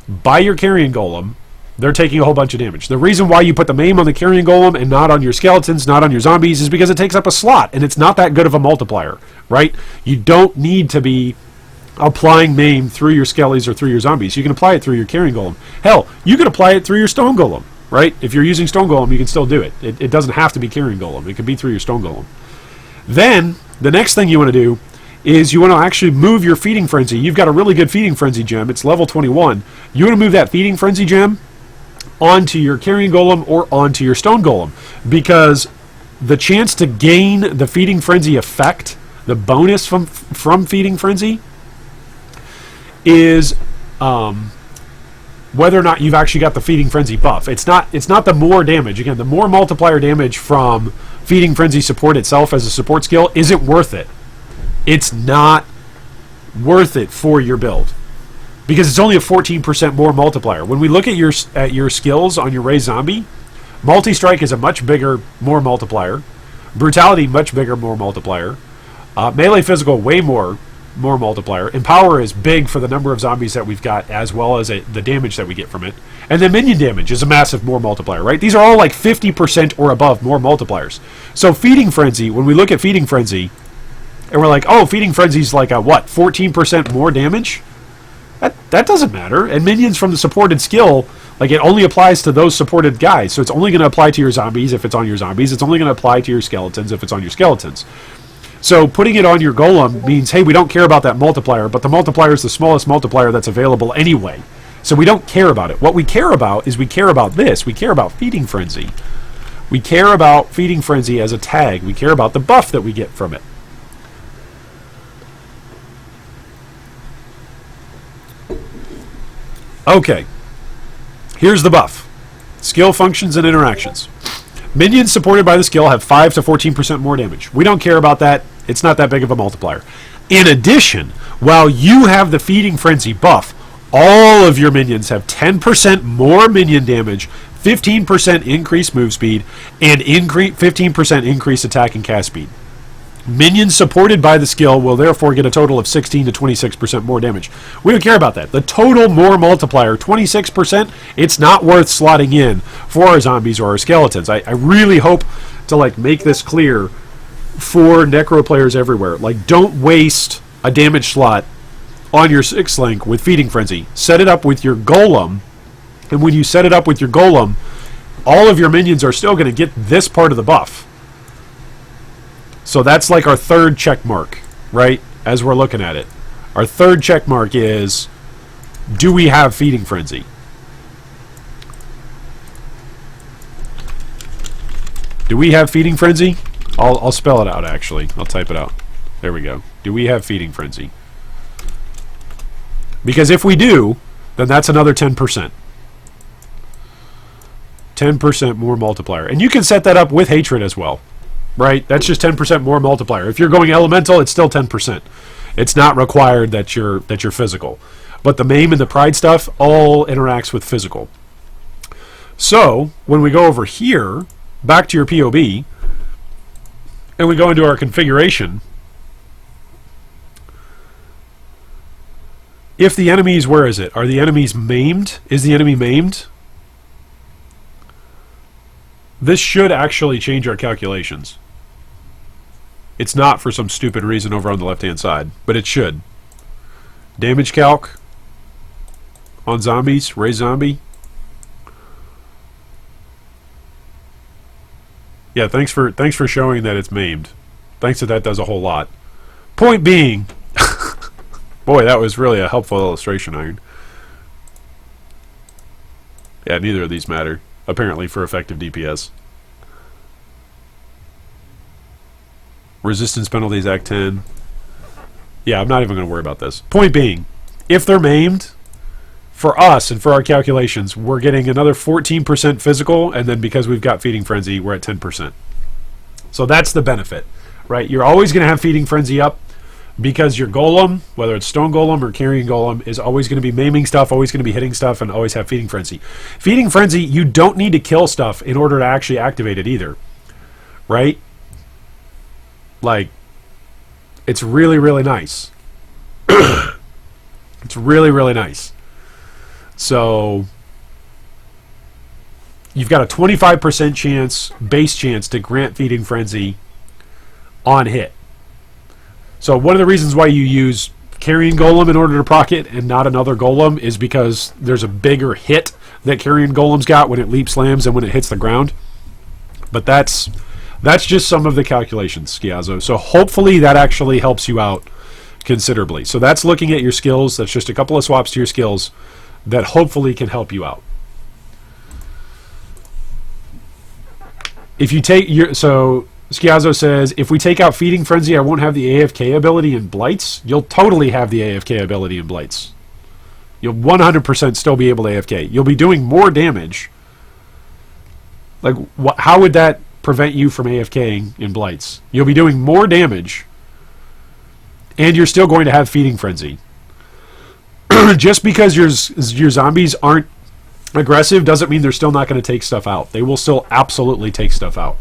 by your carrion golem, they're taking a whole bunch of damage. The reason why you put the maim on the carrion golem and not on your skeletons, not on your zombies, is because it takes up a slot, and it's not that good of a multiplier, right? You don't need to be applying maim through your skellies or through your zombies. You can apply it through your carrion golem. Hell, you can apply it through your stone golem, right? If you're using stone golem, you can still do it. It doesn't have to be carrion golem. It can be through your stone golem. Then, the next thing you want to do is you want to actually move your feeding frenzy. You've got a really good feeding frenzy gem. It's level 21. You want to move that feeding frenzy gem onto your carrion golem or onto your stone golem, because the chance to gain the feeding frenzy effect, the bonus from feeding frenzy, is whether or not you've actually got the feeding frenzy buff. It's not the more damage. Again, the more multiplier damage from feeding frenzy support itself as a support skill isn't worth it. It's not worth it for your build, because it's only a 14% more multiplier. When we look at your skills on your raised zombie, multi-strike is a much bigger, more multiplier. Brutality, much bigger, more multiplier. Melee physical, way more multiplier. Empower is big for the number of zombies that we've got, as well as the damage that we get from it. And then minion damage is a massive more multiplier, right? These are all like 50% or above more multipliers. So feeding frenzy, when we look at feeding frenzy, and we're like, oh, feeding frenzy's like a what, 14% more damage? That doesn't matter. And minions from the supported skill, like, it only applies to those supported guys. So it's only going to apply to your zombies if it's on your zombies. It's only going to apply to your skeletons if it's on your skeletons. So putting it on your golem means, hey, we don't care about that multiplier, but the multiplier is the smallest multiplier that's available anyway. So we don't care about it. What we care about is we care about this. We care about feeding frenzy. We care about feeding frenzy as a tag. We care about the buff that we get from it. Okay, here's the buff. Skill functions and interactions. Minions supported by the skill have 5 to 14% more damage. We don't care about that. It's not that big of a multiplier. In addition, while you have the feeding frenzy buff, all of your minions have 10% more minion damage, 15% increased move speed, and 15% increased attack and cast speed. Minions supported by the skill will therefore get a total of 16 to 26% more damage. We don't care about that. The total more multiplier, 26%, it's not worth slotting in for our zombies or our skeletons. I really hope to like make this clear for necro players everywhere. Like, don't waste a damage slot on your 6 link with Feeding Frenzy. Set it up with your golem, and when you set it up with your golem, all of your minions are still going to get this part of the buff. So that's like our third check mark, right? As we're looking at it. Our third check mark is, do we have Feeding Frenzy? Do we have Feeding Frenzy? I'll spell it out, actually. I'll type it out. There we go. Do we have Feeding Frenzy? Because if we do, then that's another 10%. 10% more multiplier. And you can set that up with Hatred as well. Right? That's just 10% more multiplier. If you're going elemental, it's still 10%. It's not required that you're physical. But the maim and the pride stuff all interacts with physical. So, when we go over here, back to your POB, and we go into our configuration, if the enemies, where is it? Are the enemies maimed? Is the enemy maimed? This should actually change our calculations. It's not for some stupid reason over on the left-hand side, but it should. Damage calc on zombies, raise zombie. Yeah, thanks for showing that it's maimed. Thanks that does a whole lot. Point being, boy, that was really a helpful illustration, Iron. Yeah, neither of these matter, apparently, for effective DPS. Resistance penalties, Act 10. Yeah, I'm not even going to worry about this. Point being, if they're maimed, for us and for our calculations, we're getting another 14% physical, and then because we've got Feeding Frenzy, we're at 10%. So that's the benefit, right? You're always going to have Feeding Frenzy up because your golem, whether it's Stone Golem or Carrion Golem, is always going to be maiming stuff, always going to be hitting stuff, and always have Feeding Frenzy. Feeding Frenzy, you don't need to kill stuff in order to actually activate it either, right? Like, it's really, really nice. It's really, really nice. So, you've got a 25% chance, base chance, to grant Feeding Frenzy on hit. So, one of the reasons why you use Carrion Golem in order to proc it and not another Golem is because there's a bigger hit that Carrion Golem's got when it leap slams and when it hits the ground. But that's just some of the calculations, Skiazzo. So hopefully that actually helps you out considerably. So that's looking at your skills. That's just a couple of swaps to your skills that hopefully can help you out. If you take your... So Skiazzo says, if we take out Feeding Frenzy, I won't have the AFK ability in Blights. You'll totally have the AFK ability in Blights. You'll 100% still be able to AFK. You'll be doing more damage. Like, how would that prevent you from AFKing in Blights? You'll be doing more damage, and you're still going to have Feeding Frenzy. Just because your zombies aren't aggressive doesn't mean they're still not going to take stuff out. They will still absolutely take stuff out.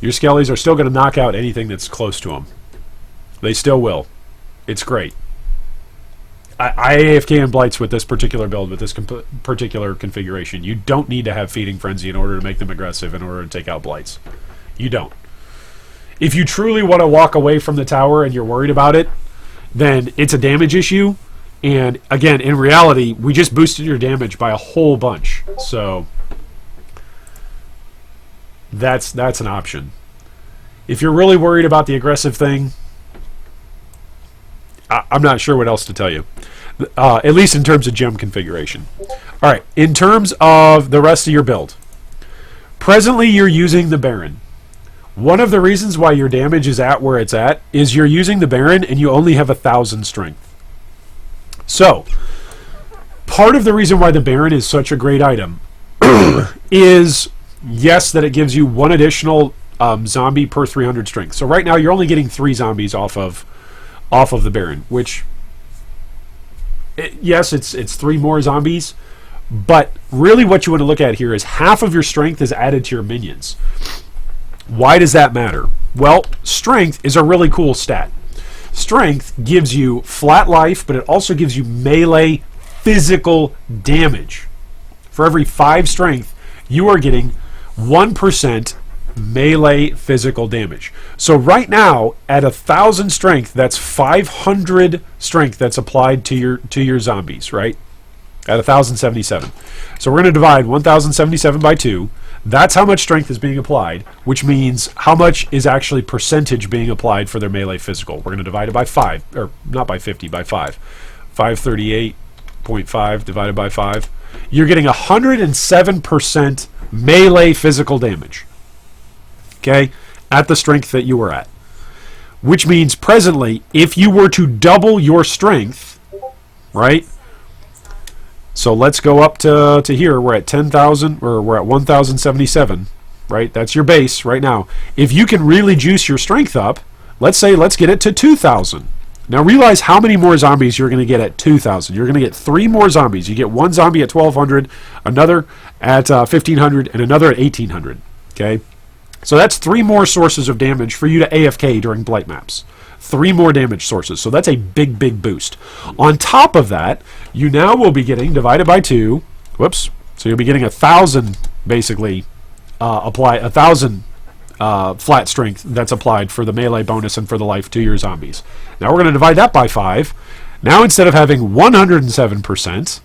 Your skellies are still going to knock out anything that's close to them. They still will. It's great. I AFK in Blights with this particular build, with this particular configuration. You don't need to have Feeding Frenzy in order to make them aggressive, in order to take out Blights. You don't. If you truly want to walk away from the tower and you're worried about it, then it's a damage issue. And again, in reality, we just boosted your damage by a whole bunch. So that's an option. If you're really worried about the aggressive thing, I'm not sure what else to tell you. At least in terms of gem configuration. Alright, in terms of the rest of your build. Presently, you're using the Baron. One of the reasons why your damage is at where it's at is you're using the Baron and you only have 1,000 strength. So, part of the reason why the Baron is such a great item is, yes, that it gives you one additional zombie per 300 strength. So right now you're only getting 3 zombies off of the Baron, which yes, it's 3 more zombies, but really what you want to look at here is half of your strength is added to your minions. Why does that matter? Well, strength is a really cool stat. Strength gives you flat life, but it also gives you melee physical damage. For every 5 strength, you are getting 1% melee physical damage. So right now, at 1,000 strength, that's 500 strength that's applied to your zombies, right? At 1,077. So we're going to divide 1,077 by 2. That's how much strength is being applied, which means how much is actually percentage being applied for their melee physical. We're going to divide it by 5, or not by 50, by 5. 538.5 divided by 5. You're getting 107% melee physical damage. Okay? At the strength that you were at. Which means presently, if you were to double your strength, right? So let's go up to here. We're at 10,000, or we're at 1,077, right? That's your base right now. If you can really juice your strength up, let's get it to 2,000. Now realize how many more zombies you're going to get at 2,000. You're going to get 3 more zombies. You get 1 zombie at 1,200, another at 1,500, and another at 1,800. Okay? So that's 3 more sources of damage for you to AFK during blight maps. 3 more damage sources. So that's a big, big boost. On top of that, you now will be getting, divided by 2, whoops, so you'll be getting 1,000, basically, 1,000 flat strength that's applied for the melee bonus and for the life to your zombies. Now we're going to divide that by 5. Now instead of having 107%,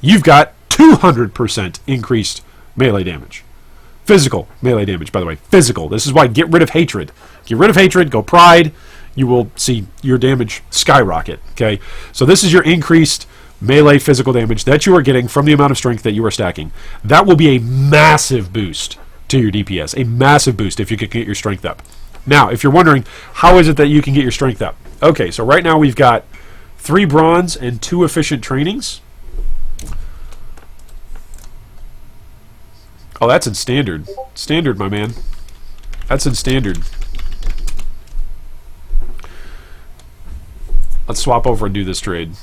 you've got 200% increased melee damage. Physical melee damage, by the way. Physical. This is why get rid of hatred. Get rid of hatred, go pride. You will see your damage skyrocket. Okay? So this is your increased melee physical damage that you are getting from the amount of strength that you are stacking. That will be a massive boost to your DPS. A massive boost if you can get your strength up. Now, if you're wondering, how is it that you can get your strength up? Okay, so right now we've got 3 bronze and 2 efficient trainings. Oh, that's in standard. Standard, my man. That's in standard. Let's swap over and do this trade.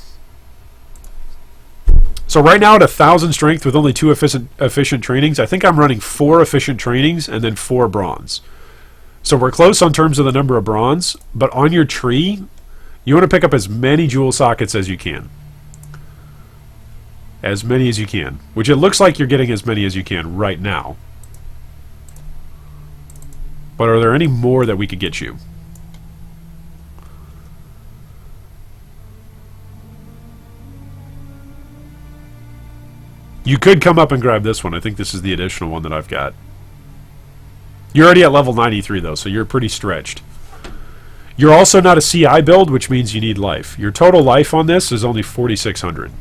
So right now at 1,000 strength with only 2 efficient trainings, I think I'm running 4 efficient trainings and then 4 bronze. So we're close on terms of the number of bronze, but on your tree, you want to pick up as many jewel sockets as you can. As many as you can. Which it looks like you're getting as many as you can right now. But are there any more that we could get you? You could come up and grab this one. I think this is the additional one that I've got. You're already at level 93 though, so you're pretty stretched. You're also not a CI build, which means you need life. Your total life on this is only 4,600.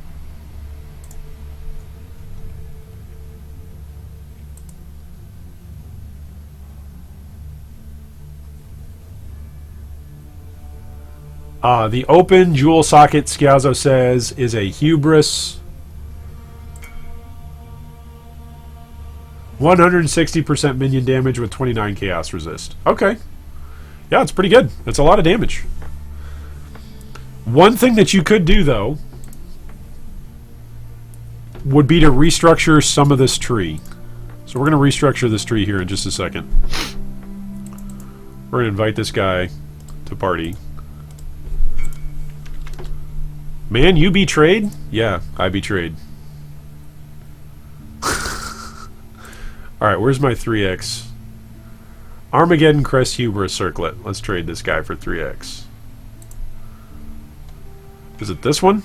The open jewel socket, Schiazzo says, is a hubris. 160% minion damage with 29 chaos resist. Okay. Yeah, it's pretty good. That's a lot of damage. One thing that you could do, though, would be to restructure some of this tree. So we're going to restructure this tree here in just a second. We're going to invite this guy to party. Man, you betrayed? Yeah, I betrayed. Alright, where's my 3x? Armageddon Crest Hubris Circlet. Let's trade this guy for 3x. Is it this one?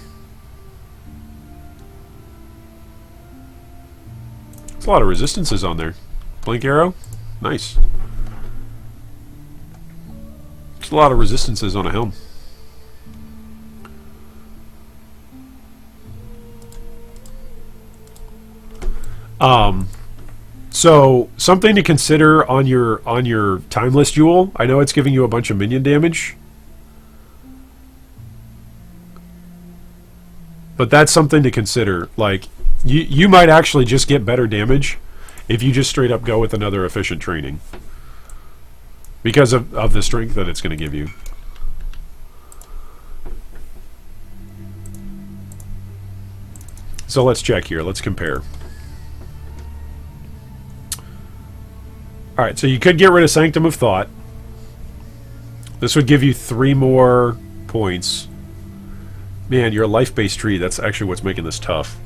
There's a lot of resistances on there. Blink arrow? Nice. There's a lot of resistances on a helm. So something to consider on your timeless jewel. I know it's giving you a bunch of minion damage, but that's something to consider. Like you might actually just get better damage if you just straight up go with another efficient training because of the strength that it's going to give you. So let's check here. Let's compare. Alright, so you could get rid of Sanctum of Thought. This would give you 3 more points. Man, you're a life-based tree. That's actually what's making this tough.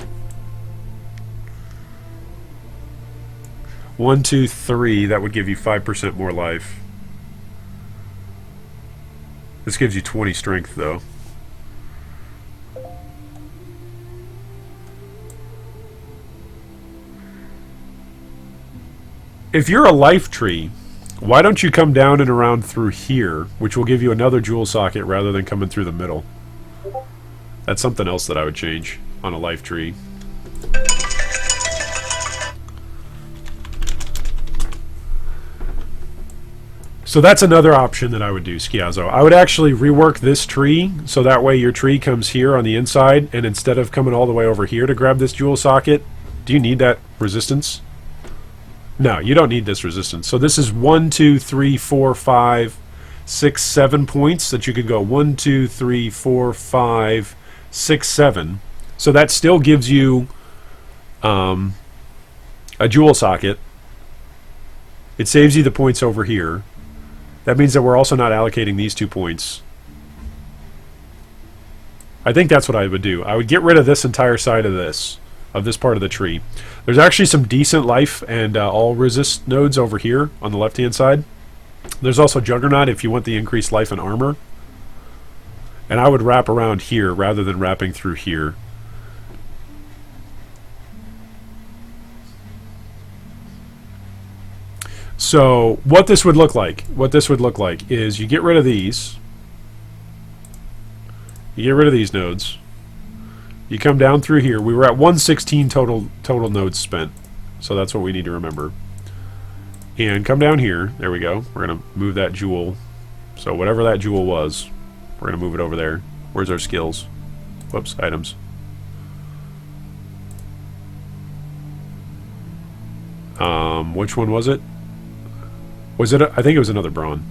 1, 2, 3. That would give you 5% more life. This gives you 20 strength, though. If you're a life tree, why don't you come down and around through here, which will give you another jewel socket rather than coming through the middle? That's something else that I would change on a life tree. So that's another option that I would do, Skiazzo. I would actually rework this tree, so that way your tree comes here on the inside, and instead of coming all the way over here to grab this jewel socket, do you need that resistance? No, you don't need this resistance. So this is 1, 2, 3, 4, 5, 6, 7 points that you could go 1, 2, 3, 4, 5, 6, 7. So that still gives you a jewel socket. It saves you the points over here. That means that we're also not allocating these 2 points. I think that's what I would do. I would get rid of this entire side of this part of the tree. There's actually some decent life and all resist nodes over here on the left hand side. There's also Juggernaut if you want the increased life and armor. And I would wrap around here rather than wrapping through here. So what this would look like is you get rid of these. You get rid of these nodes. You come down through here. We were at 116 total nodes spent. So that's what we need to remember. And come down here. There we go. We're going to move that jewel. So whatever that jewel was, we're going to move it over there. Where's our skills? Whoops, items. Which one was it? Was it? I think it was another brawn.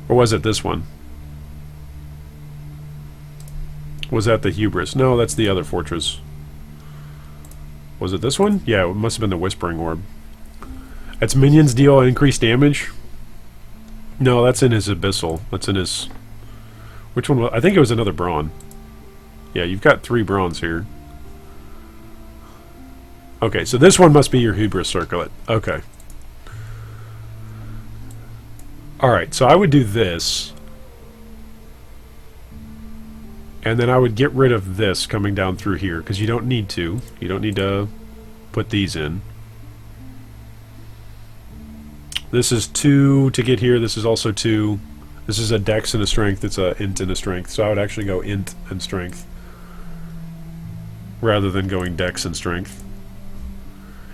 Or was it this one? Was that the Hubris? No, that's the other fortress. Was it this one? Yeah, it must have been the Whispering Orb. Its minions deal increased damage. No, that's in his Abyssal. That's in his... Which one was... I think it was another Brawn. Yeah, you've got 3 Brawns here. Okay, so this one must be your Hubris Circlet. Okay. Alright, so I would do this. And then I would get rid of this coming down through here, because you don't need to. You don't need to put these in. This is 2 to get here. This is also 2. This is a Dex and a Strength. It's a Int and a Strength. So I would actually go Int and Strength rather than going Dex and Strength.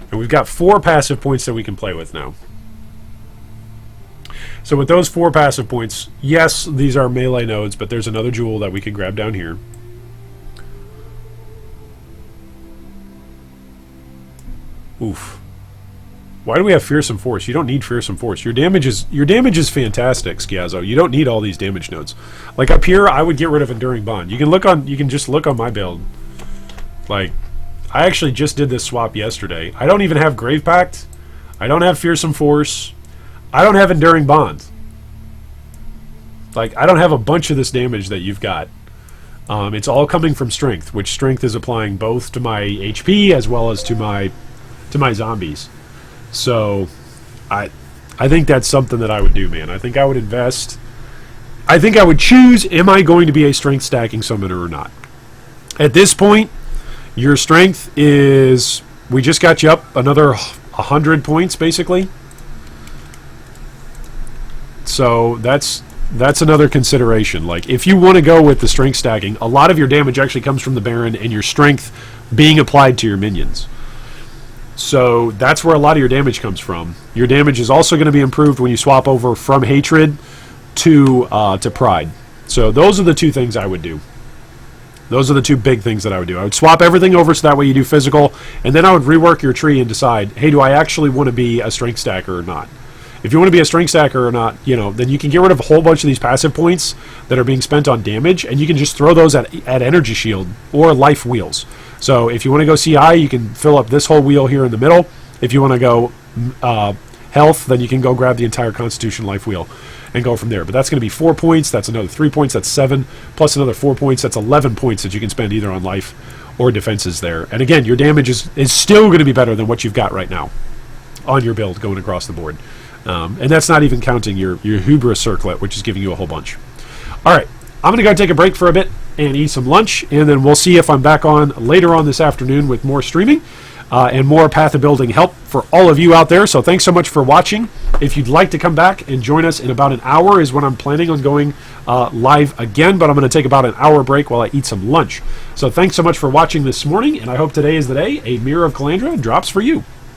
And we've got 4 passive points that we can play with now. So with those 4 passive points, yes, these are melee nodes, but there's another jewel that we could grab down here. Oof. Why do we have Fearsome Force? You don't need Fearsome Force. Your damage is fantastic, Skiazzo. You don't need all these damage nodes. Like up here, I would get rid of Enduring Bond. You can just look on my build. Like, I actually just did this swap yesterday. I don't even have Grave Pact. I don't have Fearsome Force. I don't have Enduring Bond. Like, I don't have a bunch of this damage that you've got. It's all coming from Strength, which Strength is applying both to my HP as well as to my zombies. So, I think that's something that I would do, man. I think I would invest. I think I would choose, am I going to be a Strength stacking summoner or not? At this point, your Strength is... We just got you up another 100 points, basically. So that's another consideration. Like, if you want to go with the Strength stacking, a lot of your damage actually comes from the Baron and your Strength being applied to your minions. So that's where a lot of your damage comes from. Your damage is also going to be improved when you swap over from Hatred to Pride. So those are the 2 things I would do. Those are the two big things that I would do. I would swap everything over so that way you do physical, and then I would rework your tree and decide, hey, do I actually want to be a strength stacker or not? If you want to be a strength stacker or not, then you can get rid of a whole bunch of these passive points that are being spent on damage, and you can just throw those at energy shield or life wheels. So if you want to go CI, you can fill up this whole wheel here in the middle. If you want to go health, then you can go grab the entire Constitution life wheel and go from there. But that's going to be 4 points. That's another 3 points. That's 7 plus another 4 points. That's 11 points that you can spend either on life or defenses there. And again, your damage is still going to be better than what you've got right now on your build going across the board. And that's not even counting your hubris circlet, which is giving you a whole bunch. All right, I'm going to go take a break for a bit and eat some lunch, and then we'll see if I'm back on later on this afternoon with more streaming and more path of building help for all of you out there. So thanks so much for watching. If you'd like to come back and join us in about an hour is when I'm planning on going live again, but I'm going to take about an hour break while I eat some lunch. So thanks so much for watching this morning, and I hope today is the day a Mirror of Calandra drops for you.